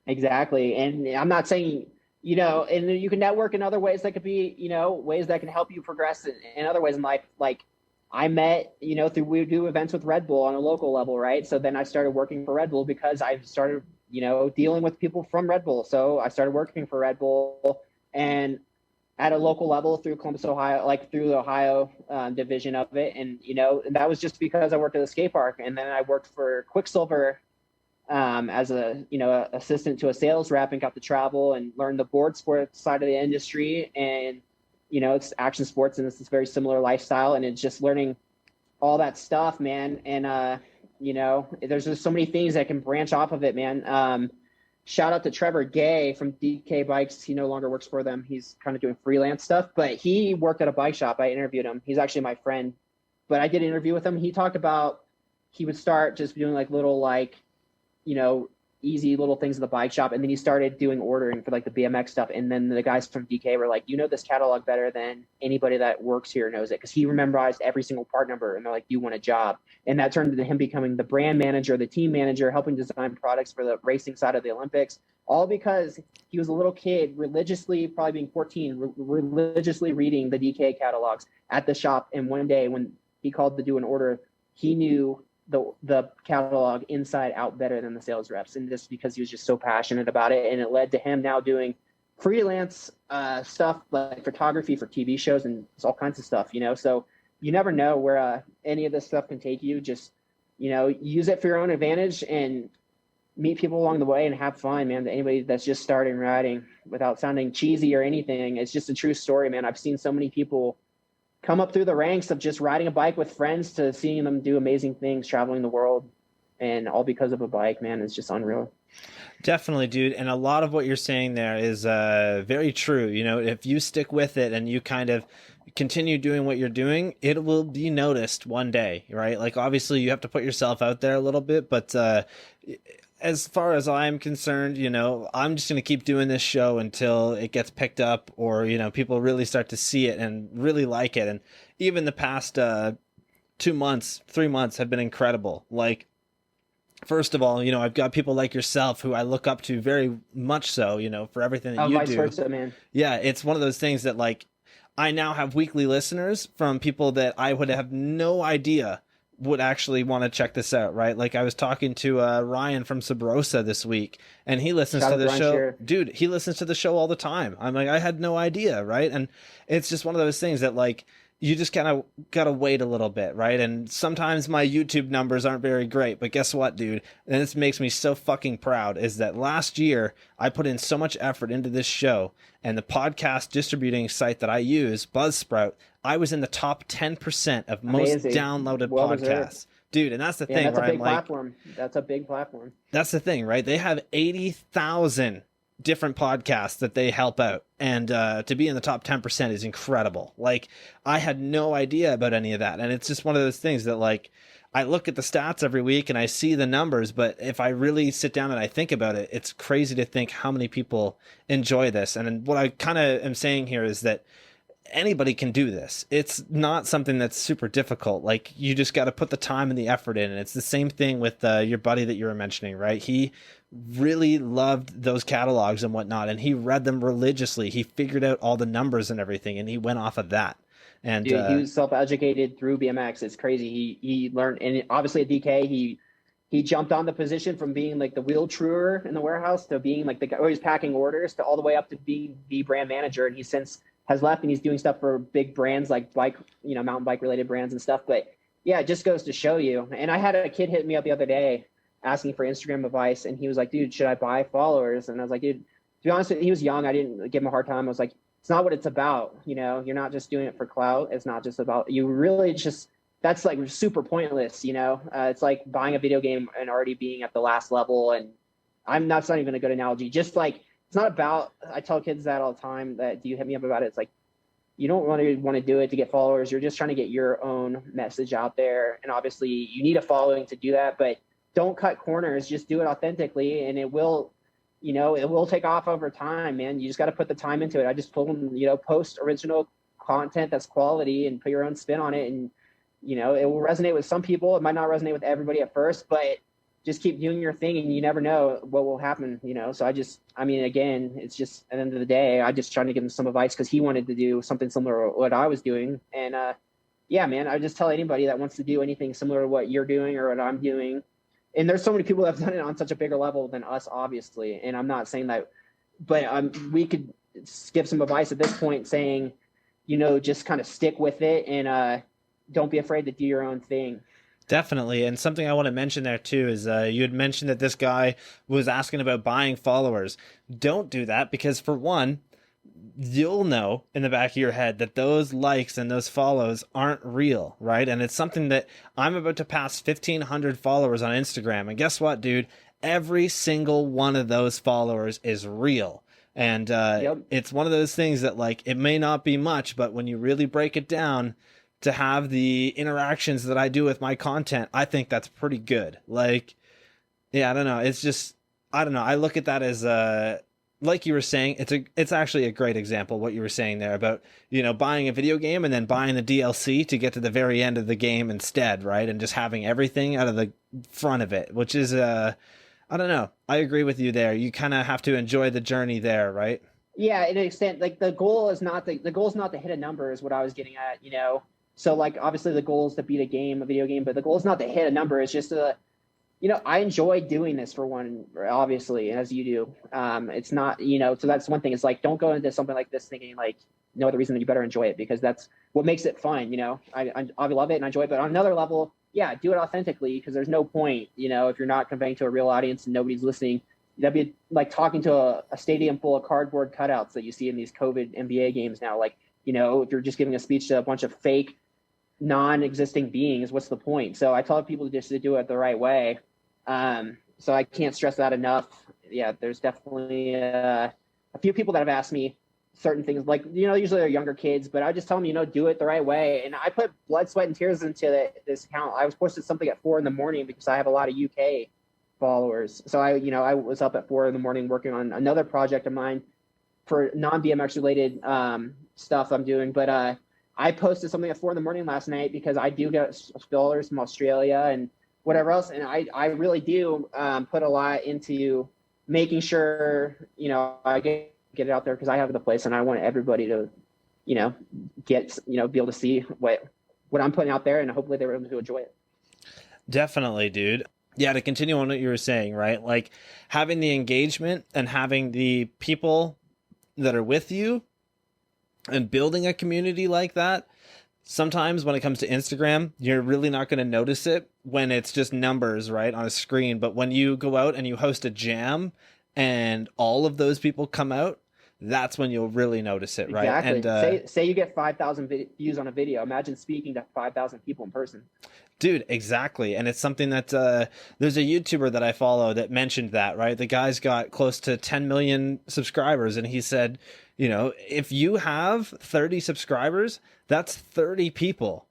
Exactly. And I'm not saying, and you can network in other ways that could be, ways that can help you progress in other ways in life. Like I met, we do events with Red Bull on a local level, right? So then I started working for Red Bull because I started, dealing with people from Red Bull. So I started working for Red Bull and at a local level through Columbus, Ohio, like through the Ohio division of it. And, and that was just because I worked at a skate park. And then I worked for Quicksilver as a assistant to a sales rep and got to travel and learn the board sports side of the industry. And it's action sports and it's this very similar lifestyle, and it's just learning all that stuff, man. And there's just so many things that can branch off of it, man. Shout out to Trevor Gay from DK Bikes. He no longer works for them. He's kind of doing freelance stuff, but he worked at a bike shop. I interviewed him. He's actually my friend, but I did an interview with him. He talked about he would start just doing like little easy little things in the bike shop. And then he started doing ordering for like the BMX stuff. And then the guys from DK were like, this catalog better than anybody that works here knows it. Cause he memorized every single part number. And they're like, you want a job. And that turned into him becoming the brand manager, the team manager, helping design products for the racing side of the Olympics, all because he was a little kid religiously, probably being 14, religiously reading the DK catalogs at the shop. And one day when he called to do an order, he knew the catalog inside out better than the sales reps, and just because he was just so passionate about it. And it led to him now doing freelance stuff like photography for TV shows and all kinds of stuff, so you never know where any of this stuff can take you. Just use it for your own advantage and meet people along the way and have fun, man. Anybody that's just starting riding, without sounding cheesy or anything, it's just a true story, man. I've seen so many people come up through the ranks of just riding a bike with friends to seeing them do amazing things, traveling the world, and all because of a bike, man. It's just unreal. Definitely, dude. And a lot of what you're saying there is very true. If you stick with it and you kind of continue doing what you're doing, it will be noticed one day, right? Like obviously you have to put yourself out there a little bit, but as far as I'm concerned, I'm just going to keep doing this show until it gets picked up or, people really start to see it and really like it. And even the past 2 months, 3 months have been incredible. Like, first of all, I've got people like yourself who I look up to very much so, for everything that you vice do. Versa, man. Yeah, it's one of those things that like I now have weekly listeners from people that I would have no idea would actually want to check this out, right? Like I was talking to Ryan from Sabrosa this week, and he listens to the show. Sure. Dude, he listens to the show all the time. I'm like, I had no idea, right? And it's just one of those things that like you just kind of gotta wait a little bit, right? And sometimes my YouTube numbers aren't very great, but guess what, dude? And this makes me so fucking proud is that last year I put in so much effort into this show, and the podcast distributing site that I use, Buzzsprout, I was in the top 10% of most downloaded podcasts. Dude, and that's the thing. That's a big platform. That's a big platform. That's the thing, right? They have 80,000 different podcasts that they help out, and to be in the top 10% is incredible. Like I had no idea about any of that, and it's just one of those things that like I look at the stats every week and I see the numbers, but if I really sit down and I think about it, it's crazy to think how many people enjoy this. And what I kind of am saying here is that anybody can do this. It's not something that's super difficult. Like you just got to put the time and the effort in. And it's the same thing with your buddy that you were mentioning, right? He really loved those catalogs and whatnot, and he read them religiously. He figured out all the numbers and everything, and he went off of that. And dude, he was self-educated through BMX. It's crazy. He learned, and obviously at DK, he jumped on the position from being like the wheel truer in the warehouse to being like the guy always packing orders to all the way up to being the brand manager. And he since has left and he's doing stuff for big brands like bike, mountain bike related brands and stuff. But yeah, it just goes to show you. And I had a kid hit me up the other day asking for Instagram advice, and he was like, dude, should I buy followers? And I was like, dude, to be honest with you, he was young. I didn't give him a hard time. I was like, it's not what it's about. You're not just doing it for clout. It's not just about you. Really just, that's like super pointless. It's like buying a video game and already being at the last level. And that's not even a good analogy. Just like, it's not about, I tell kids that all the time, that do you hit me up about it? It's like, you don't really want to do it to get followers. You're just trying to get your own message out there. And obviously you need a following to do that, but don't cut corners. Just do it authentically, and it will, it will take off over time, man. You just got to put the time into it. I just told them, post original content that's quality and put your own spin on it. And, it will resonate with some people. It might not resonate with everybody at first, but just keep doing your thing, and you never know what will happen, So again, it's just at the end of the day, I just trying to give him some advice because he wanted to do something similar to what I was doing. And yeah, man, I just tell anybody that wants to do anything similar to what you're doing or what I'm doing. And there's so many people that have done it on such a bigger level than us, obviously. And I'm not saying that, but we could give some advice at this point saying, just kind of stick with it and don't be afraid to do your own thing. Definitely. And something I want to mention there too is you had mentioned that this guy was asking about buying followers. Don't do that, because for one, you'll know in the back of your head that those likes and those follows aren't real, right? And it's something that I'm about to pass 1,500 followers on Instagram. And guess what, dude? Every single one of those followers is real. And It's one of those things that, like, it may not be much, but when you really break it down, to have the interactions that I do with my content, I think that's pretty good. Like, yeah, I don't know. It's just, I don't know. I look at that as, like you were saying, it's actually a great example, what you were saying there about, buying a video game and then buying the DLC to get to the very end of the game instead, right? And just having everything out of the front of it, which is, I don't know. I agree with you there. You kind of have to enjoy the journey there, right? Yeah, in an extent, like the goal is not to hit a number is what I was getting at, So like, obviously the goal is to beat a video game, but the goal is not to hit a number. It's just I enjoy doing this for one, obviously, as you do. It's not, so that's one thing. It's like, don't go into something like this thinking like no other reason that you better enjoy it, because that's what makes it fun. I love it and I enjoy it, but on another level, yeah, do it authentically, because there's no point, if you're not conveying to a real audience and nobody's listening. That'd be like talking to a stadium full of cardboard cutouts that you see in these COVID NBA games now. Like, if you're just giving a speech to a bunch of fake, non-existing beings, what's the point? So I tell people just to do it the right way. So I can't stress that enough. Yeah, there's definitely a few people that have asked me certain things, like, usually they're younger kids, but I just tell them, do it the right way. And I put blood, sweat, and tears into this account. I was posted something at 4 a.m. because I have a lot of UK followers. So I was up at 4 a.m. working on another project of mine for non-BMX related stuff I'm doing. But I posted something at 4 a.m. last night because I do get followers from Australia and whatever else. And I really do put a lot into making sure, I get it out there, because I have the place and I want everybody to, get, be able to see what I'm putting out there, and hopefully they're able to enjoy it. Definitely, dude. Yeah, to continue on what you were saying, right? Like, having the engagement and having the people that are with you and building a community like that. Sometimes when it comes to Instagram, you're really not going to notice it when it's just numbers, right, on a screen. But when you go out and you host a jam and all of those people come out, that's when you'll really notice it, right? Exactly. And say you get 5,000 views on a video. Imagine speaking to 5,000 people in person. Dude, exactly. And it's something that there's a YouTuber that I follow that mentioned that, right? The guy's got close to 10 million subscribers. And he said, if you have 30 subscribers, that's 30 people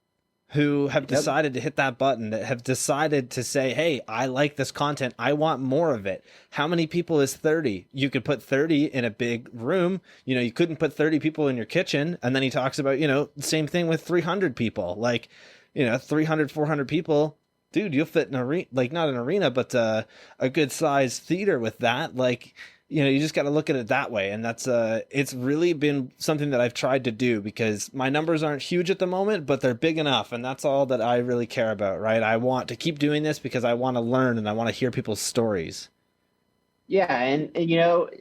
who have decided to hit that button, that have decided to say, hey, I like this content. I want more of it. How many people is 30? You could put 30 in a big room. You couldn't put 30 people in your kitchen. And then he talks about, the same thing with 300 people. Like, 300, 400 people, dude, you'll fit an arena, like not an arena, but a good sized theater with that. Like, you just got to look at it that way. And that's, it's really been something that I've tried to do, because my numbers aren't huge at the moment, but they're big enough. And that's all that I really care about, right? I want to keep doing this because I want to learn and I want to hear people's stories. Yeah. And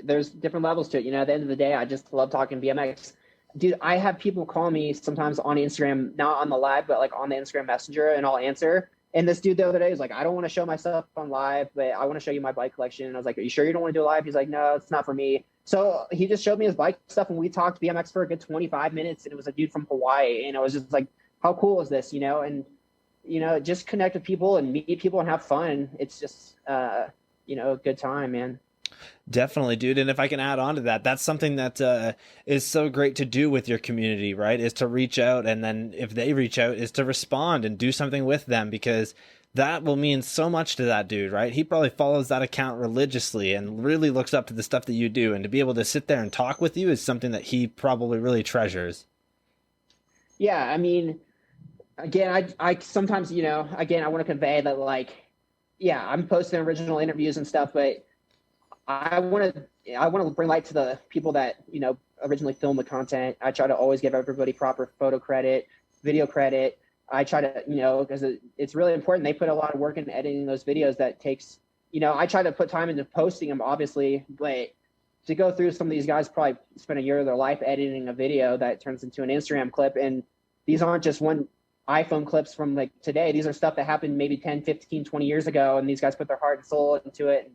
there's different levels to it. At the end of the day, I just love talking BMX. Dude, I have people call me sometimes on Instagram, not on the live, but like on the Instagram Messenger, and I'll answer. And this dude the other day was like, I don't want to show myself on live, but I want to show you my bike collection. And I was like, are you sure you don't want to do a live? He's like, no, it's not for me. So he just showed me his bike stuff, and we talked BMX for a good 25 minutes. And it was a dude from Hawaii. And I was just like, how cool is this? And, just connect with people and meet people and have fun. It's just, a good time, man. Definitely, dude. And if I can add on to that, that's something that is so great to do with your community, right? Is to reach out, and then if they reach out, is to respond and do something with them, because that will mean so much to that dude, right? He probably follows that account religiously and really looks up to the stuff that you do. And to be able to sit there and talk with you is something that he probably really treasures. Yeah, I mean, again, I sometimes, again, I want to convey that, like, yeah, I'm posting original interviews and stuff, but I want to bring light to the people that, originally filmed the content. I try to always give everybody proper photo credit, video credit. I try to, because it's really important. They put a lot of work in editing those videos. That takes, I try to put time into posting them, obviously, but to go through, some of these guys probably spend a year of their life editing a video that turns into an Instagram clip. And these aren't just one iPhone clips from like today. These are stuff that happened maybe 10, 15, 20 years ago. And these guys put their heart and soul into it. And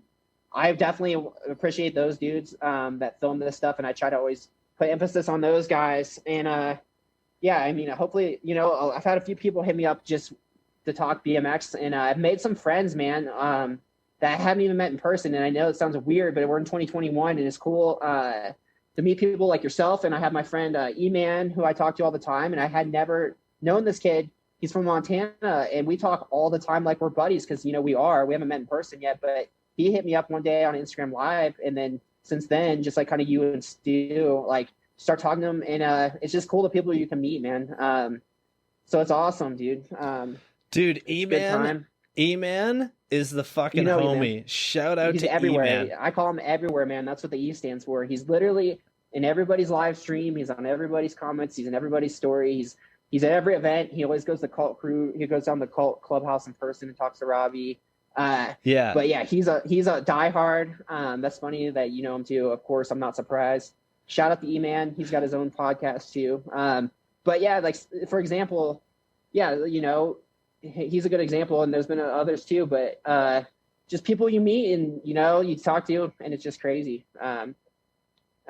I definitely appreciate those dudes that film this stuff. And I try to always put emphasis on those guys. And yeah, I mean, hopefully, I've had a few people hit me up just to talk BMX, and I've made some friends, man, that I haven't even met in person. And I know it sounds weird, but we're in 2021, and it's cool to meet people like yourself. And I have my friend E-Man, who I talk to all the time, and I had never known this kid. He's from Montana, and we talk all the time like we're buddies, because, we haven't met in person yet, but he hit me up one day on Instagram Live, and then since then, just like kind of you and Stu, like, start talking to him, and it's just cool, the people you can meet, man. So it's awesome, dude. Dude, E-Man is the fucking homie. E-Man. Shout out to everywhere. E-Man. I call him everywhere, man. That's what the E stands for. He's literally in everybody's live stream. He's on everybody's comments. He's in everybody's story. He's at every event. He always goes to Cult Crew. He goes down to Cult Clubhouse in person and talks to Robbie. Yeah. But yeah, he's a diehard. That's funny that you know him too. Of course, I'm not surprised. Shout out to E-Man. He's got his own podcast too. But yeah, like, for example, yeah, he's a good example, and there's been others too, but just people you meet and, you talk to, and it's just crazy. I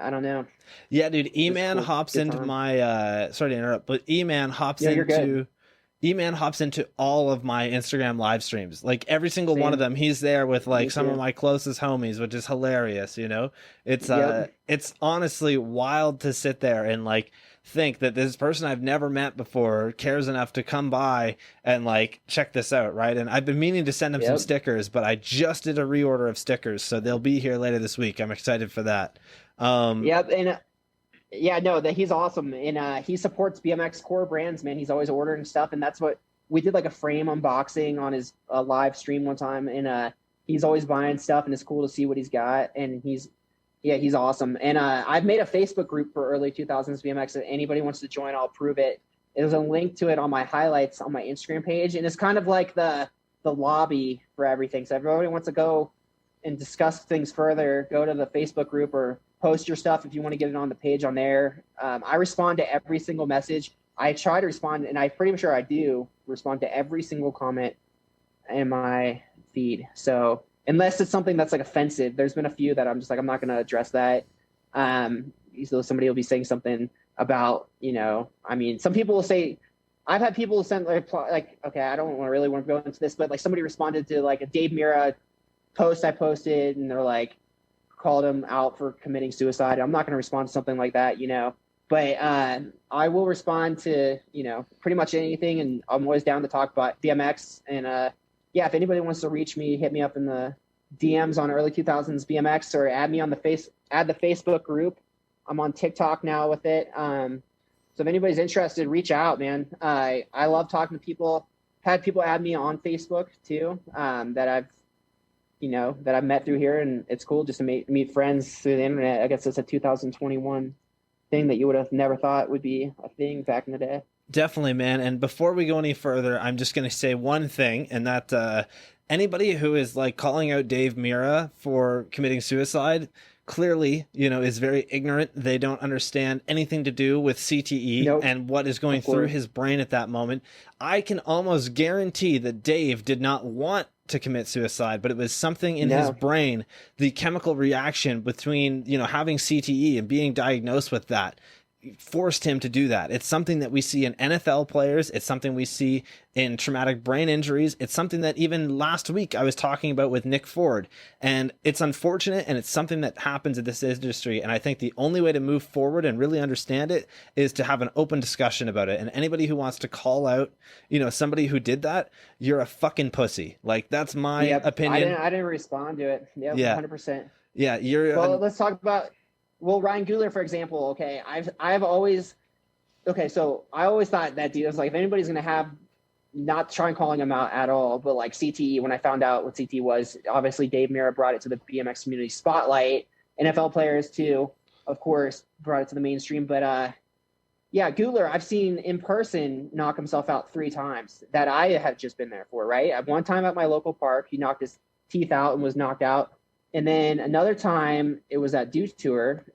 don't know. Yeah, dude, E-Man hops into my, sorry to interrupt, but E-Man hops into all of my Instagram live streams. Like every single one of them, he's there with like some of my closest homies, which is hilarious. It's honestly wild to sit there and like think that this person I've never met before cares enough to come by and like check this out, right? And I've been meaning to send him some stickers, but I just did a reorder of stickers, so they'll be here later this week. I'm excited for that. That he's awesome, and he supports BMX core brands, man. He's always ordering stuff, and that's what we did, like a frame unboxing on his live stream one time, and he's always buying stuff, and it's cool to see what he's got, and he's awesome. And I've made a Facebook group for early 2000s BMX. If anybody wants to join, I'll approve it. There's a link to it on my highlights on my Instagram page, and it's kind of like the lobby for everything. So if everybody wants to go and discuss things further, go to the Facebook group or post your stuff if you want to get it on the page on there. I respond to every single message. I try to respond, and I'm pretty sure I do respond to every single comment in my feed. So unless it's something that's like offensive, there's been a few that I'm just like, I'm not going to address that. So somebody will be saying something about, some people will say, I've had people send like, okay, I don't really want to go into this, but like somebody responded to like a Dave Mira post I posted, and they're like, called him out for committing suicide. I'm not going to respond to something like that, but I will respond to, pretty much anything. And I'm always down to talk about BMX. And if anybody wants to reach me, hit me up in the DMs on early 2000s BMX, or add me on the Facebook group. I'm on TikTok now with it. So if anybody's interested, reach out, man. I love talking to people. Had people add me on Facebook too, that I've met through here, and it's cool just to meet friends through the internet. I guess it's a 2021 thing that you would have never thought would be a thing back in the day. Definitely, man. And before we go any further, I'm just going to say one thing, and that anybody who is like calling out Dave Mira for committing suicide clearly, is very ignorant. They don't understand anything to do with CTE and what is going through his brain at that moment. I can almost guarantee that Dave did not want to commit suicide, but it was something in his brain, the chemical reaction between, having CTE and being diagnosed with that forced him to do that. It's something that we see in NFL players. It's something we see in traumatic brain injuries. It's something that even last week I was talking about with Nick Ford, and it's unfortunate, and it's something that happens in this industry. And I think the only way to move forward and really understand it is to have an open discussion about it. And anybody who wants to call out, somebody who did that, you're a fucking pussy. Like, that's my opinion. I didn't respond to it. Yep, yeah, 100%. Yeah, let's talk about. Well, Ryan Guler, for example. Okay, I always thought that dude was like, if anybody's gonna have, not trying calling him out at all, but like CTE. When I found out what CTE was, obviously Dave Mira brought it to the BMX community spotlight. NFL players too, of course, brought it to the mainstream. But yeah, Guler, I've seen in person knock himself out 3 times that I have just been there for. Right, at one time at my local park, he knocked his teeth out and was knocked out. And then another time, it was at Dew Tour.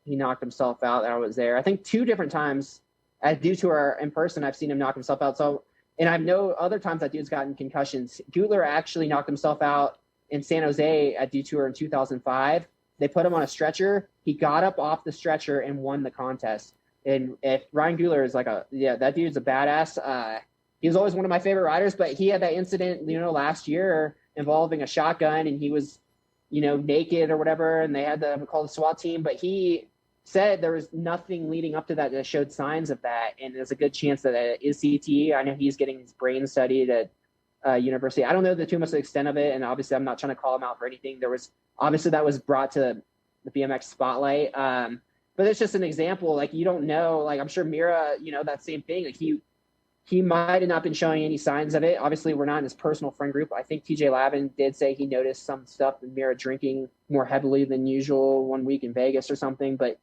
He knocked himself out. I was there. I think 2 different times at Dew Tour in person, I've seen him knock himself out. So, and I know other times that dude's gotten concussions. Guler actually knocked himself out in San Jose at Dew Tour in 2005. They put him on a stretcher. He got up off the stretcher and won the contest. And if Ryan Guler is that dude's a badass. He was always one of my favorite riders, but he had that incident, last year involving a shotgun, and he was naked or whatever, and they had to call the SWAT team. But he said there was nothing leading up to that showed signs of that, and there's a good chance that it is CTE. I know he's getting his brain studied at university. I don't know too much of the extent of it, and obviously I'm not trying to call him out for anything. There was obviously that was brought to the BMX spotlight, but it's just an example. Like, you don't know. Like, I'm sure Mira, that same thing. Like, he might have not been showing any signs of it. Obviously, we're not in his personal friend group. I think TJ Lavin did say he noticed some stuff in Mira drinking more heavily than usual one week in Vegas or something. But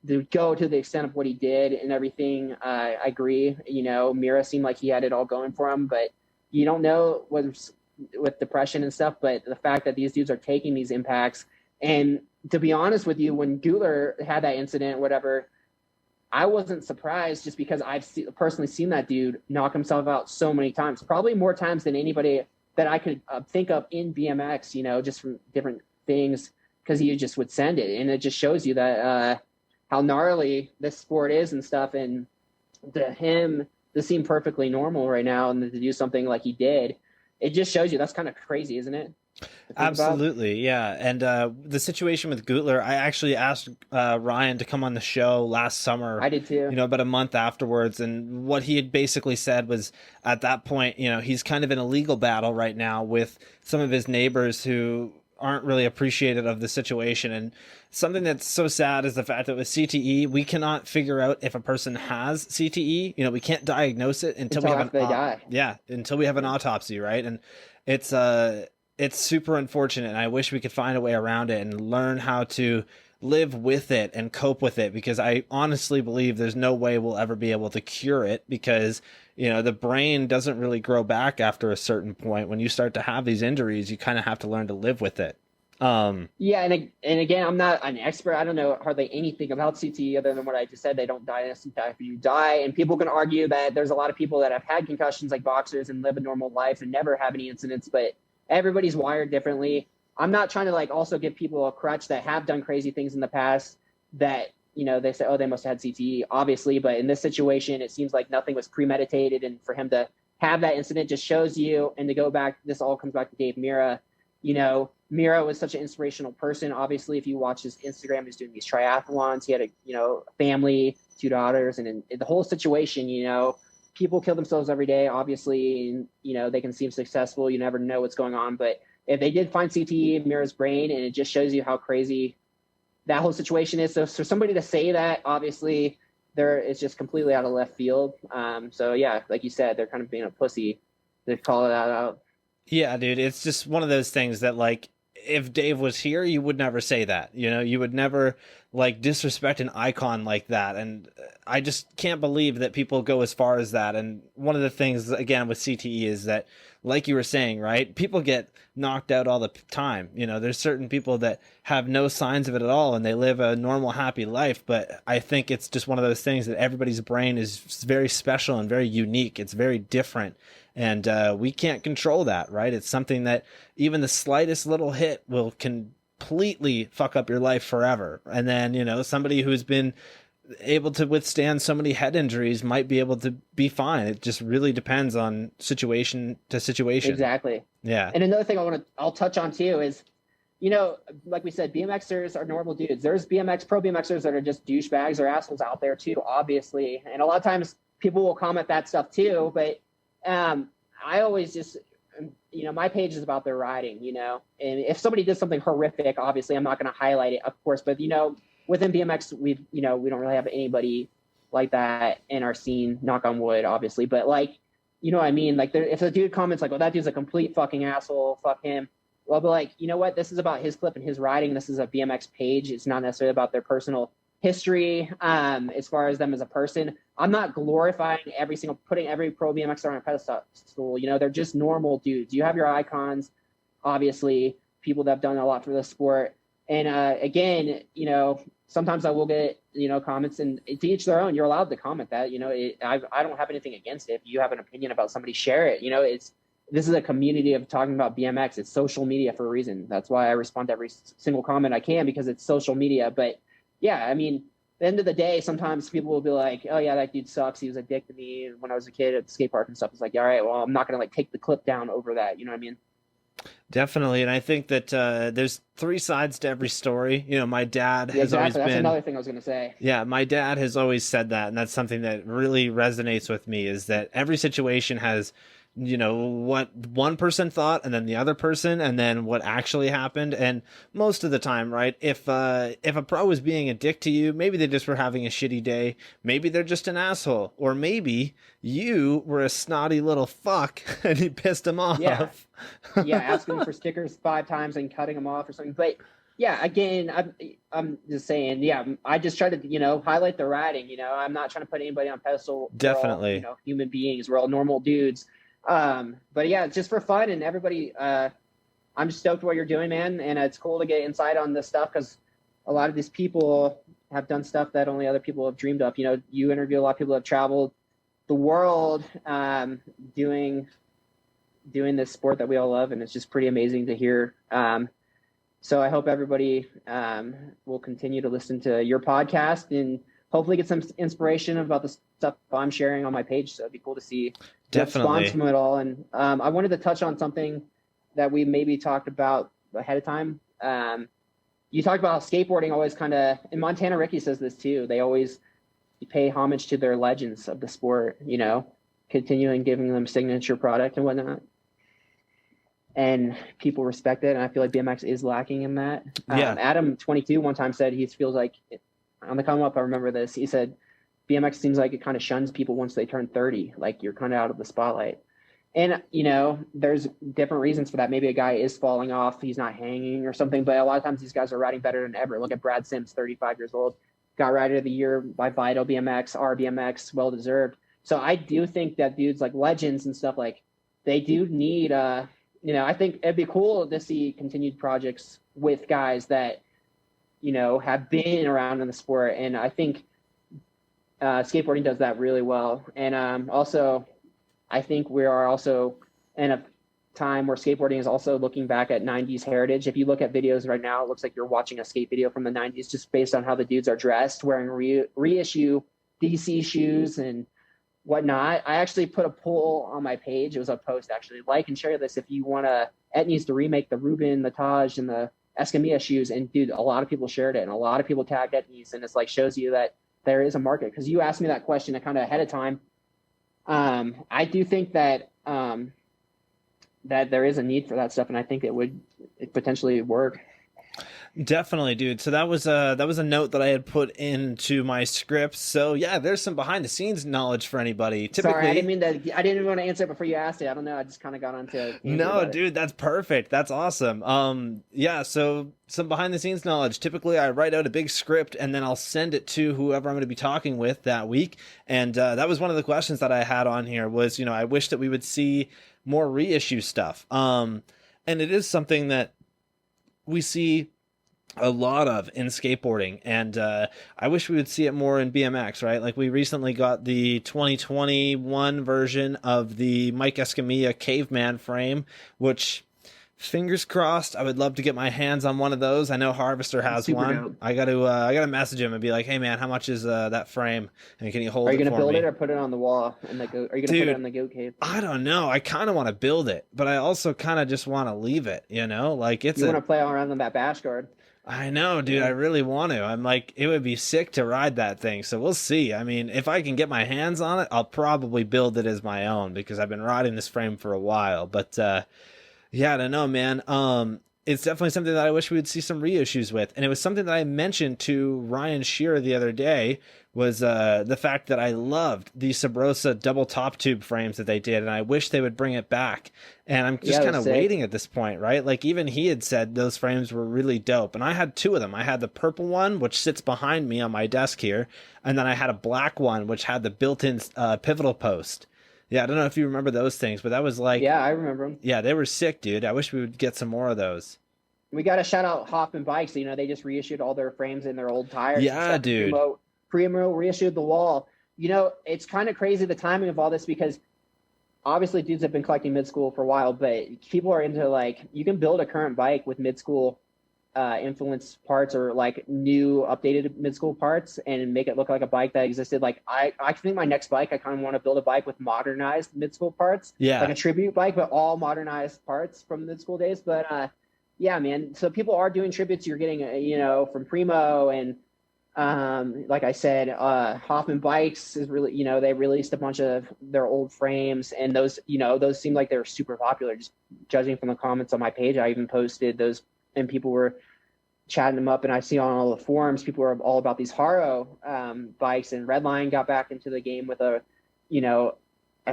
to go to the extent of what he did and everything, I agree. Mira seemed like he had it all going for him, but you don't know with depression and stuff. But the fact that these dudes are taking these impacts, and to be honest with you, when Guler had that incident, whatever, I wasn't surprised, just because I've personally seen that dude knock himself out so many times, probably more times than anybody that I could think of in BMX, just from different things, because he just would send it. And it just shows you that how gnarly this sport is and stuff. And to him, this seemed perfectly normal right now, and to do something like he did, it just shows you that's kind of crazy, isn't it? Absolutely, yeah. And the situation with Gutler, I actually asked Ryan to come on the show last summer. I did too. About a month afterwards, and what he had basically said was, at that point, he's kind of in a legal battle right now with some of his neighbors who aren't really appreciative of the situation. And something that's so sad is the fact that with CTE, we cannot figure out if a person has CTE. We can't diagnose it until we have until we have an autopsy, right? And it's super unfortunate, and I wish we could find a way around it and learn how to live with it and cope with it, because I honestly believe there's no way we'll ever be able to cure it, because the brain doesn't really grow back after a certain point. When you start to have these injuries, you kind of have to learn to live with it. And again, I'm not an expert. I don't know hardly anything about CTE other than what I just said. They don't die after you die, and people can argue that there's a lot of people that have had concussions, like boxers, and live a normal life and never have any incidents, but everybody's wired differently. I'm not trying to also give people a crutch that have done crazy things in the past that, they say, oh, they must have had CTE, obviously. But in this situation, it seems like nothing was premeditated. And for him to have that incident just shows you, and to go back, this all comes back to Dave Mira. Mira was such an inspirational person. Obviously, if you watch his Instagram, he's doing these triathlons. He had a family, 2 daughters, and in the whole situation, people kill themselves every day, obviously, and, they can seem successful. You never know what's going on. But if they did find CTE in Mira's brain, and it just shows you how crazy that whole situation is. So for somebody to say that, obviously, it's just completely out of left field. So, yeah, like you said, they're kind of being a pussy to call it out. Yeah, dude, it's just one of those things that, if Dave was here, you would never say that. You would never disrespect an icon like that. And I just can't believe that people go as far as that. And one of the things, again, with CTE is that, like you were saying, right, people get knocked out all the time. There's certain people that have no signs of it at all, and they live a normal, happy life. But I think it's just one of those things that everybody's brain is very special and very unique. It's very different. And we can't control that, right? It's something that even the slightest little hit will completely fuck up your life forever. And then, somebody who's been able to withstand so many head injuries might be able to be fine. It just really depends on situation to situation. Exactly. Yeah. And another thing I'll touch on too is, like we said, BMXers are normal dudes. There's pro BMXers that are just douchebags or assholes out there too, obviously. And a lot of times people will comment that stuff too. But I always just, my page is about their riding, and if somebody did something horrific, obviously I'm not going to highlight it, of course. But, within BMX, we don't really have anybody like that in our scene, knock on wood, obviously. But like, what I mean? Like if a dude comments like, well, that dude's a complete fucking asshole, fuck him. Well, I'll be like, you know what? This is about his clip and his riding. This is a BMX page. It's not necessarily about their personal history as far as them as a person. I'm not glorifying putting every pro BMXer on a pedestal. They're just normal dudes. You have your icons, obviously, people that have done a lot for the sport. And again, sometimes I will get, comments, and to each their own. You're allowed to comment that. I don't have anything against it. If you have an opinion about somebody, share it. This is a community of talking about BMX. It's social media for a reason. That's why I respond to every single comment I can, because it's social media. But yeah, I mean, at the end of the day, sometimes people will be like, oh yeah, that dude sucks. He was a dick to me when I was a kid at the skate park and stuff. It's like, all right, well, I'm not going to take the clip down over that. You know what I mean? Definitely. And I think that there's three sides to every story. My dad has exactly. always That's been another thing I was going to say. Yeah, my dad has always said that, and that's something that really resonates with me, is that every situation has, what one person thought, and then the other person, and then what actually happened. And most of the time, right, if a pro is being a dick to you, maybe they just were having a shitty day, maybe they're just an asshole, or maybe you were a snotty little fuck and you pissed him off. Yeah, asking for stickers 5 times and cutting them off or something. But yeah, again, I'm just saying, yeah, I just try to, highlight the riding. I'm not trying to put anybody on pedestal. Definitely. We're all, human beings. We're all normal dudes. But yeah, just for fun, and everybody, I'm just stoked what you're doing, man. And it's cool to get insight on this stuff, because a lot of these people have done stuff that only other people have dreamed of. You interview a lot of people that have traveled the world, doing this sport that we all love. And it's just pretty amazing to hear. So I hope everybody, will continue to listen to your podcast and hopefully get some inspiration about the stuff I'm sharing on my page. So it'd be cool to see response from it all. And I wanted to touch on something that we maybe talked about ahead of time. You talked about how skateboarding always kind of, and Montana Ricky says this too, they always pay homage to their legends of the sport, continuing giving them signature product and whatnot. And people respect it. And I feel like BMX is lacking in that. Yeah. Adam 22 one time said he feels like, on the come up, I remember this, he said, BMX seems like it kind of shuns people once they turn 30, like you're kind of out of the spotlight. And, there's different reasons for that. Maybe a guy is falling off, he's not hanging or something, but a lot of times these guys are riding better than ever. Look at Brad Sims, 35 years old, got Rider of the Year by Vital BMX, RBMX, well-deserved. So I do think that dudes like legends and stuff, like they do need, I think it'd be cool to see continued projects with guys that, have been around in the sport. And I think skateboarding does that really well. And also, I think we are also in a time where skateboarding is also looking back at 90s heritage. If you look at videos right now, it looks like you're watching a skate video from the 90s, just based on how the dudes are dressed, wearing reissue DC shoes and whatnot. I actually put a poll on my page. It was a post, actually. Like and share this if you want Et needs to remake the Ruben, the Taj, and the Escamilla shoes. And dude, a lot of people shared it, and a lot of people tagged Et needs, and it's like shows you that there is a market. Because you asked me that question kind of ahead of time. I do think that that there is a need for that stuff, and I think it would potentially work. Definitely, dude. So that was a note that I had put into my script. So yeah, there's some behind the scenes knowledge for anybody. Typically, sorry, I didn't want to answer it before you asked it. I don't know. I just kind of got onto. No, dude, that's perfect. That's awesome. Yeah. So some behind the scenes knowledge. Typically, I write out a big script and then I'll send it to whoever I'm going to be talking with that week. And that was one of the questions that I had on here was, I wish that we would see more reissue stuff. And it is something that we see a lot of in skateboarding, and I wish we would see it more in BMX, right? Like we recently got the 2021 version of the Mike Escamilla Caveman frame, which Fingers crossed. I would love to get my hands on one of those. I know Harvester has Super one. dope. I gotta message him and be like, hey man, how much is that frame? And can you hold Are you it gonna for build me? it or put it on the wall and the goat? Are you gonna put Dude, it in the goat cave? I don't know. I kind of want to build it, but I also kind of just want to leave it. Like You want to play around on that bash guard? I know, dude. Yeah. I really want to. I'm like, it would be sick to ride that thing. So we'll see. I mean, if I can get my hands on it, I'll probably build it as my own because I've been riding this frame for a while. But yeah, I don't know, man. It's definitely something that I wish we would see some reissues with. And it was something that I mentioned to Ryan Shearer the other day was the fact that I loved the Sabrosa double top tube frames that they did, and I wish they would bring it back. And I'm just kind of waiting at this point, right? Like even he had said those frames were really dope. And I had two of them. I had the purple one, which sits behind me on my desk here, and then I had a black one, which had the built-in pivotal post. Yeah, I don't know if you remember those things, but that was like... Yeah, I remember them. Yeah, they were sick, dude. I wish we would get some more of those. We got to shout out Hoffman Bikes. They just reissued all their frames in their old tires. Yeah, dude. Primo reissued the wall. It's kind of crazy the timing of all this because obviously dudes have been collecting mid-school for a while, but people are into like, you can build a current bike with mid-school influence parts or like new updated mid-school parts and make it look like a bike that existed. Like I think my next bike, I kind of want to build a bike with modernized mid-school parts. Yeah. Like a tribute bike, but all modernized parts from mid-school days. But yeah, man. So people are doing tributes. You're getting, from Primo and like I said, Hoffman Bikes is really, they released a bunch of their old frames and those seem like they're super popular. Just judging from the comments on my page, I even posted those and people were chatting them up. And I see on all the forums, people are all about these Haro bikes, and Redline got back into the game with I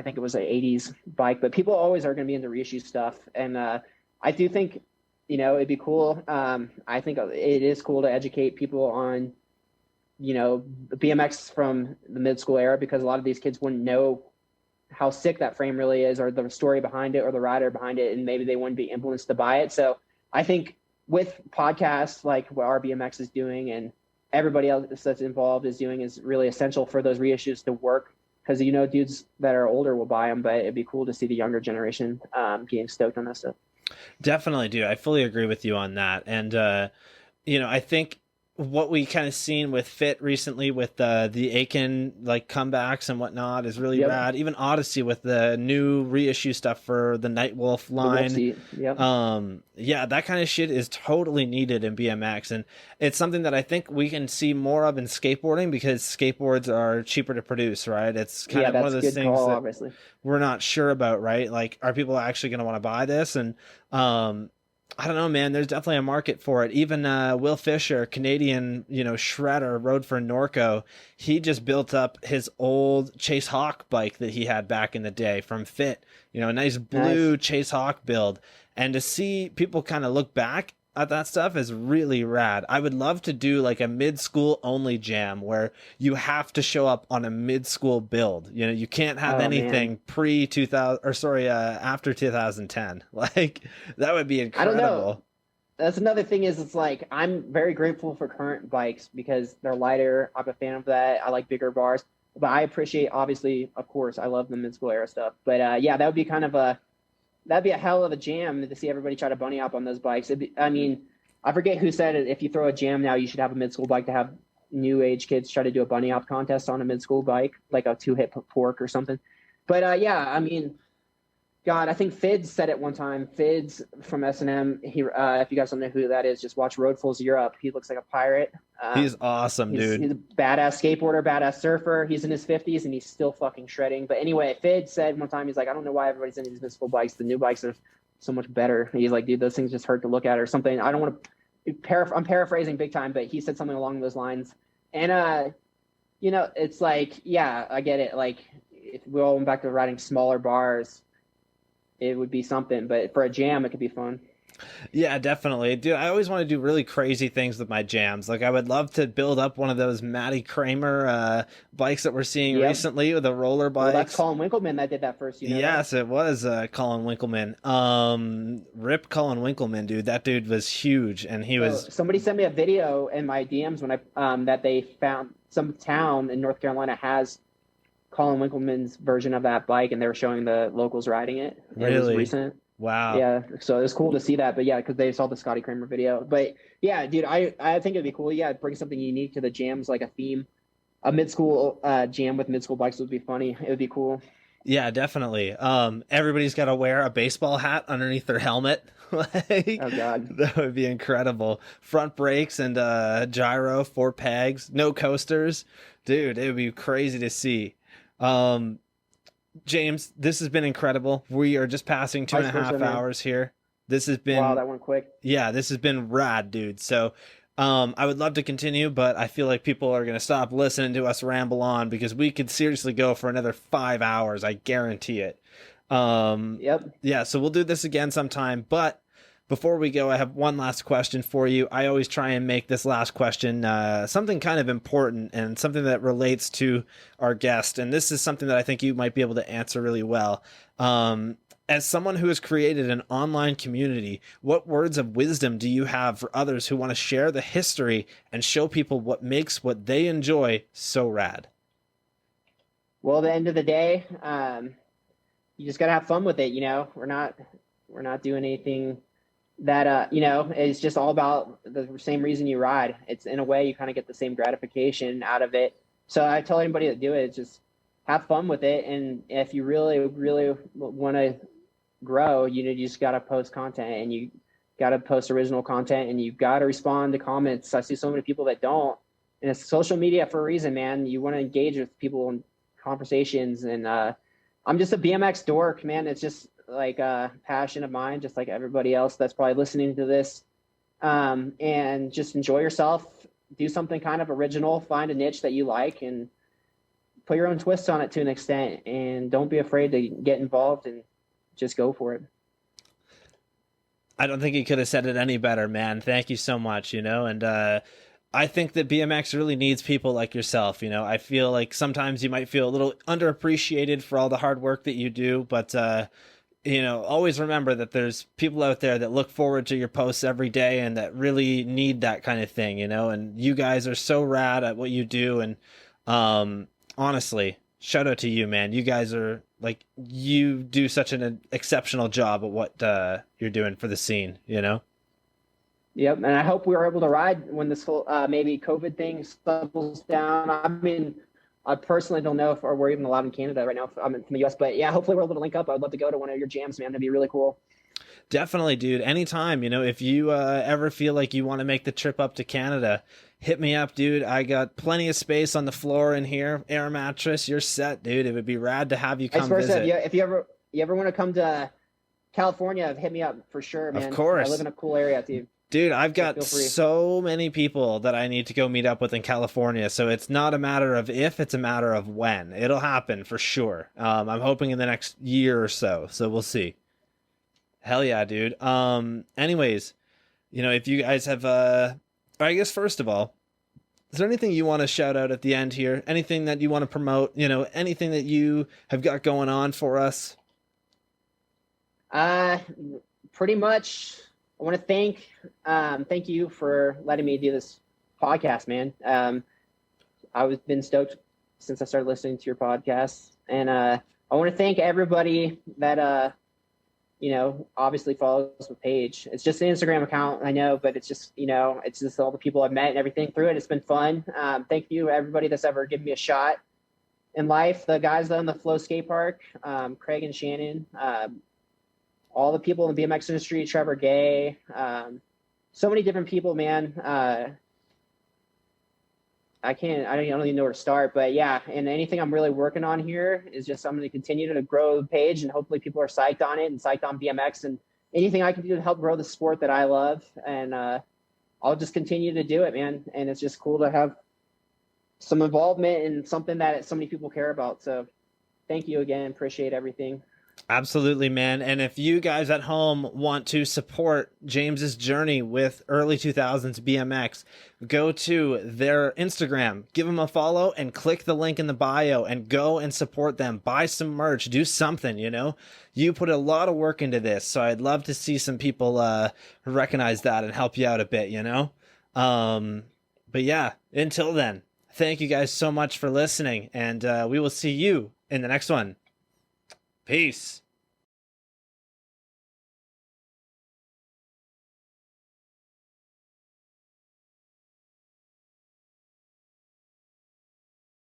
think it was an 80s bike, but people always are going to be into reissue stuff. And I do think, it'd be cool. I think it is cool to educate people on, BMX from the mid-school era, because a lot of these kids wouldn't know how sick that frame really is or the story behind it or the rider behind it, and maybe they wouldn't be influenced to buy it. So I think with podcasts like what our BMX is doing and everybody else that's involved is doing is really essential for those reissues to work, because dudes that are older will buy them, but it'd be cool to see the younger generation getting stoked on that stuff. Definitely, dude. I fully agree with you on that. And I think what we kind of seen with Fit recently with the Aiken like comebacks and whatnot is really rad. Even Odyssey with the new reissue stuff for the Nightwolf line. Yeah, that kind of shit is totally needed in BMX, and it's something that I think we can see more of in skateboarding because skateboards are cheaper to produce, right? It's kind of one of those things that obviously we're not sure about, right? Like, are people actually going to want to buy this? And I don't know, man. There's definitely a market for it. Even Will Fisher, Canadian, shredder, rode for Norco. He just built up his old Chase Hawk bike that he had back in the day from Fit. A nice blue Chase Hawk build. And to see people kind of look back at that stuff is really rad. I would love to do like a mid-school only jam where you have to show up on a mid-school build. You can't have anything after 2010. Like, that would be incredible. I don't know. That's another thing is it's like, I'm very grateful for current bikes because they're lighter. I'm a fan of that. I like bigger bars, but I appreciate, obviously, of course, I love the mid-school era stuff. But yeah, that would be that'd be a hell of a jam to see everybody try to bunny hop on those bikes. I forget who said it. If you throw a jam now, you should have a mid-school bike to have new age kids try to do a bunny hop contest on a mid-school bike, like a 2-hit pork or something. But yeah, God, I think Fids said it one time. Fids from S&M. He, if you guys don't know who that is, just watch Roadfuls Europe. He looks like a pirate. He's awesome, dude. He's a badass skateboarder, badass surfer. He's in his 50s and he's still fucking shredding. But anyway, Fids said one time, he's like, I don't know why everybody's into these mid-school bikes. The new bikes are so much better. And he's like, dude, those things just hurt to look at or something. I don't want to I'm paraphrasing big time, but he said something along those lines. And it's like, yeah, I get it. Like, if we're all back to riding smaller bars, it would be something, but for a jam, it could be fun. Yeah, definitely. Dude, I always want to do really crazy things with my jams. Like, I would love to build up one of those Matty Kramer bikes that we're seeing recently with the roller bikes. Well, that's Colin Winkleman that did that first. Yes, it was Colin Winkleman. Rip Colin Winkleman, dude. That dude was huge, and he was... Somebody sent me a video in my DMs when that they found some town in North Carolina has Colin Winkleman's version of that bike, and they were showing the locals riding it. Really? It was recent. Wow. Yeah, so it was cool to see that. But yeah, because they saw the Scotty Kramer video. But yeah, dude, I think it'd be cool. Yeah, bring something unique to the jams, like a theme. A mid school jam with mid school bikes would be funny. It would be cool. Yeah, definitely. Everybody's got to wear a baseball hat underneath their helmet. Like, Oh God. that would be incredible. Front brakes and gyro, 4 pegs, no coasters. Dude, it would be crazy to see. Um, James, this has been incredible. We are just passing two and a Vice versa, half man. hours here. This has been, Wow, that went quick. yeah, this has been rad, dude. So, I would love to continue, but I feel like people are going to stop listening to us ramble on because we could seriously go for another 5 hours. I guarantee it. Yep. Yeah, so we'll do this again sometime. But before we go, I have one last question for you. I always try and make this last question something kind of important and something that relates to our guest. And this is something that I think you might be able to answer really well. As someone who has created an online community, what words of wisdom do you have for others who want to share the history and show people what makes what they enjoy so rad? Well, at the end of the day, you just gotta have fun with it. We're not doing anything that it's just all about the same reason you ride. It's in a way you kind of get the same gratification out of it. So I tell anybody that do it, just have fun with it. And if you really, really want to grow, you just got to post content, and you got to post original content, and you got to respond to comments. I see so many people that don't, and it's social media for a reason, man. You want to engage with people in conversations. And I'm just a BMX dork, man. It's just like a passion of mine, just like everybody else that's probably listening to this. And just enjoy yourself, do something kind of original, find a niche that you like, and put your own twist on it to an extent. And don't be afraid to get involved and just go for it. I don't think you could have said it any better, man. Thank you so much, and I think that BMX really needs people like yourself. I feel like sometimes you might feel a little underappreciated for all the hard work that you do, but always remember that there's people out there that look forward to your posts every day and that really need that kind of thing, and you guys are so rad at what you do. And honestly, shout out to you, man. You guys are like, you do such an exceptional job at what you're doing for the scene, Yep. And I hope we are able to ride when this whole maybe COVID thing settles down. I mean, I personally don't know if we're even allowed in Canada right now. If I'm in the US, but yeah, hopefully we're able to link up. I'd love to go to one of your jams, man. That'd be really cool. Definitely, dude. Anytime, if you ever feel like you want to make the trip up to Canada, hit me up, dude. I got plenty of space on the floor in here. Air mattress, you're set, dude. It would be rad to have you come visit. Yeah, if you ever want to come to California, hit me up for sure, man. Of course. I live in a cool area too. Dude, I've got so many people that I need to go meet up with in California. So it's not a matter of if, it's a matter of when. It'll happen for sure. I'm hoping in the next year or so. So we'll see. Hell yeah, dude. Anyways, if you guys have, I guess first of all, is there anything you want to shout out at the end here? Anything that you want to promote? Anything that you have got going on for us? Pretty much. I want to thank you for letting me do this podcast, man. I've been stoked since I started listening to your podcast, and I want to thank everybody that obviously follows the page. It's just an Instagram account, I know, but it's just it's just all the people I've met and everything through it. It's been fun. Thank you everybody that's ever given me a shot in life. The guys on the Flow Skate Park, Craig and Shannon. All the people in the BMX industry, Trevor Gay, so many different people, man. I don't even know where to start, but yeah. And anything I'm really working on here is just, I'm going to continue to grow the page, and hopefully people are psyched on it and psyched on BMX, and anything I can do to help grow the sport that I love. And I'll just continue to do it, man. And it's just cool to have some involvement in something that so many people care about. So thank you again. Appreciate everything. Absolutely, man. And if you guys at home want to support James's journey with early 2000s BMX, go to their Instagram, give them a follow, and click the link in the bio and go and support them. Buy some merch, do something, You put a lot of work into this, so I'd love to see some people recognize that and help you out a bit, But yeah, until then, thank you guys so much for listening, and we will see you in the next one. Peace.